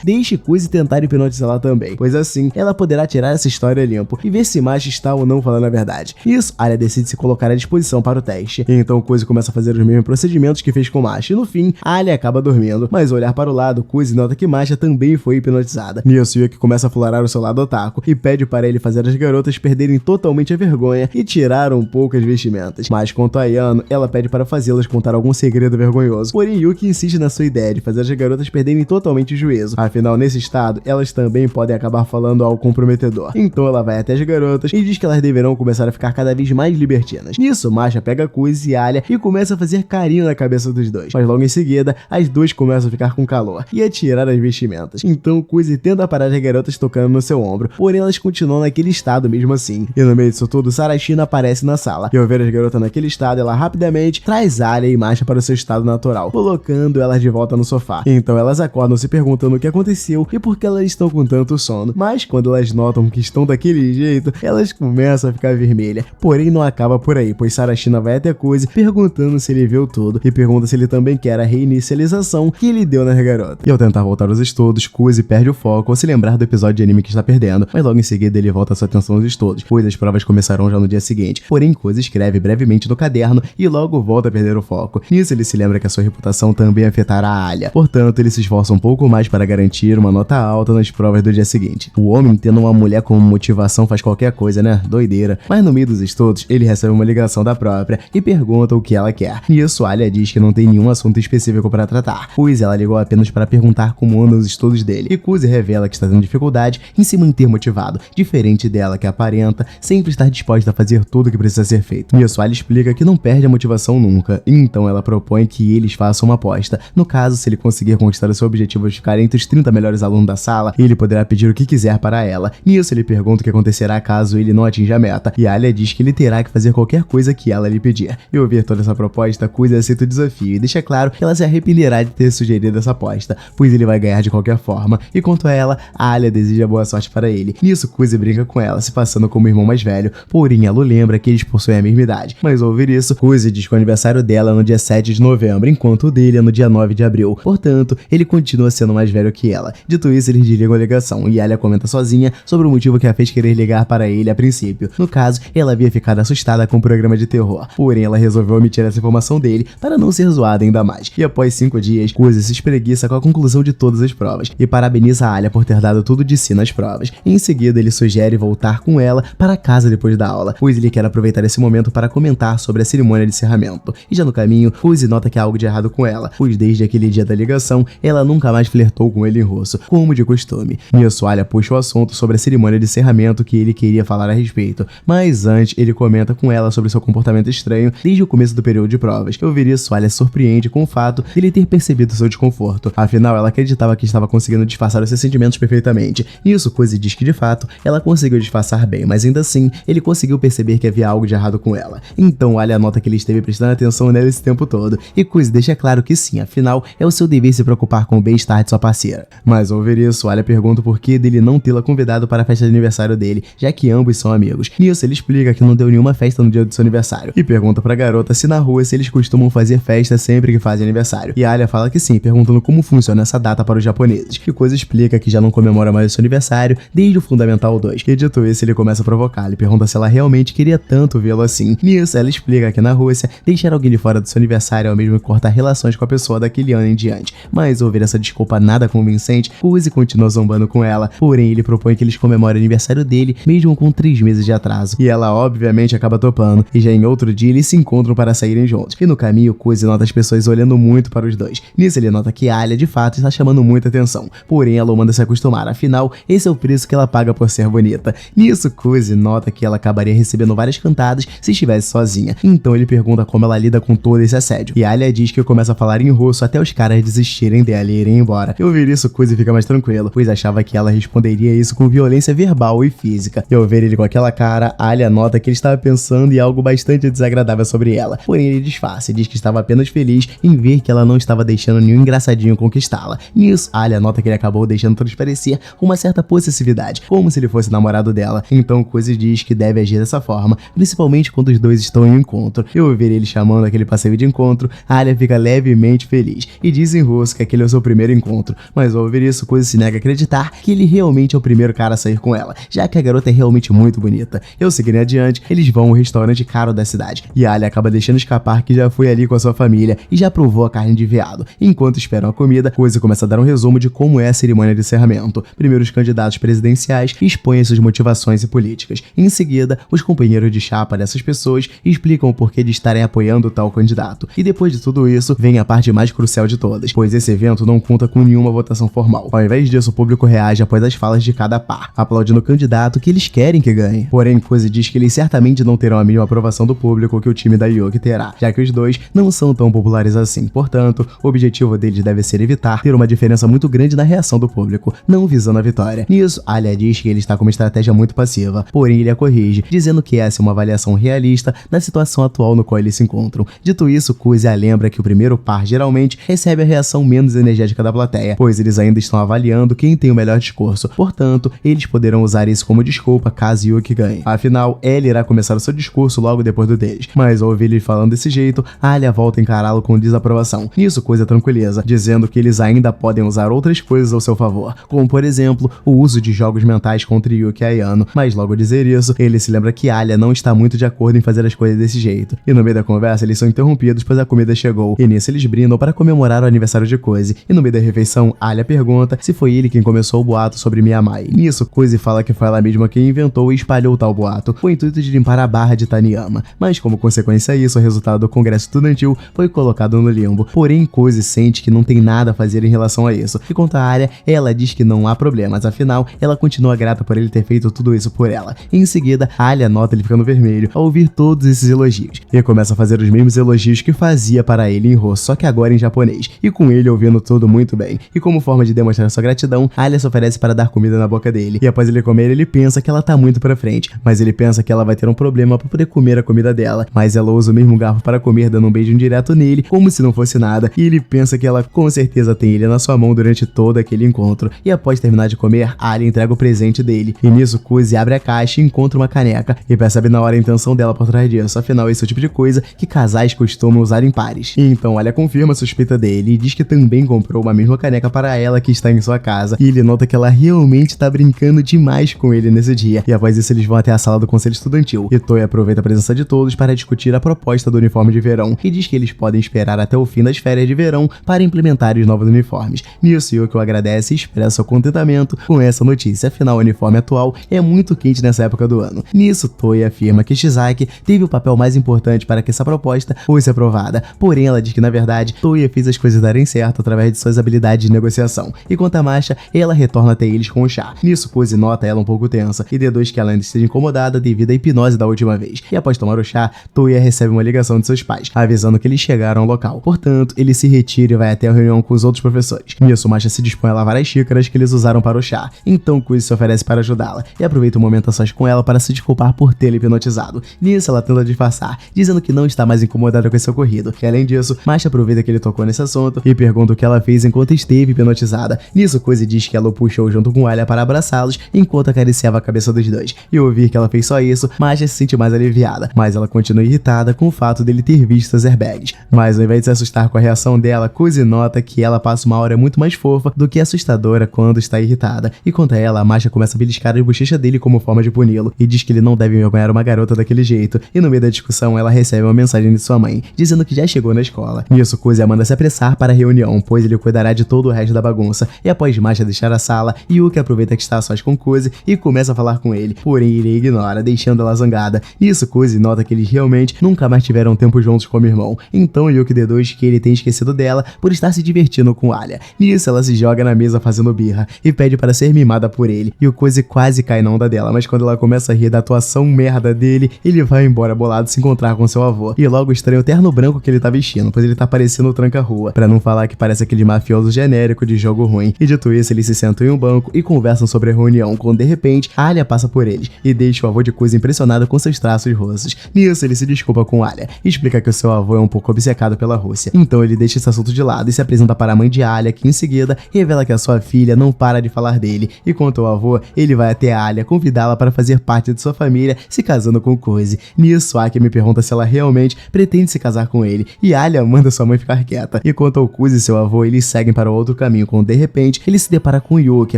deixe Kuzi tentar hipnotizá-la também, pois assim ela poderá tirar essa história limpo e ver se Masha está ou não falando a verdade. Isso, Alia decide se colocar à disposição para o teste. Então Kuzi começa a fazer os mesmos procedimentos que fez com Masha e no fim, Alia acaba dormindo, mas ao olhar para o lado, Kuzi nota que Masha também foi hipnotizada. Nisso, Yuki começa a florar o seu lado otaku e pede para ele fazer as garotas perderem totalmente a vergonha e tirar um pouco as vestimentas. Mas quanto a Yano, ela pede para fazê-las contar algum segredo vergonhoso. Porém, Yuki insiste na sua ideia de fazer as garotas perderem totalmente o juízo. Afinal, nesse estado, elas também podem acabar falando algo comprometedor. Então ela vai até as garotas e diz que elas deverão começar a ficar cada vez mais libertinas. Nisso, Masha pega Kuzi e Alia e começa a fazer carinho na cabeça dos dois. Mas logo em seguida, as duas começam a ficar com calor e a tirar as vestimentas. Então Kuzi tenta parar as garotas tocando no seu ombro, porém elas continuam naquele estado mesmo assim. E no meio disso tudo, Sarashina aparece na sala. E ao ver as garotas naquele estado, ela rapidamente traz Alia e Masha para o seu estado natural, colocando elas de volta no sofá. Então elas acordam se perguntando o que aconteceu e por que elas estão com tanto sono. Mas quando elas notam que estão daquele jeito, elas começam a ficar vermelhas. Porém não acaba por aí, pois Sarashina vai até Kuzi perguntando se ele viu tudo e pergunta se ele também quer a reinicialização que ele deu nas garotas. E ao tentar voltar aos estudos, Kuzi perde o foco ao se lembrar do episódio de anime que está perdendo, mas logo em seguida ele volta sua atenção aos estudos, pois as provas começarão já no dia seguinte. Porém, Kuzi escreve brevemente no caderno e logo volta a perder o foco. Nisso ele se lembra que a sua reputação também afetará a Alia. Portanto, ele se esforça um pouco mais para garantir uma nota alta nas provas do dia seguinte. O homem tendo uma mulher como motivação faz qualquer coisa, né? Doideira. Mas no meio dos estudos, ele recebe uma ligação da própria e pergunta o que ela quer. Nisso, Alia diz que não tem nenhum assunto específico para tratar, pois ela ligou apenas para perguntar como andam os estudos dele. E Kuzi revela que está tendo dificuldade em se manter motivado, diferente dela que aparenta sempre estar disposta a fazer tudo o que precisa ser feito. Nisso, Alia explica que não perde a motivação nunca, então ela propõe que eles façam uma aposta. No caso, se ele conseguir conquistar o seu objetivo de ficar entre os 30 melhores alunos da sala, ele poderá pedir o que quiser para ela. Nisso, ele pergunta o que acontecerá caso ele não atinja a meta, e Alia diz que ele terá que fazer qualquer coisa que ela lhe pedir. E ao ouvir toda essa proposta, Kuzi aceita o desafio e deixa claro que ela se arrependerá de ter sugerido essa aposta, pois ele vai ganhar de qualquer forma. E quanto a ela, Alia deseja boa sorte para ele. Nisso, Kuzi brinca com ela, se passando como irmão mais velho, porém ela o lembra que eles possuem a mesma idade. Mas ao ouvir isso, Kuzi diz que o aniversário dela é no dia 7 de novembro, enquanto o dele é no dia 9 de abril. Portanto, ele continua sendo mais velho que ela. Dito isso, eles desligam a ligação e Alia comenta sozinha sobre o motivo que a fez querer ligar para ele a princípio. No caso, ela havia ficado assustada com o programa de terror, porém ela resolveu omitir essa informação dele para não ser zoada ainda mais. E após 5 dias, Kuzi se espreguiça com a conclusão de todas as provas e parabeniza a Alia por ter dado tudo de si nas provas. Em seguida, ele sugere voltar com ela para casa depois da aula, pois ele quer aproveitar esse momento para comentar sobre a cerimônia de encerramento. E já no caminho, Kuzi nota que há algo de errado com ela, pois desde aquele dia da ligação, ela nunca mais flertou com ele em russo, como de costume. Nisso, Alia puxa o assunto sobre a cerimônia de encerramento que ele queria falar a respeito, mas antes ele comenta com ela sobre seu comportamento estranho desde o começo do período de provas. Ao ouvir isso, Alia surpreende com o fato de ele ter percebido seu desconforto. Afinal, ela acreditava que estava conseguindo disfarçar os seus sentimentos perfeitamente. Nisso, Kuzi diz que de fato ela conseguiu disfarçar bem, mas ainda assim ele conseguiu perceber que havia algo de errado com ela. Então Alia nota que ele esteve prestando atenção nela esse tempo todo, e Kuzi deixa claro que sim, afinal é o seu dever se preocupar com o bem-estar de sua parceira. Mas ao ouvir isso, Alia pergunta o porquê dele não tê-la convidado para a festa de aniversário dele, já que ambos são amigos. Nisso ele explica que não deu nenhuma festa no dia do seu aniversário, e pergunta pra garota se na rua se eles costumam fazer festa sempre que fazem aniversário. E Alia fala que sim, perguntando como funciona essa data para os japoneses. E Kuzi explica que já não comemora mais o seu aniversário desde o Fundamental 2. E dito isso, ele começa a provocá-la e pergunta se ela realmente queria tanto vê-lo assim. Nisso, ela explica que na Rússia, deixar alguém de fora do seu aniversário é o mesmo que cortar relações com a pessoa daquele ano em diante. Mas ao ouvir essa desculpa nada convincente, Kuzi continua zombando com ela, porém ele propõe que eles comemorem o aniversário dele mesmo com 3 meses de atraso. E ela obviamente acaba topando, e já em outro dia eles se encontram para saírem juntos. E no caminho, Kuzi nota as pessoas olhando muito para os dois. Nisso ele nota que Alia de fato está chamando muita atenção, porém ela o manda se acostumar, afinal esse é o preço que ela paga por ser bonita. Nisso, Kuzi nota que ela acabaria recebendo várias cantadas se estivesse sozinha, então ele pergunta como ela lida com todo esse assédio. E Alia diz que começa a falar em russo até os caras desistirem dela e irem embora. E ao ouvir isso, Kuzi fica mais tranquilo, pois achava que ela responderia isso com violência verbal e física. E ao ver ele com aquela cara, Alia nota que ele estava pensando em algo bastante desagradável sobre ela, porém ele disfarça e diz que estava apenas feliz em ver que ela não estava deixando nenhum engraçadinho conquistá-la. Nisso, Alia nota que ele acabou deixando transparecer uma certa possessividade, como se ele fosse namorado dela. Então Cozy diz que deve agir dessa forma, principalmente quando os dois estão em encontro. E ao ouvir ele chamando aquele passeio de encontro, Alia fica levemente feliz e diz em russo que aquele é o seu primeiro encontro, mas ao ouvir isso, Cozy se nega a acreditar que ele realmente é o primeiro cara a sair com ela, já que a garota é realmente muito bonita. E ao seguirem adiante, eles vão ao restaurante caro da cidade, e Alia acaba deixando escapar que já foi ali com a sua família e já provou a carne de veado. Enquanto esperam a comida, Cozy começa a dar um resumo de como é a cerimônia de encerramento. Primeiro, os candidatos presidenciais expõem suas motivações e políticas. Em seguida, os companheiros de chapa dessas pessoas explicam o porquê de estarem apoiando tal candidato. E depois de tudo isso, vem a parte mais crucial de todas, pois esse evento não conta com nenhuma votação formal. Ao invés disso, o público reage após as falas de cada par, aplaudindo o candidato que eles querem que ganhe. Porém, Cozy diz que eles certamente não terão a mesma aprovação do público que o time da Yuki terá, já que os dois não são tão populares assim. Portanto, o objetivo deles deve ser evitar ter uma diferença muito grande na reação do público, não visando a vitória. Nisso, Alia diz que ele está com uma estratégia muito passiva, porém ele a corrige, dizendo que essa é uma avaliação realista da situação atual no qual eles se encontram. Dito isso, Cozy a lembra que o primeiro par geralmente recebe a reação menos energética da plateia, pois eles ainda estão avaliando quem tem o melhor discurso. Portanto, eles poderão usar isso como desculpa caso Yuki ganhe. Afinal, ela irá começar o seu discurso logo depois do deles, mas ao ouvir ele falando desse jeito, Alia volta a encará-lo com desaprovação. Nisso, Cozy tranquiliza, dizendo que eles ainda podem usar outras coisas ao seu favor, como por exemplo, o uso de jogos mentais contra Yuki e Ayano, mas logo ao dizer isso, ele se lembra que Alia não está muito de acordo em fazer as coisas desse jeito. E no meio da conversa, eles são interrompidos pois a comida chegou, e nisso eles brindam para comemorar o aniversário de Cozy. E no meio da refeição, Alia pergunta se foi ele quem começou o boato sobre Miyamai. Nisso, Cozy fala que foi ela mesma quem inventou e espalhou tal boato, com o intuito de limpar a barra de Taniyama, mas como consequência disso, o resultado do congresso estudantil foi colocado no limbo. Porém, Cozy sente que não tem nada a fazer em relação a isso, e quanto a Alia, ela diz que não há problemas, afinal, ela continua grata por ele ter feito tudo isso por ela. Em seguida, Alia nota ele ficando vermelho ao ouvir todos esses elogios, e começa a fazer os mesmos elogios que fazia para ele em russo, só que agora em japonês, e com ele ouvindo tudo muito bem. E como forma de demonstrar sua gratidão, Alia se oferece para dar comida na boca dele, e após ele comer, ele pensa que ela tá muito pra frente, mas ele pensa que ela vai ter um problema para poder comer a comida dela, mas ela usa o mesmo garfo para comer, dando um beijo direto nele, como se não fosse nada, e ele pensa que ela com certeza tem ele na sua mão durante todo aquele encontro. E após terminar de comer, Alia entrega o presente dele, e nisso Cozy abre a caixa e encontra uma caneca, e percebe na hora a intenção dela por trás disso, afinal esse é o tipo de coisa que casais costumam usar em pares. E então Alia confirma a suspeita dele e diz que também comprou uma mesma caneca para ela que está em sua casa, e ele nota que ela realmente tá brincando demais com ele nesse dia, e após isso eles vão até a sala do conselho estudantil, e Toya aproveita a presença de todos para discutir a proposta do uniforme de verão, e diz que eles podem esperar até o fim das férias de verão para implementar os novos uniformes. Nisso, Yuki agradece e expressa seu contentamento com essa notícia, afinal o uniforme atual é muito quente nessa época do ano. Nisso, Toya afirma que Shizaki teve o papel mais importante para que essa proposta fosse aprovada, porém ela diz que na verdade Toya fez as coisas darem certo através de suas habilidades de negociação, e quanto a Masha, ela retorna até eles com o chá. Nisso, Cozy nota ela um pouco tensa e deduz que ela ainda esteja incomodada devido à hipnose da última vez, e após tomar o chá, Toya recebe uma ligação de seus pais, avisando que eles chegaram ao local. Portanto, ele se retira e vai até a reunião com os outros professores. Nisso, Masha se dispõe a lavar as xícaras que eles usaram para o chá, então Cozy se oferece para ajudá-la, e aproveita o momento a sós com ela para se desculpar por tê-la hipnotizado. Nisso, ela tenta disfarçar, dizendo que não está mais incomodada com esse ocorrido, e além disso, Masha aproveita que ele tocou nesse assunto e pergunta o que ela fez enquanto esteve hipnotizada. Nisso, Cozy diz que ela o puxou junto com Alia para abraçá-los enquanto acariciava a cabeça dos dois, e ao ouvir que ela fez só isso, Masha se sente mais aliviada, mas ela continua irritada com o fato dele ter visto as airbags. Mas ao invés de se assustar com a reação dela, Cozy nota que ela passa uma aura muito mais fofa do que assustadora quando está irritada, e quanto a ela, a Masha começa a beliscar as bochechas dele como forma de puni-lo, e diz que ele não deve envergonhar uma garota daquele jeito, e no meio da discussão ela recebe uma mensagem de sua mãe, dizendo que já chegou na escola. Nisso, Cozy a manda se apressar para a reunião, pois ele cuidará de todo o resto da bagunça, e após Masha deixar a sala, Yuki aproveita que está a sós com Cozy e começa a falar com ele, porém ele ignora, deixando ela zangada. Nisso, Cozy nota que eles realmente nunca mais tiveram tempo juntos como irmão, então Yuki deduz que ele tem esquecido dela por estar se divertindo com Alia. Nisso, ela se joga na mesa fazendo birra e pede para ser mimada por ele, e o Cozy quase cai na onda dela, mas quando ela começa a rir da atuação merda dele, ele vai embora bolado se encontrar com seu avô, e logo estranha o terno branco que ele tá vestindo, pois ele tá parecendo o tranca-rua, pra não falar que parece aquele mafioso genérico de jogo ruim. E dito isso, eles se sentam em um banco e conversam sobre a reunião, quando de repente Alia passa por eles e deixa o avô de Cozy impressionado com seus traços russos. Nisso, ele se desculpa com Alia e explica que o seu avô é um pouco obcecado pela Rússia, então ele deixa esse assunto de lado lado e se apresenta para a mãe de Alia, que em seguida revela que a sua filha não para de falar dele. E quanto ao avô, ele vai até Alia convidá-la para fazer parte de sua família, se casando com Cozy. Nisso, Akia me pergunta se ela realmente pretende se casar com ele, e Alia manda sua mãe ficar quieta. E quanto ao Cozy e seu avô, eles seguem para outro caminho, quando de repente ele se depara com Yuki,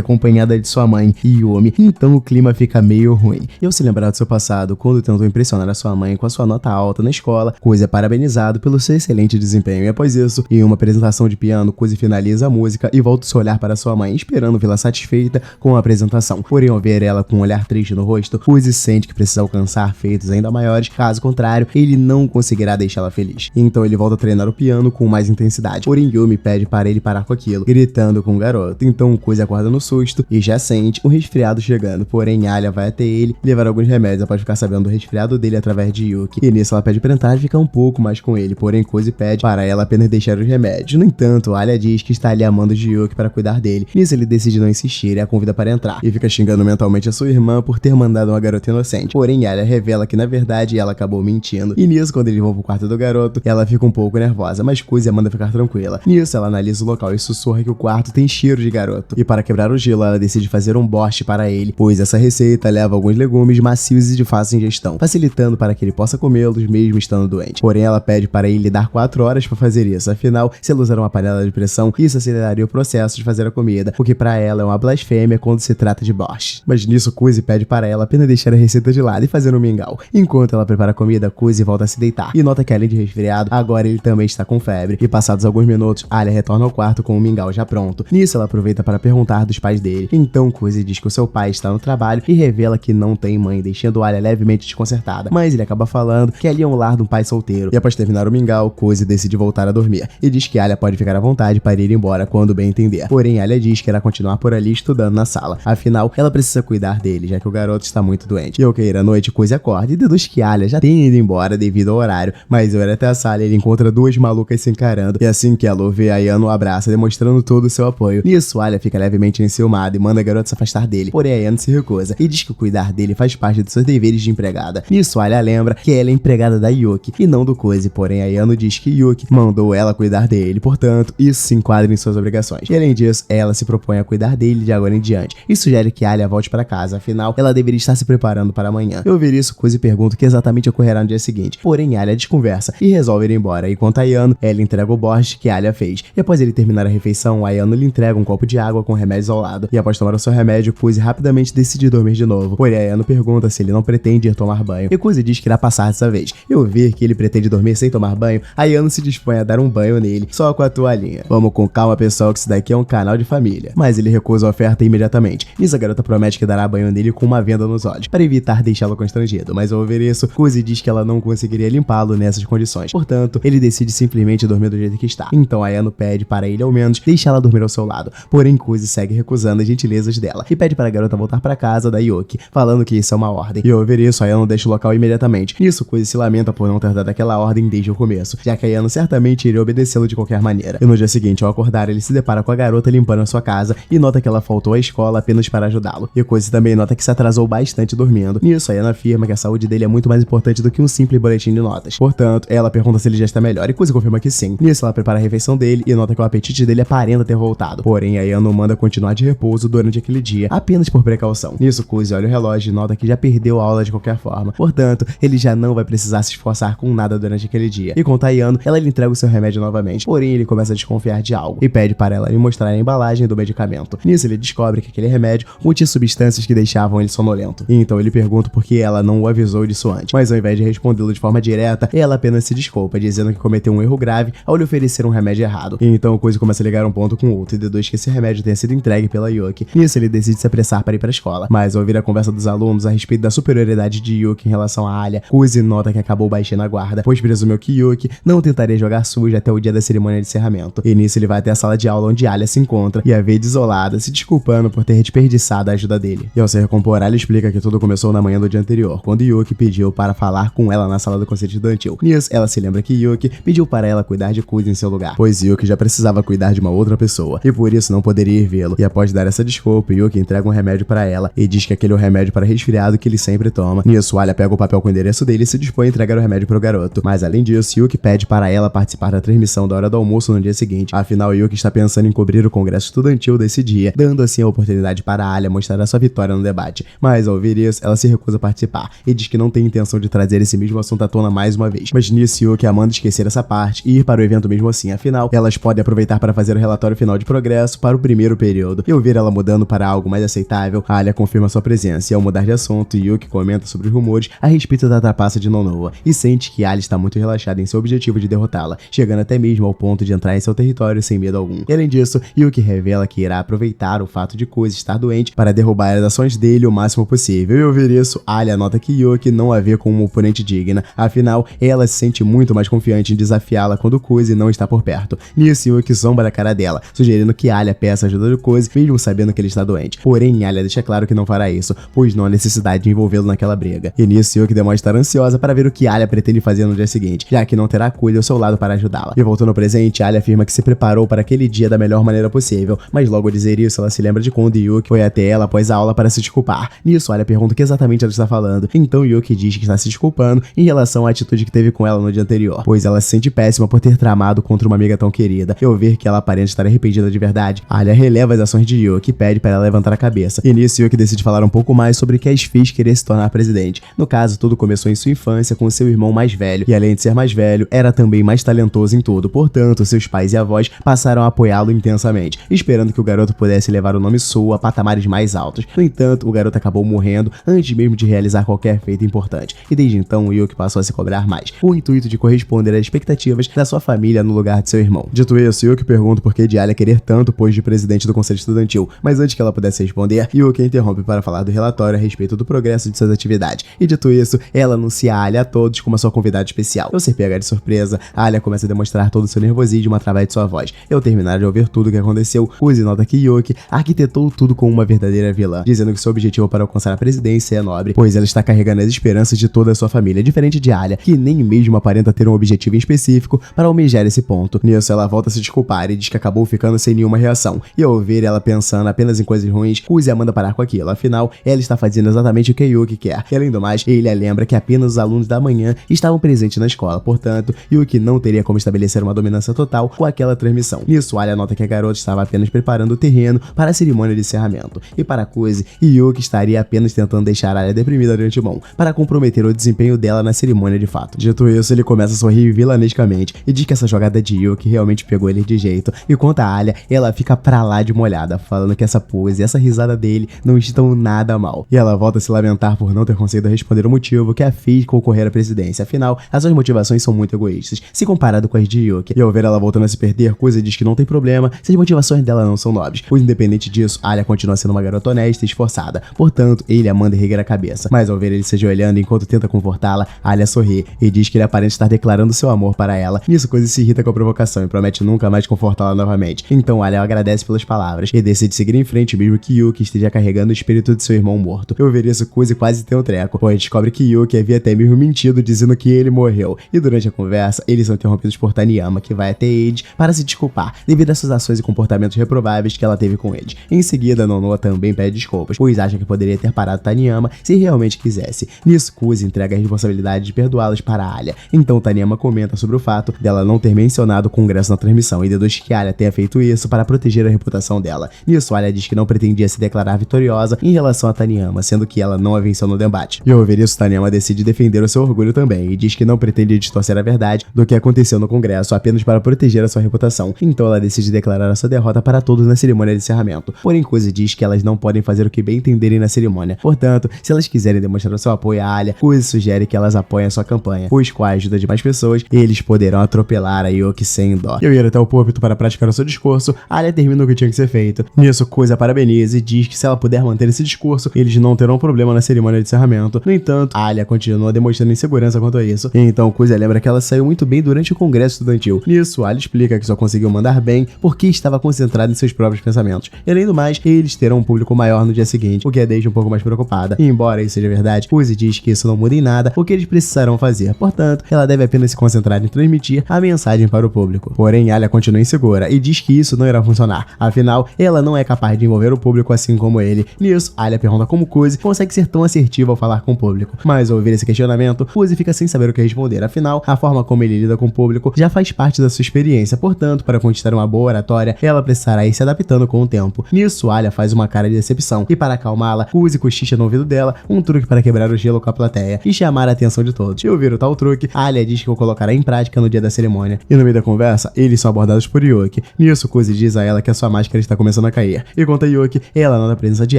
acompanhada de sua mãe, Yumi. Então o clima fica meio ruim. E ao se lembrar do seu passado, quando tentou impressionar a sua mãe com a sua nota alta na escola, Cozy é parabenizado pelo seu excelente desempenho. E após isso, em uma apresentação de piano, Cozy finaliza a música e volta seu olhar para sua mãe, esperando vê-la satisfeita com a apresentação. Porém, ao ver ela com um olhar triste no rosto, Cozy sente que precisa alcançar feitos ainda maiores, caso contrário, ele não conseguirá deixá-la feliz. Então ele volta a treinar o piano com mais intensidade. Porém, Yumi pede para ele parar com aquilo, gritando com o garoto. Então Cozy acorda no susto e já sente um resfriado chegando. Porém, Alia vai até ele levar alguns remédios após ficar sabendo do resfriado dele através de Yuki. E nisso ela pede para entrar e ficar um pouco mais com ele. Porém, Cozy pede para ela apenas deixar os remédios. No entanto, Alia diz que está ali amando de Yuki para cuidar dele. Nisso ele decide não insistir e a convida para entrar. E fica xingando mentalmente a sua irmã por ter mandado uma garota inocente. Porém, Alia revela que na verdade ela acabou mentindo. E nisso, quando eles vão pro quarto do garoto, ela fica um pouco nervosa, mas Cozy a manda ficar tranquila. Nisso, ela analisa o local e sussurra que o quarto tem cheiro de garoto. E para quebrar o gelo, ela decide fazer um borscht para ele, pois essa receita leva alguns legumes macios e de fácil ingestão, facilitando para que ele possa comê-los mesmo estando doente. Porém, ela pede para ele dar 4 horas para fazer isso. Afinal, se ela usar uma panela de pressão, isso aceleraria o processo de fazer a comida, o que para ela é uma blasfêmia quando se trata de borscht. Mas nisso, Cozy pede para ela apenas deixar a receita de lado e fazer um mingau. Enquanto ela prepara a comida, Cozy volta a se deitar e nota que além de resfriado, agora ele também está com febre. E passados alguns minutos, Alia retorna ao quarto com o mingau já pronto. Nisso, ela aproveita para perguntar dos pais dele. Então Cozy diz que o seu pai está no trabalho e revela que não tem mãe, deixando Alia levemente desconcertada. Mas ele acaba falando que ali é um lar de um pai solteiro. E após terminar o mingau, Cozy decide voltar a dormir e diz que Alia pode ficar à vontade para ir embora quando bem entender. Porém, Alia diz que irá continuar por ali estudando na sala. Afinal, ela precisa cuidar dele, já que o garoto está muito doente. E ao cair a noite, Cozy acorda e deduz que Alia já tem ido embora devido ao horário. Mas ao ir até a sala, ele encontra duas malucas se encarando. E assim que ela o vê, Ayano o abraça, demonstrando todo o seu apoio. Nisso, Alia fica levemente enciumada e manda a garota se afastar dele. Porém, Ayano se recusa e diz que cuidar dele faz parte de seus deveres de empregada. Nisso, Alia lembra que ela é empregada da Yuki e não do Cozy. Porém, Ayano diz que Yuki mandou ela cuidar dele. Portanto, isso se enquadra em suas obrigações. E além disso, ela se propõe a cuidar dele de agora em diante e sugere que Alia volte para casa. Afinal, ela deveria estar se preparando para amanhã. Ao ouvir isso, Cozy pergunta o que exatamente ocorrerá no dia seguinte. Porém, Alia desconversa e resolve ir embora. E quanto a Ayano, ela entrega o borscht que Alia fez. E após ele terminar a refeição, Ayano lhe entrega um copo de água com remédios ao lado. E após tomar o seu remédio, Cozy rapidamente decide dormir de novo. Porém, Ayano pergunta se ele não pretende ir tomar banho. E Cozy diz que irá passar dessa vez. E ao ver que ele pretende dormir sem tomar banho, Ayano se dispõe a dar um banho nele, só com a toalhinha. Vamos com calma, pessoal, que isso daqui é um canal de família. Mas ele recusa a oferta imediatamente. Nisso, a garota promete que dará banho nele com uma venda nos olhos, para evitar deixá-lo constrangido. Mas ao ouvir isso, Cozy diz que ela não conseguiria limpá-lo nessas condições. Portanto, ele decide simplesmente dormir do jeito que está. Então Ayano pede para ele, ao menos, deixá-la dormir ao seu lado. Porém, Cozy segue recusando as gentilezas dela e pede para a garota voltar para casa da Yuki, falando que isso é uma ordem. E ao ouvir isso, Ayano deixa o local imediatamente. Nisso, Cozy se lamenta por não ter dado aquela ordem desde o começo, já que Ayano certamente iria obedecê-lo de qualquer maneira. E no dia seguinte, ao acordar, ele se depara com a garota limpando a sua casa e nota que ela faltou à escola apenas para ajudá-lo. E Cozy também nota que se atrasou bastante dormindo. Nisso, Ayano afirma que a saúde dele é muito mais importante do que um simples boletim de notas. Portanto, ela pergunta se ele já está melhor e Cozy confirma que sim. Nisso, ela prepara a refeição dele e nota que o apetite dele aparenta ter voltado. Porém, Ayano manda continuar de repouso durante aquele dia, apenas por precaução. Nisso, Cozy olha o relógio e nota que já perdeu a aula de qualquer forma. Portanto, ele já não vai precisar se esforçar com nada durante aquele dia. E com Ayano, ela lhe entrega o seu remédio novamente. Porém, ele começa a desconfiar de algo e pede para ela lhe mostrar a embalagem do medicamento. Nisso, ele descobre que aquele remédio continha substâncias que deixavam ele sonolento. E então ele pergunta por que ela não o avisou disso antes. Mas ao invés de respondê-lo de forma direta, ela apenas se desculpa, dizendo que cometeu um erro grave ao lhe oferecer um remédio errado. E então Cozy começa a ligar um ponto com o outro e deduz que esse remédio tenha sido entregue pela Yuki. Nisso, ele decide se apressar para ir para a escola. Mas ao ouvir a conversa dos alunos a respeito da superioridade de Yuki em relação a Alia, Cozy nota que acabou baixando a guarda, pois presumeu que Yuki não tentaria jogar suja até o dia da cerimônia de encerramento. E nisso ele vai até a sala de aula onde Alia se encontra e a vê desolada, se desculpando por ter desperdiçado a ajuda dele. E ao se recompor, Alia explica que tudo começou na manhã do dia anterior, quando Yuki pediu para falar com ela na sala do conselho estudantil. Nisso, ela se lembra que Yuki pediu para ela cuidar de Cozy em seu lugar, pois Yuki já precisava cuidar de uma outra pessoa, e por isso não poderia ir vê-lo. E após dar essa desculpa, Yuki entrega um remédio para ela e diz que aquele é o remédio para resfriado que ele sempre toma. Nisso, Alia pega o papel com o endereço dele e se dispõe a entregar o remédio para o garoto. Mas além disso, Yuki pede para ela participar da transmissão da hora do almoço no dia seguinte. Afinal, Yuki está pensando em cobrir o congresso estudantil desse dia, dando assim a oportunidade para Alia mostrar a sua vitória no debate. Mas ao ouvir isso, ela se recusa a participar e diz que não tem intenção de trazer esse mesmo assunto à tona mais uma vez. Mas nisso, Yuki manda esquecer essa parte e ir para o evento mesmo assim. Afinal, elas podem aproveitar para fazer o relatório final de progresso para o primeiro período. E ao ver ela mudando para algo mais aceitável, Alia confirma sua presença. E ao mudar de assunto, Yuki comenta sobre os rumores a respeito da trapaça de Nonoa e sente que Alia está muito relaxada em seu objetivo de derrotá-la, chegando até mesmo ao ponto de entrar em seu território sem medo algum. E além disso, Yuki revela que irá aproveitar o fato de Kuzi estar doente para derrubar as ações dele o máximo possível. E ao ouvir isso, Alia nota que Yuki não a vê como uma oponente digna, afinal, ela se sente muito mais confiante em desafiá-la quando Kuzi não está por perto. Nisso, Yuki zomba a cara dela, sugerindo que Alia peça ajuda de Kuzi, mesmo sabendo que ele está doente. Porém, Alia deixa claro que não fará isso, pois não há necessidade de envolvê-lo naquela briga. E nisso, Yuki demonstra estar ansiosa para ver o que Alia pretende fazer no dia seguinte, já que não terá Kuzi ao seu lado para ajudá-la. E voltando ao presente, Alia afirma que se preparou para aquele dia da melhor maneira possível, mas logo ao dizer isso, ela se lembra de quando Yuki foi até ela após a aula para se desculpar. Nisso, Alia pergunta o que exatamente ela está falando, então Yuki diz que está se desculpando em relação à atitude que teve com ela no dia anterior, pois ela se sente péssima por ter tramado contra uma amiga tão querida. E ao ver que ela aparenta estar arrependida de verdade, Alia releva as ações de Yuki e pede para ela levantar a cabeça. E nisso, Yuki decide falar um pouco mais sobre o que as fez querer se tornar presidente. No caso, tudo começou em sua infância com seu irmão mais velho, e além de ser mais velho, era também mais talentoso em tudo. Portanto, seus pais e avós passaram a apoiá-lo intensamente, esperando que o garoto pudesse levar o nome Sou a patamares mais altos. No entanto, o garoto acabou morrendo antes mesmo de realizar qualquer feito importante, e desde então Yuki passou a se cobrar mais, com o intuito de corresponder às expectativas da sua família no lugar de seu irmão. Dito isso, Yuki pergunta por que de Alia querer tanto o posto de presidente do conselho estudantil, mas antes que ela pudesse responder, Yuki interrompe para falar do relatório a respeito do progresso de suas atividades, e dito isso, ela anuncia a Alia a todos como a sua convidada especial. Ao ser pega de surpresa, Alia começa a demonstrar todo o seu nervosismo através de sua voz. E ao terminar de ouvir tudo o que aconteceu, Kuzi nota que Yuki arquitetou tudo como uma verdadeira vilã, dizendo que seu objetivo para alcançar a presidência é nobre, pois ela está carregando as esperanças de toda a sua família, diferente de Alia, que nem mesmo aparenta ter um objetivo em específico para almejar esse ponto. Nisso, ela volta a se desculpar e diz que acabou ficando sem nenhuma reação, e ao ver ela pensando apenas em coisas ruins, Kuzi a manda parar com aquilo, afinal, ela está fazendo exatamente o que Yuki quer. E além do mais, ele a lembra que apenas os alunos da manhã estavam presentes na escola, portanto, Yuki não teria como estabelecer uma dominância total com aquela transmissão. Nisso, Alia nota que a garota estava apenas preparando o terreno para a cerimônia de encerramento, e para Kuzi, Yuki estaria apenas tentando deixar Alia deprimida de antemão, para comprometer o desempenho dela na cerimônia de fato. Dito isso, ele começa a sorrir vilanescamente e diz que essa jogada de Yuki realmente pegou ele de jeito, e quanto a Alia, ela fica pra lá de molhada, falando que essa pose e essa risada dele não estão nada mal. E ela volta a se lamentar por não ter conseguido responder o motivo que a fez concorrer à presidência, afinal, as suas motivações são muito egoístas, se comparado com as de Yuki. E ao ver ela voltando a se perder, Kuzi diz que não tem problema se as motivações dela não são nobres, pois independente disso, Alia continua sendo uma garota honesta e esforçada, portanto, ele a manda erguer a cabeça. Mas ao ver ele se ajoelhando enquanto tenta confortá-la, Alia sorri e diz que ele aparenta estar declarando seu amor para ela. Nisso, Kuzi se irrita com a provocação e promete nunca mais confortá-la novamente. Então Alia agradece pelas palavras e decide seguir em frente mesmo que Yuki esteja carregando o espírito de seu irmão morto. E ao ver isso, Kuzi quase tem um treco, pois descobre que Yuki havia até mesmo mentido dizendo que ele morreu. E durante a conversa, eles são interrompidos por Taniyama, que vai até Eiji para se desculpar devido às suas ações e comportamentos reprováveis que ela teve com eles. Em seguida, Nonoa também pede desculpas, pois acha que poderia ter parado Taniyama se realmente quisesse. Nisso, Kuzi entrega a responsabilidade de perdoá-los para Alia. Então Taniyama comenta sobre o fato dela não ter mencionado o congresso na transmissão e deduz que Alia tenha feito isso para proteger a reputação dela. Nisso, Alia diz que não pretendia se declarar vitoriosa em relação a Taniyama, sendo que ela não a venceu no debate. E ao ouvir isso, Taniyama decide defender o seu orgulho também e diz que não pretende distorcer a verdade do que aconteceu no congresso apenas para proteger a sua reputação. Então ela decide declarar a sua derrota para todos na cerimônia de encerramento. Porém, Kuzi diz que elas não podem fazer o que bem entenderem na cerimônia. Portanto, se elas quiserem demonstrar o seu apoio a Alia, Kuzi sugere que elas apoiem a sua campanha, pois com a ajuda de mais pessoas, eles poderão atropelar a Yuki sem dó. E ao ir até o púlpito para praticar o seu discurso, Alia termina o que tinha que ser feito. Nisso, Kuzi a parabeniza e diz que se ela puder manter esse discurso, eles não terão problema na cerimônia de encerramento. No entanto, Alia continua demonstrando insegurança quanto a isso. E então Kuzi lembra que ela saiu muito bem durante o congresso estudantil. Nisso, Alia explica que só conseguiu mandar bem porque estava concentrada em seus próprios pensamentos. E além do mais, eles terão um público maior no dia seguinte, o que a deixa um pouco mais preocupada. E embora isso seja verdade, Kuzi diz que isso não muda em nada o que eles precisarão fazer. Portanto, ela deve apenas se concentrar em transmitir a mensagem para o público. Porém, Alia continua insegura e diz que isso não irá funcionar. Afinal, ela não é capaz de envolver o público assim como ele. Nisso, Alia pergunta como Kuzi consegue ser tão assertiva ao falar com o público. Mas ao ouvir esse questionamento, Kuzi fica sem saber o que responder. Afinal, a forma como ele lida com o público já faz parte da sua experiência, portanto, para conquistar uma boa oratória, ela precisará ir se adaptando com o tempo. Nisso, Alia faz uma cara de decepção, e para acalmá-la, Kuzi cochicha no ouvido dela um truque para quebrar o gelo com a plateia e chamar a atenção de todos. E ouvir o tal truque, Alia diz que o colocará em prática no dia da cerimônia. E no meio da conversa, eles são abordados por Yuki. Nisso, Kuzi diz a ela que a sua máscara está começando a cair. E conta a Yuki, ela nota a presença de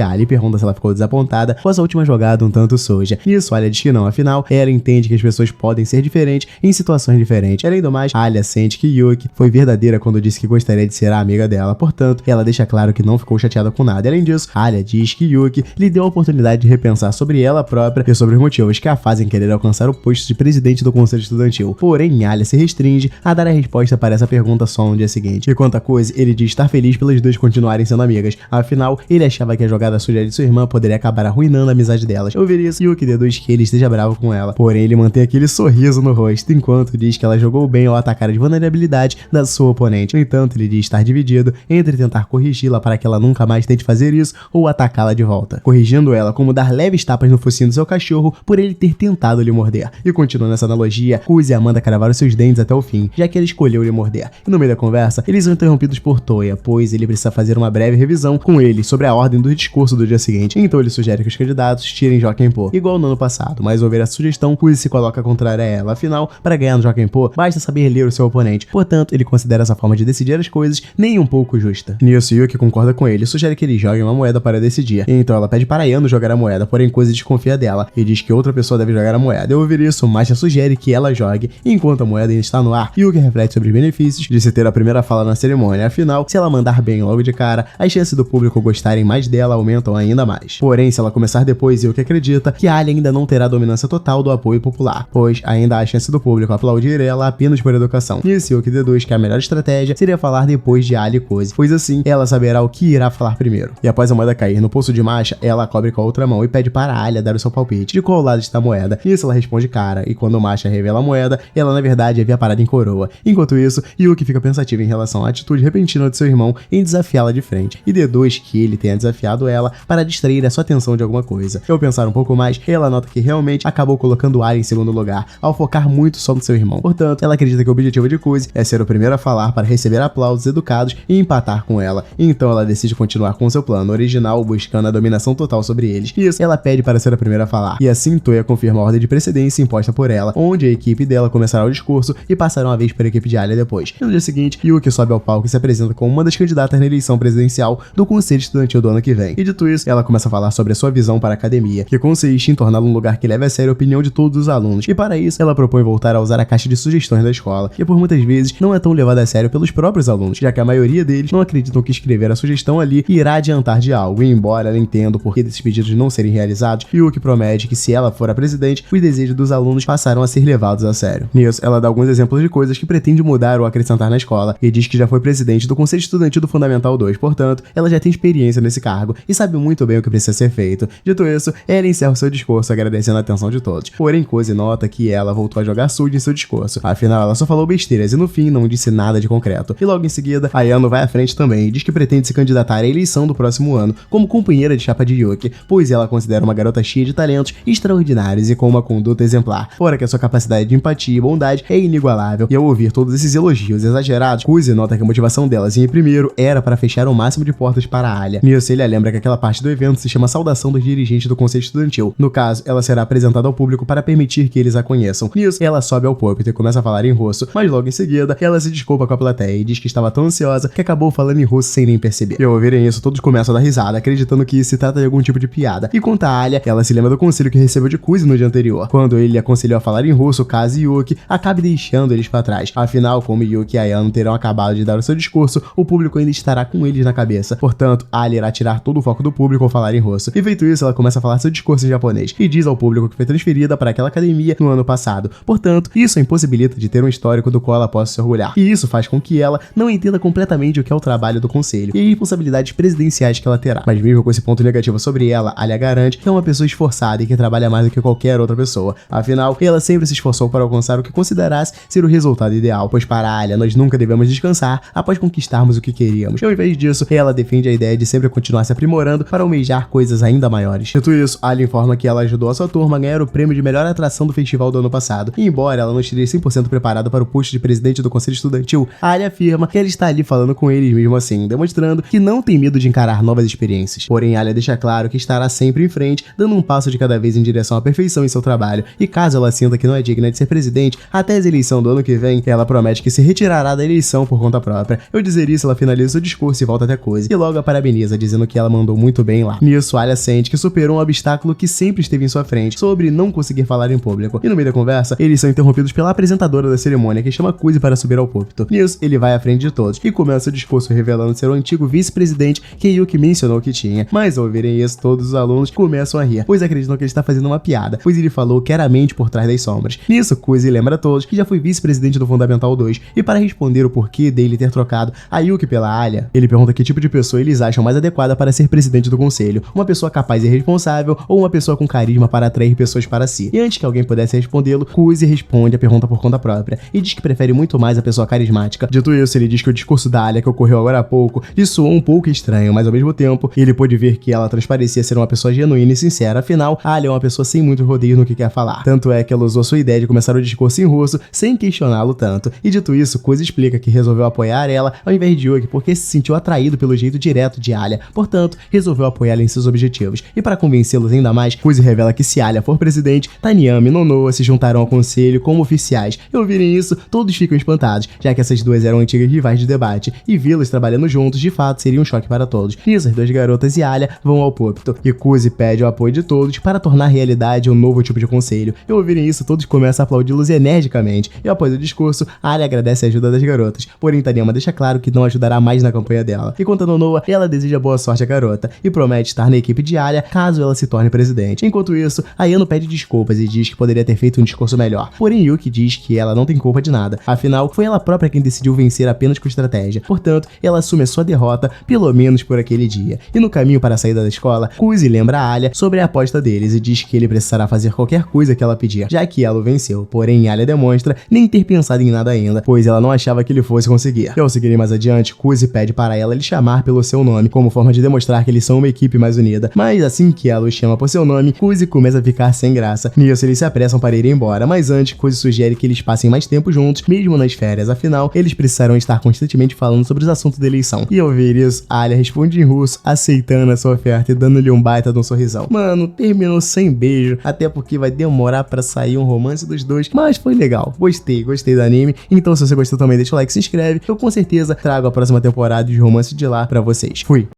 Alia e pergunta se ela ficou desapontada com a sua última jogada um tanto suja. Nisso, Alia diz que não, afinal, ela entende que as pessoas podem ser diferentes em situações diferentes. Além do mais, Alia sente que Yuki foi verdadeira quando disse que gostaria de ser a amiga dela, portanto, ela deixa claro que não ficou chateada com nada. Além disso, Alia diz que Yuki lhe deu a oportunidade de repensar sobre ela própria e sobre os motivos que a fazem querer alcançar o posto de presidente do conselho estudantil. Porém, Alia se restringe a dar a resposta para essa pergunta só no dia seguinte. E quanto a Kuzi, ele diz estar feliz pelas duas continuarem sendo amigas. Afinal, ele achava que a jogada suja de sua irmã poderia acabar arruinando a amizade delas. Ao ouvir isso, Yuki deduz que ele esteja bravo com ela. Porém, ele mantém aquele sorriso no rosto, enquanto diz que ela jogou bem ao atacar as vulnerabilidades da sua oponente. No entanto, ele diz estar dividido entre tentar corrigi-la para que ela nunca mais tente fazer isso ou atacá-la de volta, corrigindo ela como dar leves tapas no focinho do seu cachorro por ele ter tentado lhe morder. E continuando essa analogia, Kuzi manda cravar os seus dentes até o fim, já que ele escolheu lhe morder. E no meio da conversa, eles são interrompidos por Toya, pois ele precisa fazer uma breve revisão com ele sobre a ordem do discurso do dia seguinte. Então ele sugere que os candidatos tirem Jokenpô, igual no ano passado, mas ao ouvir a sugestão, Kuzi se coloca contrário a ela. Afinal, para ganhar no Jokenpô, basta saber ler o seu oponente. Portanto, ele considera essa forma de decidir as coisas nem um pouco justa. Nisso, Yuki concorda com ele e sugere que ele jogue uma moeda para decidir. Então ela pede para Ayano jogar a moeda, porém Kuzi desconfia dela e diz que outra pessoa deve jogar a moeda. Ao ouvir isso, Masha sugere que ela jogue, e enquanto a moeda ainda está no ar, Yuki reflete sobre os benefícios de se ter a primeira fala na cerimônia. Afinal, se ela mandar bem logo de cara, as chances do público gostarem mais dela aumentam ainda mais. Porém, se ela começar depois, Yuki acredita que Alia ainda não terá dominância total do apoio popular, pois ainda há chance do público aplaudir ela apenas por educação. Nisso, Yuki deduz que a melhor estratégia seria falar depois de Alia e Kuzi, pois assim ela saberá o que irá falar primeiro. E após a moeda cair no pulso de Masha, ela cobre com a outra mão e pede para Alia dar o seu palpite de qual lado está a moeda. Nisso ela responde cara, e quando Masha revela a moeda, ela na verdade havia parado em coroa. Enquanto isso, Yuki fica pensativo em relação à atitude repentina de seu irmão em desafiá-la de frente, e deduz que ele tenha desafiado ela para distrair a sua atenção de alguma coisa. Ao pensar um pouco mais, ela nota que realmente acabou colocando Alia em segundo lugar, ao focar muito só no seu irmão. Portanto, ela acredita que o objetivo de Kuzi é ser o primeiro a falar para receber aplausos educados e empatar com ela. Então ela decide continuar com seu plano original, buscando a dominação total sobre eles. Isso, ela pede para ser a primeira a falar. E assim, Toya confirma a ordem de precedência imposta por ela, onde a equipe dela começará o discurso e passará uma vez para a equipe de Alia depois. E no dia seguinte, Yuki sobe ao palco e se apresenta como uma das candidatas na eleição presidencial do Conselho Estudantil do ano que vem. E dito isso, ela começa a falar sobre a sua visão para a academia, que consiste em torná-la um lugar que leve a sério a opinião de todos os alunos. E para isso, ela propõe voltar a usar a caixa de sugestões da escola, que por muitas vezes não é tão levada a sério pelos próprios alunos, já que a maioria deles não acreditam que escrever a sugestão ali irá adiantar de algo. E embora ela entenda o porquê desses pedidos não serem realizados, Yuki promete que se ela for a presidente, os desejos dos alunos passarão a ser levados a sério. Nisso, ela dá alguns exemplos de coisas que pretende mudar ou acrescentar na escola, e diz que já foi presidente do Conselho Estudantil do Fundamental 2, portanto, ela já tem experiência nesse cargo e sabe muito bem o que precisa ser feito. Dito isso, ela encerra o seu discurso agradecendo a atenção de todos. Porém, Kuzi nota que ela voltou a jogar sujo em seu discurso. Afinal, ela só falou besteiras e no fim não disse nada de concreto. E logo em seguida, Ayano vai à frente também e diz que pretende se candidatar à eleição do próximo ano como companheira de chapa de Yuki, pois ela considera uma garota cheia de talentos extraordinários e com uma conduta exemplar, fora que a sua capacidade de empatia e bondade é inigualável. E ao ouvir todos esses elogios exagerados, Kuzi nota que a motivação delas em primeiro era para fechar o máximo de portas para a Alia. Nisso, ele lembra que aquela parte do evento se chama Saudação dos Dirigentes do Conselho Estudantil. No caso, ela será apresentada ao público para permitir que eles a conheçam. Nisso, ela sobe ao púlpito e começa a falar em russo, mas logo em seguida, ela se desculpa com a plateia e diz que estava tão ansiosa que acabou falando em russo sem nem perceber. E ao ouvirem isso, todos começam a dar risada, acreditando que se trata de algum tipo de piada. E quanto a Alia, ela se lembra do conselho que recebeu de Kuzi no dia anterior, quando ele aconselhou a falar em russo caso Yuki acabe deixando eles para trás. Afinal, como Yuki e Ayano terão acabado de dar o seu discurso, o público ainda estará com eles na cabeça. Portanto, Alia irá tirar todo o foco do público ao falar em russo. E feito isso, ela começa a falar seu discurso em japonês e diz ao público que foi transferida para aquela academia no ano passado. Portanto, isso a impossibilita de ter um histórico do qual ela possa se orgulhar. E isso faz com que ela não entenda completamente o que é o trabalho do conselho e as responsabilidades presidenciais que ela terá. Mas mesmo com esse ponto negativo sobre ela, Alia garante que é uma pessoa esforçada e que trabalha mais do que qualquer outra pessoa. Afinal, ela sempre se esforçou para alcançar o que considerasse ser o resultado ideal, pois para Alia nós nunca devemos descansar após conquistarmos o que queríamos. E ao invés disso, ela defende a ideia de sempre continuar se aprimorando para almejar coisas ainda maiores. Dito isso, Alia informa que ela ajudou a sua turma a ganhar o prêmio de melhor atração do festival do ano passado, e embora ela não esteja 100% preparada para o posto de presidente vice-presidente do conselho estudantil, a Alia afirma que ela está ali falando com eles mesmo assim, demonstrando que não tem medo de encarar novas experiências. Porém, Alia deixa claro que estará sempre em frente, dando um passo de cada vez em direção à perfeição em seu trabalho, e caso ela sinta que não é digna de ser presidente até a eleição do ano que vem, ela promete que se retirará da eleição por conta própria. Ao dizer isso, ela finaliza seu discurso e volta até Cozy, e logo a parabeniza, dizendo que ela mandou muito bem lá. Nisso, Alia sente que superou um obstáculo que sempre esteve em sua frente, sobre não conseguir falar em público, e no meio da conversa, eles são interrompidos pela apresentadora da cerimônia, que chama Cozy para subir ao púlpito. Nisso, ele vai à frente de todos, e começa o discurso revelando ser o antigo vice-presidente que Yuki mencionou que tinha. Mas ao ouvirem isso, todos os alunos começam a rir, pois acreditam que ele está fazendo uma piada, pois ele falou que era a mente por trás das sombras. Nisso, Cozy lembra a todos que já foi vice-presidente do Fundamental 2, e para responder o porquê dele ter trocado a Yuki pela Alia, ele pergunta que tipo de pessoa eles acham mais adequada para ser presidente do conselho, uma pessoa capaz e responsável ou uma pessoa com carisma para atrair pessoas para si. E antes que alguém pudesse respondê-lo, Cozy responde a pergunta por conta própria, e diz que prefere muito mais a pessoa carismática. Dito isso, ele diz que o discurso da Alia que ocorreu agora há pouco lhe soou um pouco estranho, mas ao mesmo tempo, ele pôde ver que ela transparecia ser uma pessoa genuína e sincera, afinal, a Alia é uma pessoa sem muito rodeio no que quer falar. Tanto é que ela usou sua ideia de começar o discurso em russo, sem questioná-lo tanto. E dito isso, Cozy explica que resolveu apoiar ela ao invés de Yuki porque se sentiu atraído pelo jeito direto de Alia, portanto, resolveu apoiá-la em seus objetivos. E para convencê-los ainda mais, Cozy revela que se Alia for presidente, Taniyama e Nonoa se juntarão ao conselho como oficiais. E ao ouvirem isso, todos ficam espantados, já que essas duas eram antigas rivais de debate, e vê-los trabalhando juntos de fato seria um choque para todos. Nisso, as duas garotas e Alia vão ao púlpito, e Cozy pede o apoio de todos para tornar realidade um novo tipo de conselho. E ao ouvirem isso, todos começam a aplaudi-los energicamente, e após o discurso, Alia agradece a ajuda das garotas, porém Taniyama deixa claro que não ajudará mais na campanha dela. E quanto a Nonoa, ela deseja boa sorte à garota, e promete estar na equipe de Alia caso ela se torne presidente. Enquanto isso, Ayano pede desculpas e diz que poderia ter feito um discurso melhor, porém Yuki diz que ela não tem culpa de nada, afinal, foi ela própria quem decidiu vencer apenas com estratégia, portanto, ela assume a sua derrota, pelo menos por aquele dia. E no caminho para a saída da escola, Cozy lembra a Alia sobre a aposta deles e diz que ele precisará fazer qualquer coisa que ela pedir, já que ela o venceu, porém Alia demonstra nem ter pensado em nada ainda, pois ela não achava que ele fosse conseguir. E ao seguirem mais adiante, Cozy pede para ela lhe chamar pelo seu nome, como forma de demonstrar que eles são uma equipe mais unida, mas assim que ela o chama por seu nome, Cozy começa a ficar sem graça. Nisso, eles se apressam para ir embora, mas antes, Cozy sugere que eles passem mais tempo juntos, mesmo nas férias, afinal, eles precisarão estar constantemente falando sobre os assuntos da eleição. E ao ver isso, Alia responde em russo, aceitando a sua oferta e dando-lhe um baita de um sorrisão. Mano, terminou sem beijo, até porque vai demorar pra sair um romance dos dois, mas foi legal. Gostei do anime, então se você gostou também deixa o like, se inscreve, eu com certeza trago a próxima temporada de romance de lá pra vocês. Fui!